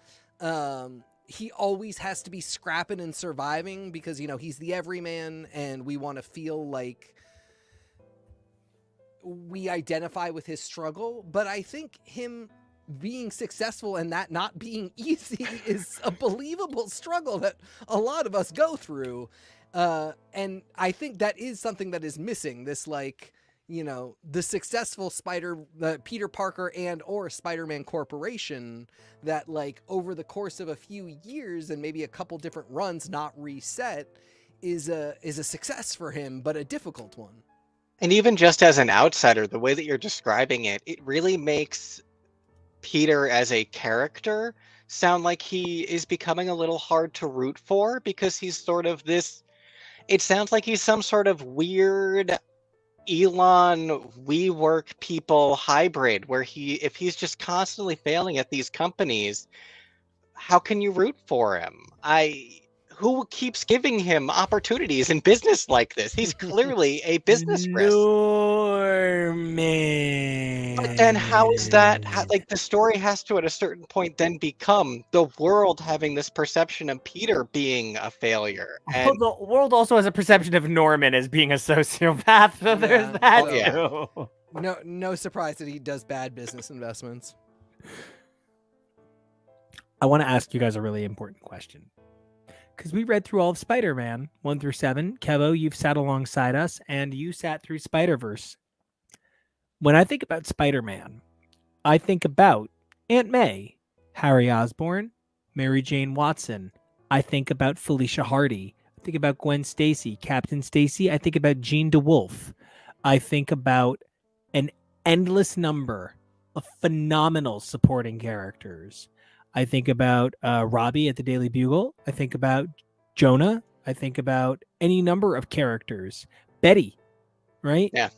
He always has to be scrapping and surviving because, he's the everyman, and we want to feel like we identify with his struggle. But I think him being successful and that not being easy is a believable struggle that a lot of us go through. And I think that is something that is missing. This, the successful Peter Parker and or Spider-Man Corporation that, over the course of a few years and maybe a couple different runs, not reset, is a success for him, but a difficult one.
And even just as an outsider, the way that you're describing it, it really makes Peter as a character sound like he is becoming a little hard to root for, because he's sort of this, it sounds like he's some sort of weird Elon WeWork people hybrid, where if he's just constantly failing at these companies, how can you root for him? Who keeps giving him opportunities in business like this? He's clearly a business risk.
Norman.
But then how is that, the story has to at a certain point then become the world having this perception of Peter being a failure. And
the world also has a perception of Norman as being a sociopath, so there's that too.
No surprise that he does bad business investments.
I want to ask you guys a really important question. Because we read through all of Spider-Man 1 through 7. Kevo, you've sat alongside us, and you sat through Spider-Verse. When I think about Spider-Man, I think about Aunt May, Harry Osborn, Mary Jane Watson. I think about Felicia Hardy. I think about Gwen Stacy, Captain Stacy. I think about Jean DeWolf. I think about an endless number of phenomenal supporting characters. I think about Robbie at the Daily Bugle. I think about Jonah. I think about any number of characters. Betty, right?
Yeah.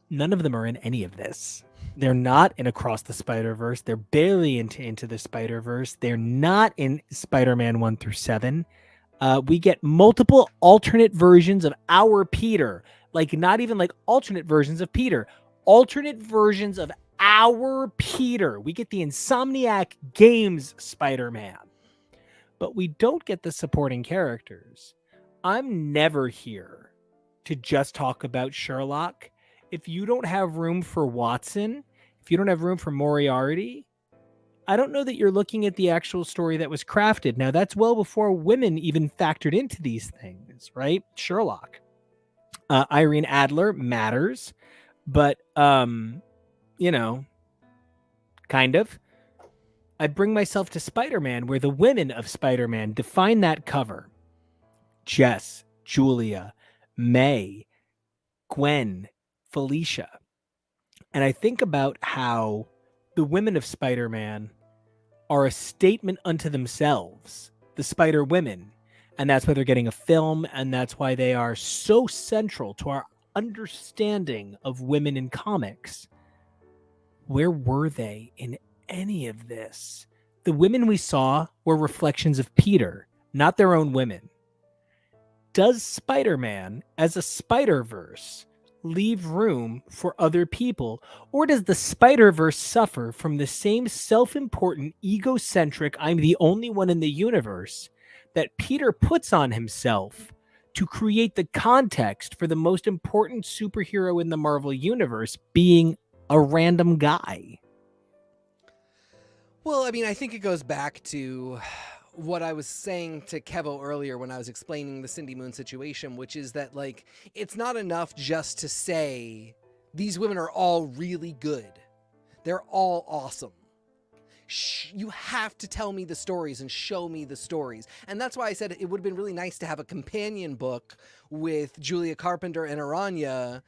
None of them are in any of this. They're not in Across the Spider-Verse. They're barely into the Spider-Verse. They're not in Spider-Man 1 through 7. We get multiple alternate versions of our Peter. Like, not even like alternate versions of Peter. Alternate versions of our Peter. We get the Insomniac Games Spider-Man. But we don't get the supporting characters. I'm never here to just talk about Sherlock. If you don't have room for Watson, if you don't have room for Moriarty, I don't know that you're looking at the actual story that was crafted. Now, that's well before women even factored into these things, right? Sherlock. Irene Adler matters, but, kind of. I bring myself to Spider-Man, where the women of Spider-Man define that cover. Jess, Julia, May, Gwen, Felicia. And I think about how the women of Spider-Man are a statement unto themselves, the Spider Women. And that's why they're getting a film, and that's why they are so central to our understanding of women in comics. Where were they in any of this? The women we saw were reflections of Peter, not their own women. Does Spider-Man, as a Spider-Verse, leave room for other people, or does the Spider-Verse suffer from the same self-important, egocentric, I'm the only one in the universe that Peter puts on himself to create the context for the most important superhero in the Marvel universe being a random guy?
Well, I mean, I think it goes back to what I was saying to Kevo earlier when I was explaining the Cindy Moon situation, which is that, like, it's not enough just to say these women are all really good. They're all awesome. You have to tell me the stories and show me the stories. And that's why I said it would have been really nice to have a companion book with Julia Carpenter and Aranya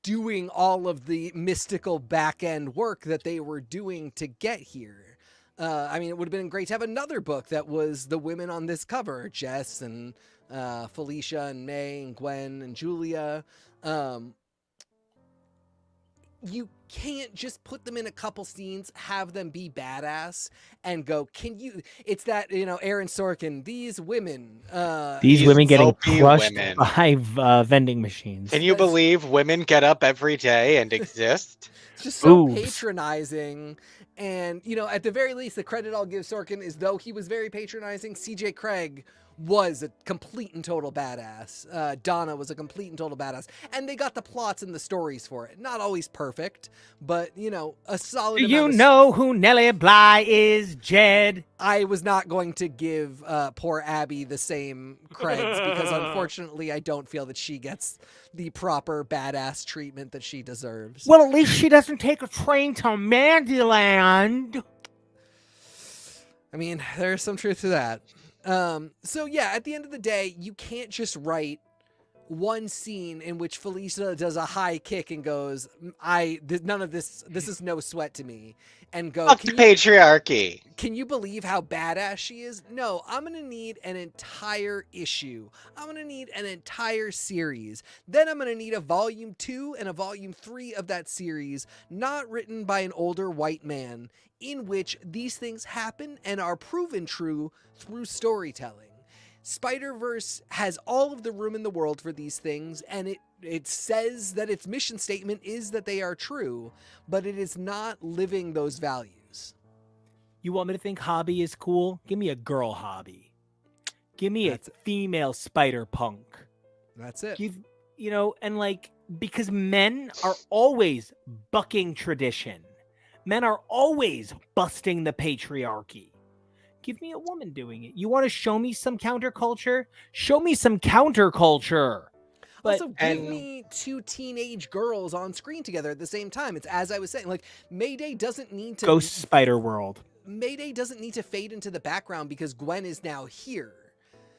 doing all of the mystical back-end work that they were doing to get here. I mean, it would have been great to have another book that was the women on this cover, Jess and Felicia and May and Gwen and Julia. You can't just put them in a couple scenes, have them be badass, and go, can you... It's that, Aaron Sorkin, these women...
These women getting
OP
crushed
women.
by vending machines.
Can you believe women get up every day and exist?
It's just so
Boobs.
patronizing. And, at the very least, the credit I'll give Sorkin is, though he was very patronizing, CJ Craig was a complete and total badass. Donna was a complete and total badass. And they got the plots and the stories for it. Not always perfect, but, a solid
Do
amount
you
of...
know who Nellie Bly is, Jed?
I was not going to give poor Abby the same creds because, unfortunately, I don't feel that she gets the proper badass treatment that she deserves.
Well, at least she doesn't take a train to Mandyland.
I mean, there's some truth to that. So yeah, at the end of the day, you can't just write one scene in which Felicia does a high kick and goes, none of this is no sweat to me, and go,
Fuck the patriarchy.
Can you believe how badass she is? No, I'm going to need an entire issue. I'm going to need an entire series. Then I'm going to need a volume 2 and a volume 3 of that series, not written by an older white man, in which these things happen and are proven true through storytelling. Spider-Verse has all of the room in the world for these things, and it says that its mission statement is that they are true, but it is not living those values.
You want me to think hobby is cool? Give me a girl hobby. Give me a female spider punk.
That's it.
Because men are always bucking tradition. Men are always busting the patriarchy. Give me a woman doing it. You want to show me some counterculture? Show me some counterculture. But
also, give me two teenage girls on screen together at the same time. It's as I was saying, like Mayday doesn't need to
Ghost Spider World.
Mayday doesn't need to fade into the background because Gwen is now here.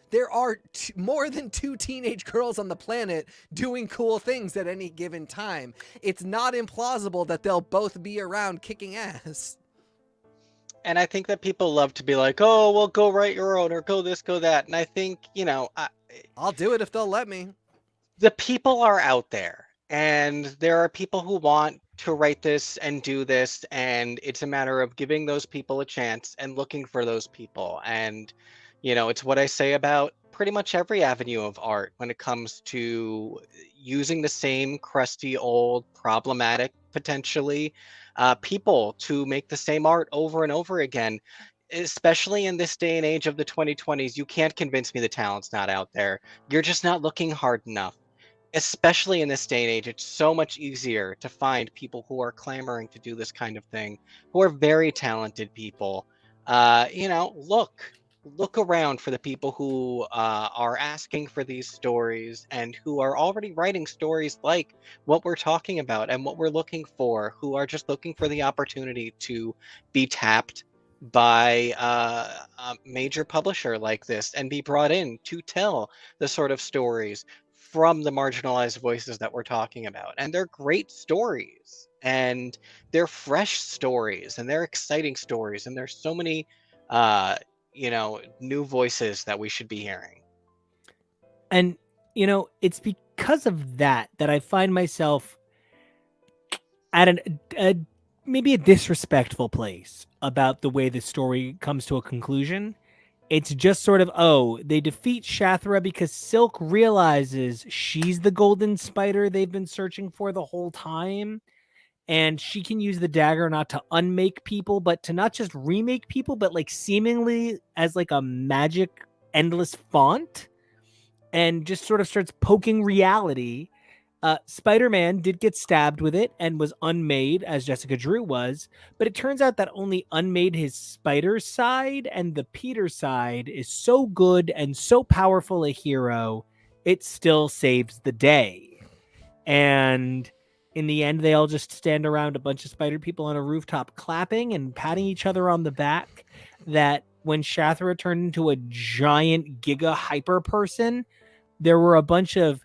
There are more than two teenage girls on the planet doing cool things at any given time. It's not implausible that they'll both be around kicking ass.
And I think that people love to be like, oh, well, go write your own or go this, go that. And I think, you know,
I'll do it if they'll let me.
The people are out there, and there are people who want to write this and do this, and it's a matter of giving those people a chance and looking for those people. And, you know, it's what I say about pretty much every avenue of art when it comes to using the same crusty, old, problematic, potentially, people to make the same art over and over again. Especially in this day and age of the 2020s, you can't convince me the talent's not out there. You're just not looking hard enough. Especially in this day and age, it's so much easier to find people who are clamoring to do this kind of thing, who are very talented people. You know, look around for the people who are asking for these stories and who are already writing stories like what we're talking about and what we're looking for, who are just looking for the opportunity to be tapped by a major publisher like this and be brought in to tell the sort of stories from the marginalized voices that we're talking about. And they're great stories, and they're fresh stories, and they're exciting stories, and there's so many you know, new voices that we should be hearing.
And, you know, it's because of that I find myself at maybe a disrespectful place about the way the story comes to a conclusion. It's just sort of, oh, they defeat Shathra because Silk realizes she's the golden spider they've been searching for the whole time. And she can use the dagger not to unmake people, but to not just remake people, but like seemingly as like a magic endless font, and just sort of starts poking reality. Spider-Man did get stabbed with it and was unmade, as Jessica Drew was, but it turns out that only unmade his spider side, and the Peter side is so good and so powerful a hero, it still saves the day. And in the end, they all just stand around a bunch of spider people on a rooftop clapping and patting each other on the back. That when Shathra turned into a giant giga hyper person, there were a bunch of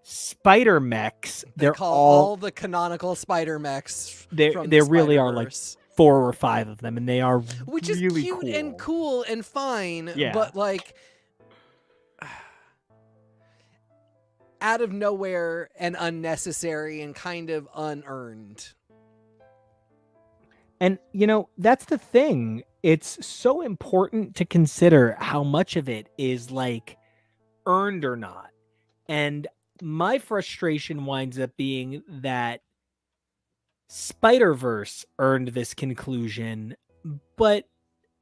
spider mechs.
They're all the canonical spider mechs.
There really are like 4 or 5 of them, and they are
which
really
is cute and cool and fine.
Yeah.
But like out of nowhere and unnecessary and kind of unearned.
And, you know, that's the thing. It's so important to consider how much of it is like earned or not. And my frustration winds up being that Spider-Verse earned this conclusion, but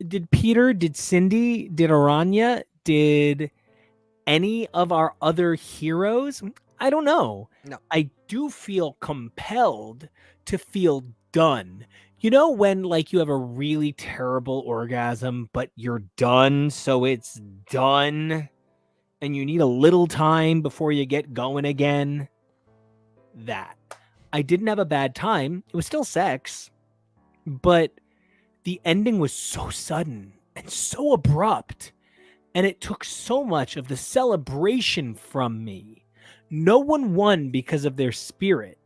did Peter, did Cindy, did Aranya, did any of our other heroes? I don't know.
No.
I do feel compelled to feel done. You know when like you have a really terrible orgasm, but you're done, so it's done, and you need a little time before you get going again? That. I didn't have a bad time. It was still sex, but the ending was so sudden and so abrupt, and it took so much of the celebration from me. No one won because of their spirit.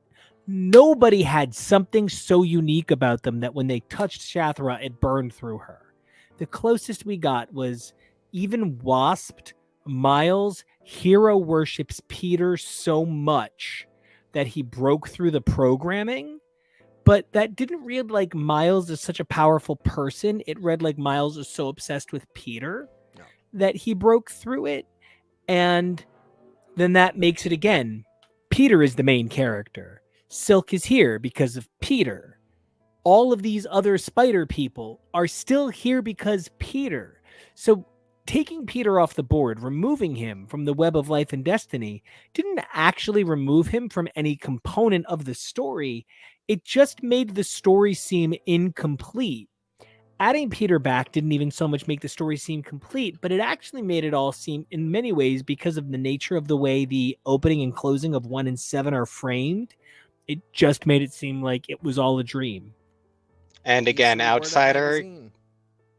Nobody had something so unique about them that when they touched Shathra, it burned through her. The closest we got was even Wasped. Miles hero worships Peter so much that he broke through the programming, but that didn't read like Miles is such a powerful person. It read like Miles is so obsessed with Peter that he broke through it. And then that makes it again. Peter is the main character. Silk is here because of Peter. All of these other spider people are still here because Peter. So taking Peter off the board, removing him from the web of life and destiny, didn't actually remove him from any component of the story. It just made the story seem incomplete. adding Peter back didn't even so much make the story seem complete, but it actually made it all seem, in many ways, because of the nature of the way the opening and closing of 1 and 7 are framed, it just made it seem like it was all a dream.
And again, outsider,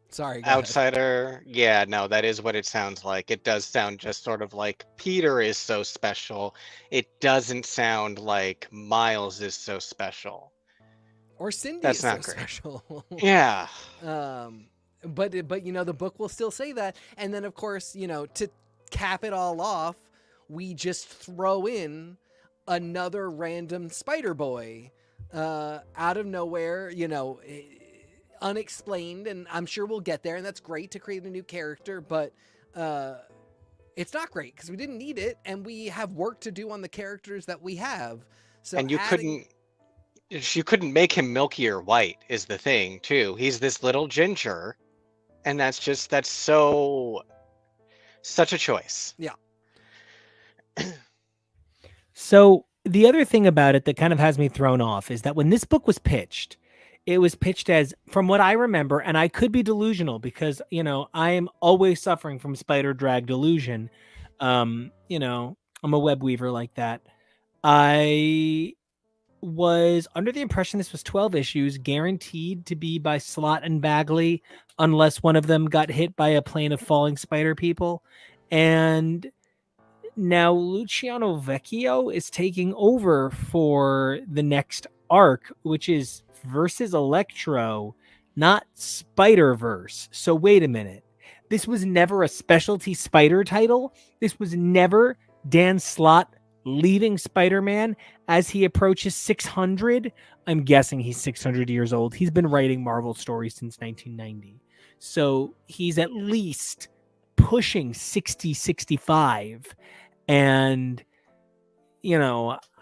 sorry, go ahead.
outsider, yeah, no, that is what it sounds like. It does sound just sort of like Peter is so special. It doesn't sound like Miles is so special.
Or Cindy
That's
is
not
so
great.
special.
Yeah.
But the book will still say that. And then, of course, to cap it all off, we just throw in another random Spider Boy out of nowhere, unexplained. And I'm sure we'll get there. And that's great to create a new character. But it's not great because we didn't need it. And we have work to do on the characters that we have. So
and you couldn't make him milky or white is the thing too. He's this little ginger, and that's such a choice.
Yeah.
So the other thing about it that kind of has me thrown off is that when this book was pitched, it was pitched as, from what I remember, and I could be delusional because, I am always suffering from spider drag delusion. I'm a web weaver like that. I was under the impression this was 12 issues, guaranteed to be by Slott and Bagley, unless one of them got hit by a plane of falling spider people. And now Luciano Vecchio is taking over for the next arc, which is versus Electro, not Spider-Verse. So wait a minute. This was never a specialty spider title. This was never Dan Slott leaving Spider-Man as he approaches 600. I'm guessing he's 600 years old. He's been writing Marvel stories since 1990. So he's at least pushing 60, 65. And,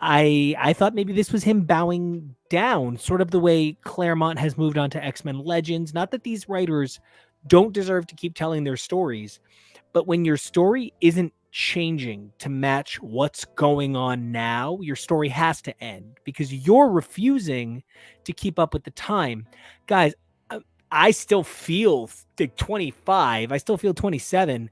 I thought maybe this was him bowing down, sort of the way Claremont has moved on to X-Men Legends. Not that these writers don't deserve to keep telling their stories, but when your story isn't changing to match what's going on now, your story has to end because you're refusing to keep up with the time. Guys, I still feel 25. I still feel 27.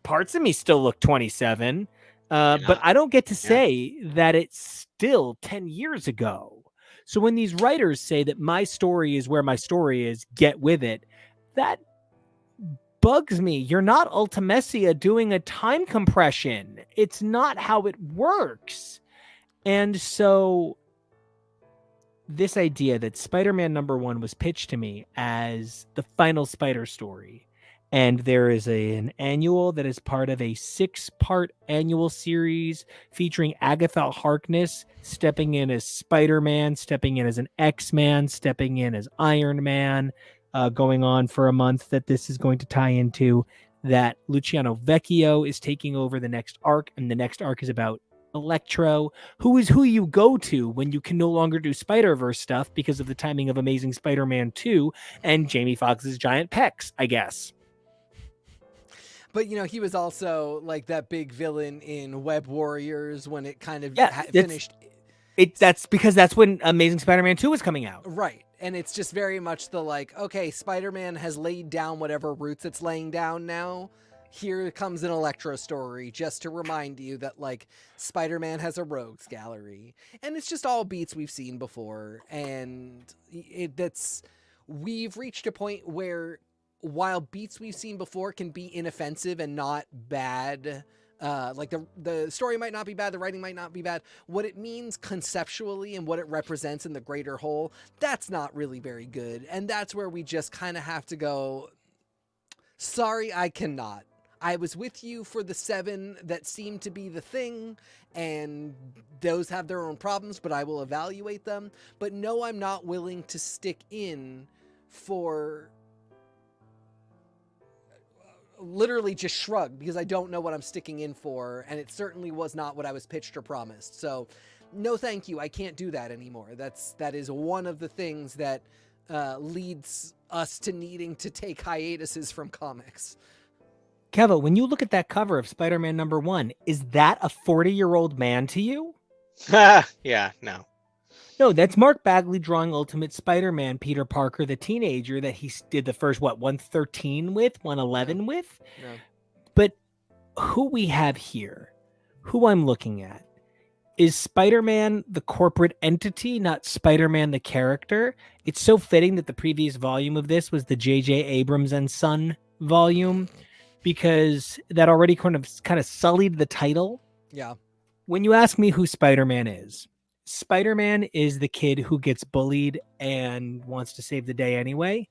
Parts of me still look 27. But I don't get to say that it's still 10 years ago. So when these writers say that my story is where my story is, get with it, that bugs me. You're not Ultimecia doing a time compression. It's not how it works. And so this idea that Spider-Man #1 was pitched to me as the final Spider story, and there is an annual that is part of a 6-part annual series featuring Agatha Harkness stepping in as Spider-Man, stepping in as an X-Man, stepping in as Iron Man, going on for a month, that this is going to tie into, that Luciano Vecchio is taking over the next arc, and the next arc is about Electro, who is who you go to when you can no longer do Spider-Verse stuff because of the timing of Amazing Spider-Man 2 and Jamie Foxx's giant pecs, I guess.
But, he was also like that big villain in Web Warriors when it kind of finished.
That's because that's when Amazing Spider-Man 2 was coming out.
Right. And it's just very much the okay, Spider-Man has laid down whatever roots it's laying down now. Here comes an Electro story just to remind you that, Spider-Man has a rogues gallery. And it's just all beats we've seen before. And we've reached a point where, while beats we've seen before can be inoffensive and not bad, the story might not be bad, the writing might not be bad, what it means conceptually and what it represents in the greater whole, that's not really very good. And that's where we just kind of have to go, sorry, I cannot. I was with you for the 7 that seemed to be the thing, and those have their own problems, but I will evaluate them. But no, I'm not willing to stick in for... literally just shrug, because I don't know what I'm sticking in for, and it certainly was not what I was pitched or promised. So no thank you, I can't do that anymore. That is one of the things that leads us to needing to take hiatuses from comics.
Keva, when you look at that cover of Spider-Man #1, is that a 40-year-old man to you?
Yeah, no.
No, that's Mark Bagley drawing Ultimate Spider-Man, Peter Parker, the teenager that he did the first, 113 with, 111 with?
No.
But who we have here, who I'm looking at, is Spider-Man the corporate entity, not Spider-Man the character. It's so fitting that the previous volume of this was the J.J. Abrams and Son volume, because that already kind of sullied the title.
Yeah.
When you ask me who Spider-Man is the kid who gets bullied and wants to save the day anyway.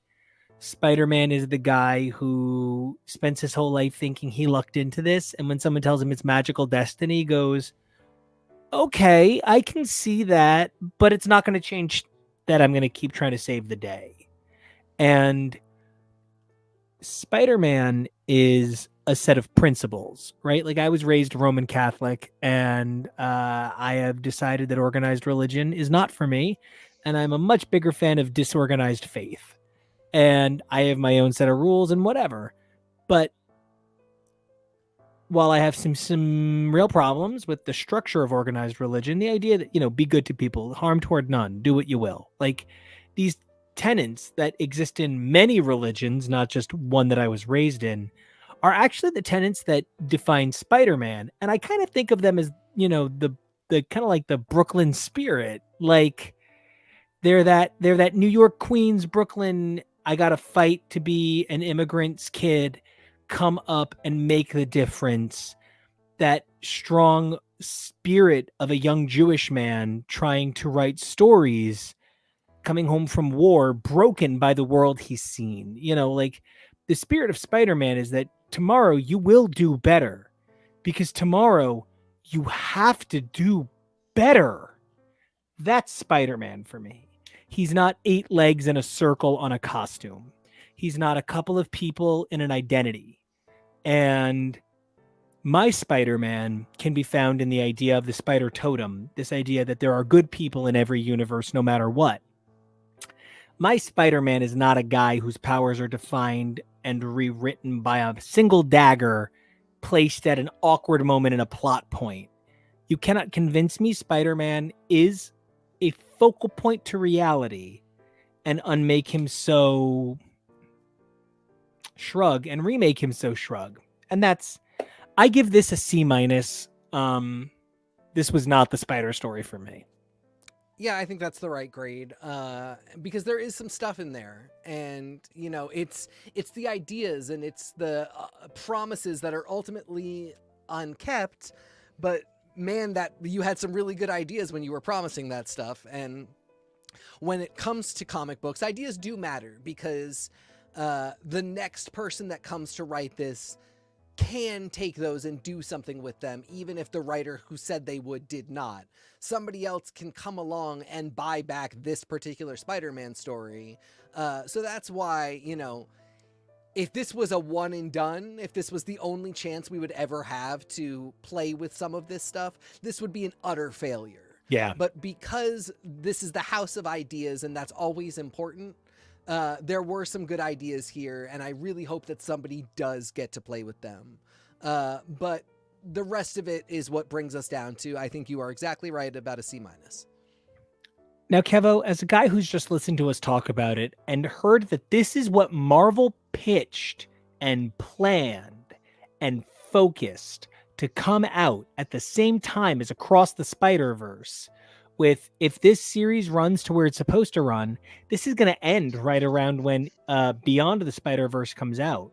Spider-Man is the guy who spends his whole life thinking he lucked into this, and when someone tells him it's magical destiny, goes, okay, I can see that, but it's not going to change that I'm going to keep trying to save the day. And Spider-Man is a set of principles, right? Like, I was raised Roman Catholic, and I have decided that organized religion is not for me, and I'm a much bigger fan of disorganized faith. And I have my own set of rules and whatever. But while I have some real problems with the structure of organized religion, the idea that, be good to people, harm toward none, do what you will. Like, these tenets that exist in many religions, not just one that I was raised in, are actually the tenets that define Spider-Man. And I kind of think of them as, the kind of like the Brooklyn spirit. Like, they're that New York, Queens, Brooklyn, I got to fight to be an immigrant's kid, come up and make the difference. That strong spirit of a young Jewish man trying to write stories, coming home from war, broken by the world he's seen. Like, the spirit of Spider-Man is that tomorrow you will do better, because tomorrow you have to do better. That's Spider-Man for me. He's not 8 legs in a circle on a costume. He's not a couple of people in an identity. And my Spider-Man can be found in the idea of the spider totem, this idea that there are good people in every universe no matter what. My Spider-Man is not a guy whose powers are defined and rewritten by a single dagger placed at an awkward moment in a plot point. You cannot convince me Spider-Man is a focal point to reality and unmake him so shrug and remake him so shrug. And I give this a C-. This was not the Spider story for me.
Yeah, I think that's the right grade, because there is some stuff in there, and it's the ideas and it's the promises that are ultimately unkept, but man, that you had some really good ideas when you were promising that stuff. And when it comes to comic books, ideas do matter, because the next person that comes to write this can take those and do something with them, even if the writer who said they would did not. Somebody else can come along and buy back this particular Spider-Man story. So that's why, if this was a one and done, if this was the only chance we would ever have to play with some of this stuff, this would be an utter failure.
Yeah.
But because this is the house of ideas, and that's always important, there were some good ideas here, and I really hope that somebody does get to play with them. But the rest of it is what brings us down to, I think you are exactly right about a C-.
Now, Kevo, as a guy who's just listened to us talk about it and heard that this is what Marvel pitched and planned and focused to come out at the same time as Across the Spider-Verse, with, if this series runs to where it's supposed to run, this is going to end right around when Beyond the Spider-Verse comes out.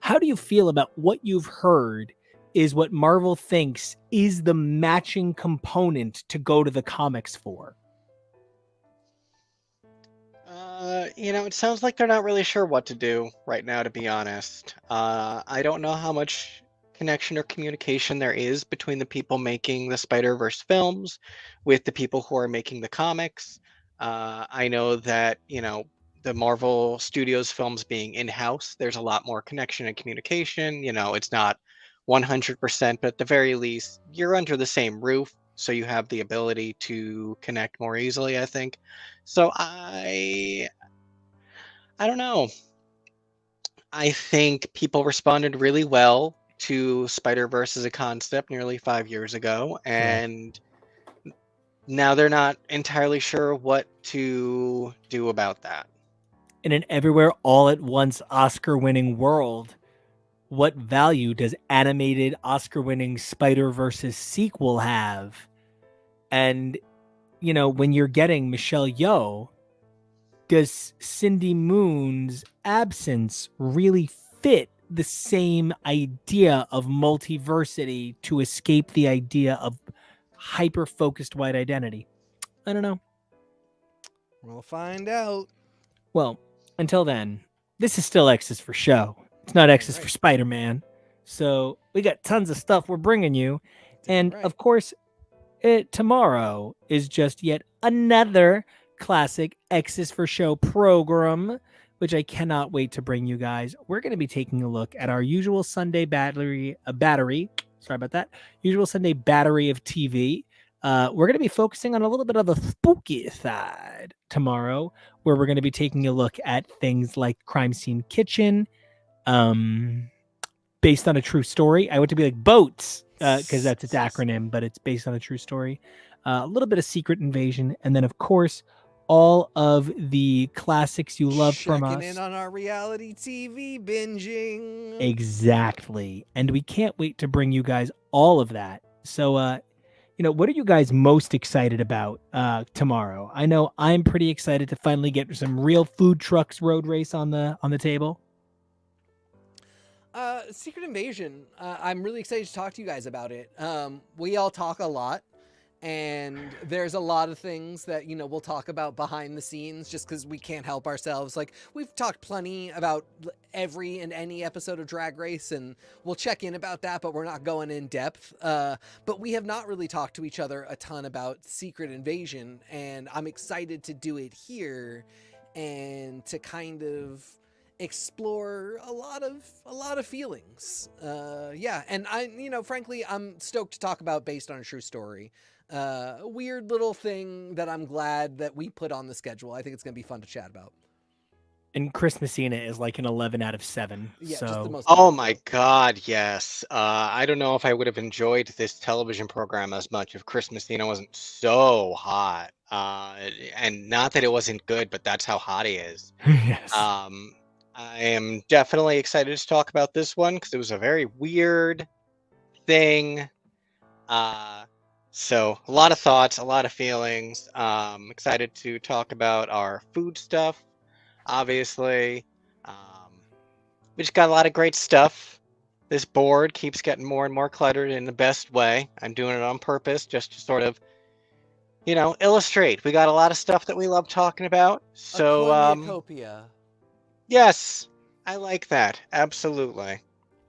How do you feel about what you've heard is what Marvel thinks is the matching component to go to the comics for?
It sounds like they're not really sure what to do right now, to be honest. I don't know how much connection or communication there is between the people making the Spider-Verse films with the people who are making the comics. I know that, the Marvel Studios films being in-house, there's a lot more connection and communication. It's not 100%, but at the very least, you're under the same roof, so you have the ability to connect more easily, I think. So I don't know. I think people responded really well to Spider-Verse as a concept nearly 5 years ago, and now they're not entirely sure what to do about that.
In an everywhere all at once Oscar-winning world, what value does animated Oscar-winning Spider-Verse sequel have? And, you know, when you're getting Michelle Yeoh, does Cindy Moon's absence really fit the same idea of multiversity to escape the idea of hyper-focused white identity? I don't know.
We'll find out.
Well, until then, this is still X's for show. It's not X's
right.
for Spider-Man. So we got tons of stuff we're bringing you. And
right.
of course, tomorrow is just yet another classic X's for show program, which I cannot wait to bring you guys. We're going to be taking a look at our usual Sunday battery. Sorry about that. Usual Sunday battery of TV. We're going to be focusing on a little bit of the spooky side tomorrow, where we're going to be taking a look at things like Crime Scene Kitchen, based on a true story. I want to be like Boats, because that's its acronym, but it's based on a true story. A little bit of Secret Invasion, and then of course all of the classics you love from us.
Checking in on our reality TV binging.
Exactly, and we can't wait to bring you guys all of that. So, you know, what are you guys most excited about tomorrow? I know I'm pretty excited to finally get some real food trucks road race on the table.
Secret Invasion. I'm really excited to talk to you guys about it. We all talk a lot, and there's a lot of things that, you know, we'll talk about behind the scenes just because we can't help ourselves. Like, we've talked plenty about every and any episode of Drag Race, and we'll check in about that, but we're not going in depth. But we have not really talked to each other a ton about Secret Invasion, and I'm excited to do it here and to kind of explore a lot of feelings. Yeah, and frankly, I'm stoked to talk about based on a true story. A weird little thing that I'm glad that we put on the schedule. I think it's gonna be fun to chat about.
And Chris Messina is like an 11 out of 7.
Yeah,
so.
just the most.
Oh my God, yes. I don't know if I would have enjoyed this television program as much if Chris Messina wasn't so hot. And not that it wasn't good, but that's how hot he is.
Yes.
I am definitely excited to talk about this one because it was a very weird thing. So a lot of thoughts, a lot of feelings. Excited to talk about our food stuff, obviously. We just got a lot of great stuff. This board keeps getting more and more cluttered in the best way. I'm doing it on purpose just to sort of, you know, illustrate. We got a lot of stuff that we love talking about. So,
cornucopia.
Yes, I like that. Absolutely.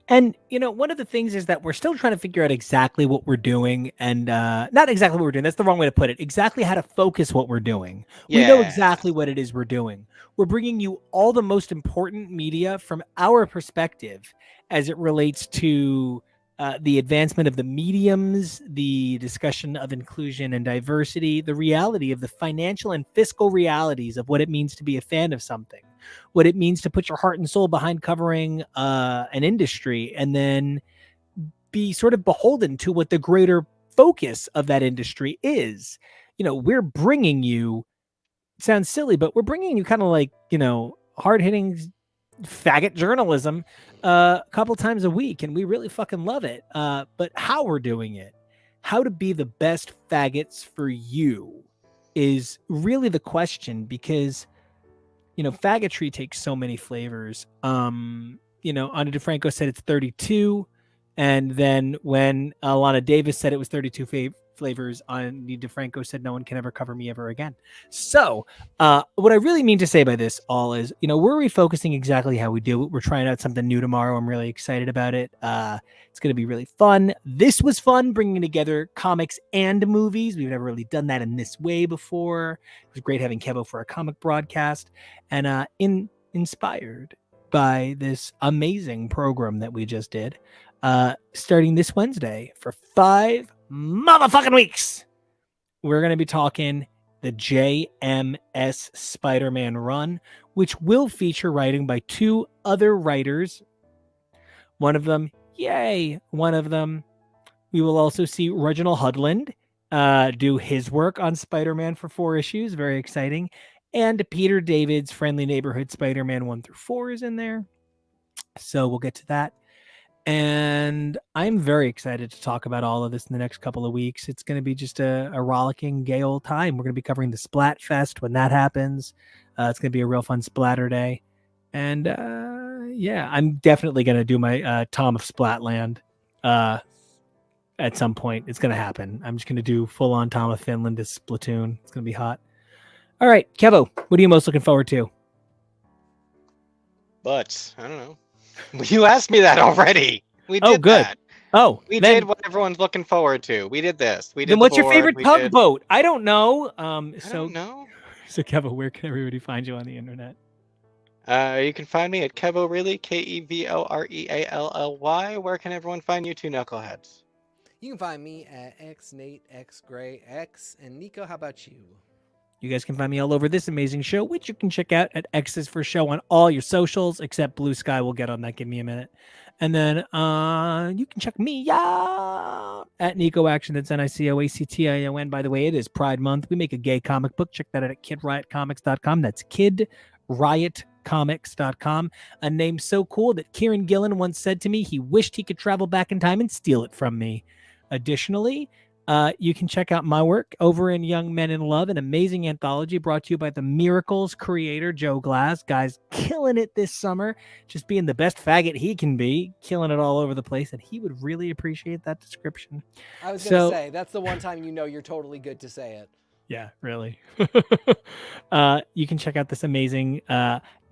And, you know, one of the things is that we're still trying to figure out exactly what we're doing, and not exactly what we're doing. That's the wrong way to put it. Exactly how to focus what we're doing. We know exactly what it is we're doing. We're bringing you all the most important media from our perspective as it relates to the advancement of the mediums, the discussion of inclusion and diversity, the reality of the financial and fiscal realities of what it means to be a fan of something, what it means to put your heart and soul behind covering an industry, and then be sort of beholden to what the greater focus of that industry is. You know, we're bringing you, it sounds silly, but we're bringing you kind of like, you know, hard-hitting faggot journalism a couple times a week, and we really fucking love it. But how we're doing it, how to be the best faggots for you, is really the question, because, you know, faggotry takes so many flavors. You know, Ana DeFranco said it's 32, and then when Alana Davis said it was 32 flavors, Ana DeFranco said no one can ever cover me ever again. So what I really mean to say by this all is, you know, we're refocusing exactly how we do it. We're trying out something new tomorrow. I'm really excited about it. It's going to be really fun. This was fun, bringing together comics and movies. We've never really done that in this way before. It was great having Kevo for a comic broadcast, and inspired by this amazing program that we just did, starting this Wednesday for 5 motherfucking weeks. We're going to be talking the JMS Spider-Man run, which will feature writing by 2 other writers. One of them, we will also see Reginald Hudland do his work on Spider-Man for 4 issues. Very exciting. And Peter David's Friendly Neighborhood Spider-Man 1 through 4 is in there. So we'll get to that. And I'm very excited to talk about all of this in the next couple of weeks. It's going to be just a rollicking, gay old time. We're going to be covering the Splat Fest when that happens. It's going to be a real fun splatter day. And yeah, I'm definitely going to do my Tom of Splatland at some point. It's going to happen. I'm just going to do full-on Tom of Finland as Splatoon. It's going to be hot. All right, Kevo, what are you most looking forward to?
But I don't know. You asked me that already. We did
good.
that.
We
did what everyone's looking forward to. We did this. We did.
Then what's your favorite tugboat? I don't know.
I don't know.
So Kevo, where can everybody find you on the internet?
You can find me at Kevorally, KEVOREALLY. Where can everyone find you two knuckleheads?
You can find me at XNate, XGrayX, and Nico, how about you?
You guys can find me all over this amazing show, which you can check out at X's for Show on all your socials, except Blue Sky. We'll get on that. Give me a minute. And then you can check me out at Nico Action. That's NICOACTION. By the way, it is Pride Month. We make a gay comic book. Check that out at kidriotcomics.com. That's kidriotcomics.com. A name so cool that Kieran Gillen once said to me he wished he could travel back in time and steal it from me. Additionally, you can check out my work over in Young Men in Love, an amazing anthology brought to you by the Miracles creator, Joe Glass. Guys, killing it this summer, just being the best faggot he can be, killing it all over the place, and he would really appreciate that description.
I was going to say, that's the one time you know you're totally good to say it.
Yeah, really. You can check out this amazing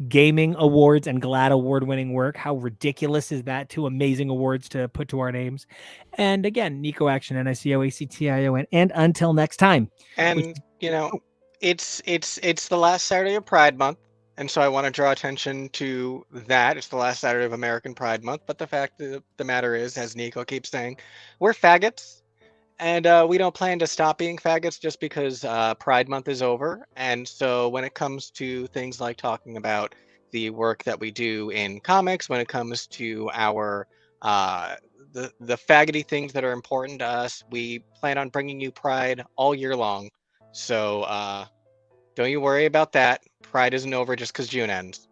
gaming awards and GLAAD award-winning work. How ridiculous is that? 2 amazing awards to put to our names. And again, Nico Action, NICOACTION. And until next time.
And you know, it's the last Saturday of Pride Month, and so I want to draw attention to that. It's the last Saturday of American Pride Month, but the fact of the matter is, as Nico keeps saying, we're faggots. And we don't plan to stop being faggots just because Pride Month is over. And so when it comes to things like talking about the work that we do in comics, when it comes to our the faggoty things that are important to us, we plan on bringing you Pride all year long. So don't you worry about that. Pride isn't over just because June ends.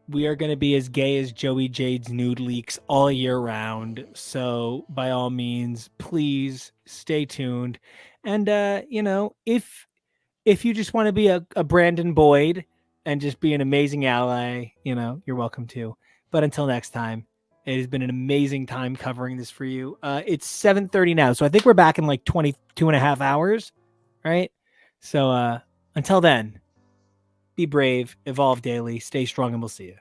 We are going to be as gay as Joey Jade's nude leaks all year round. So by all means, please stay tuned. And, you know, if you just want to be a Brandon Boyd and just be an amazing ally, you know, you're welcome to. But until next time, it has been an amazing time covering this for you. It's 7:30 now. So I think we're back in like 22 and a half hours, right? So until then, be brave, evolve daily, stay strong, and we'll see you.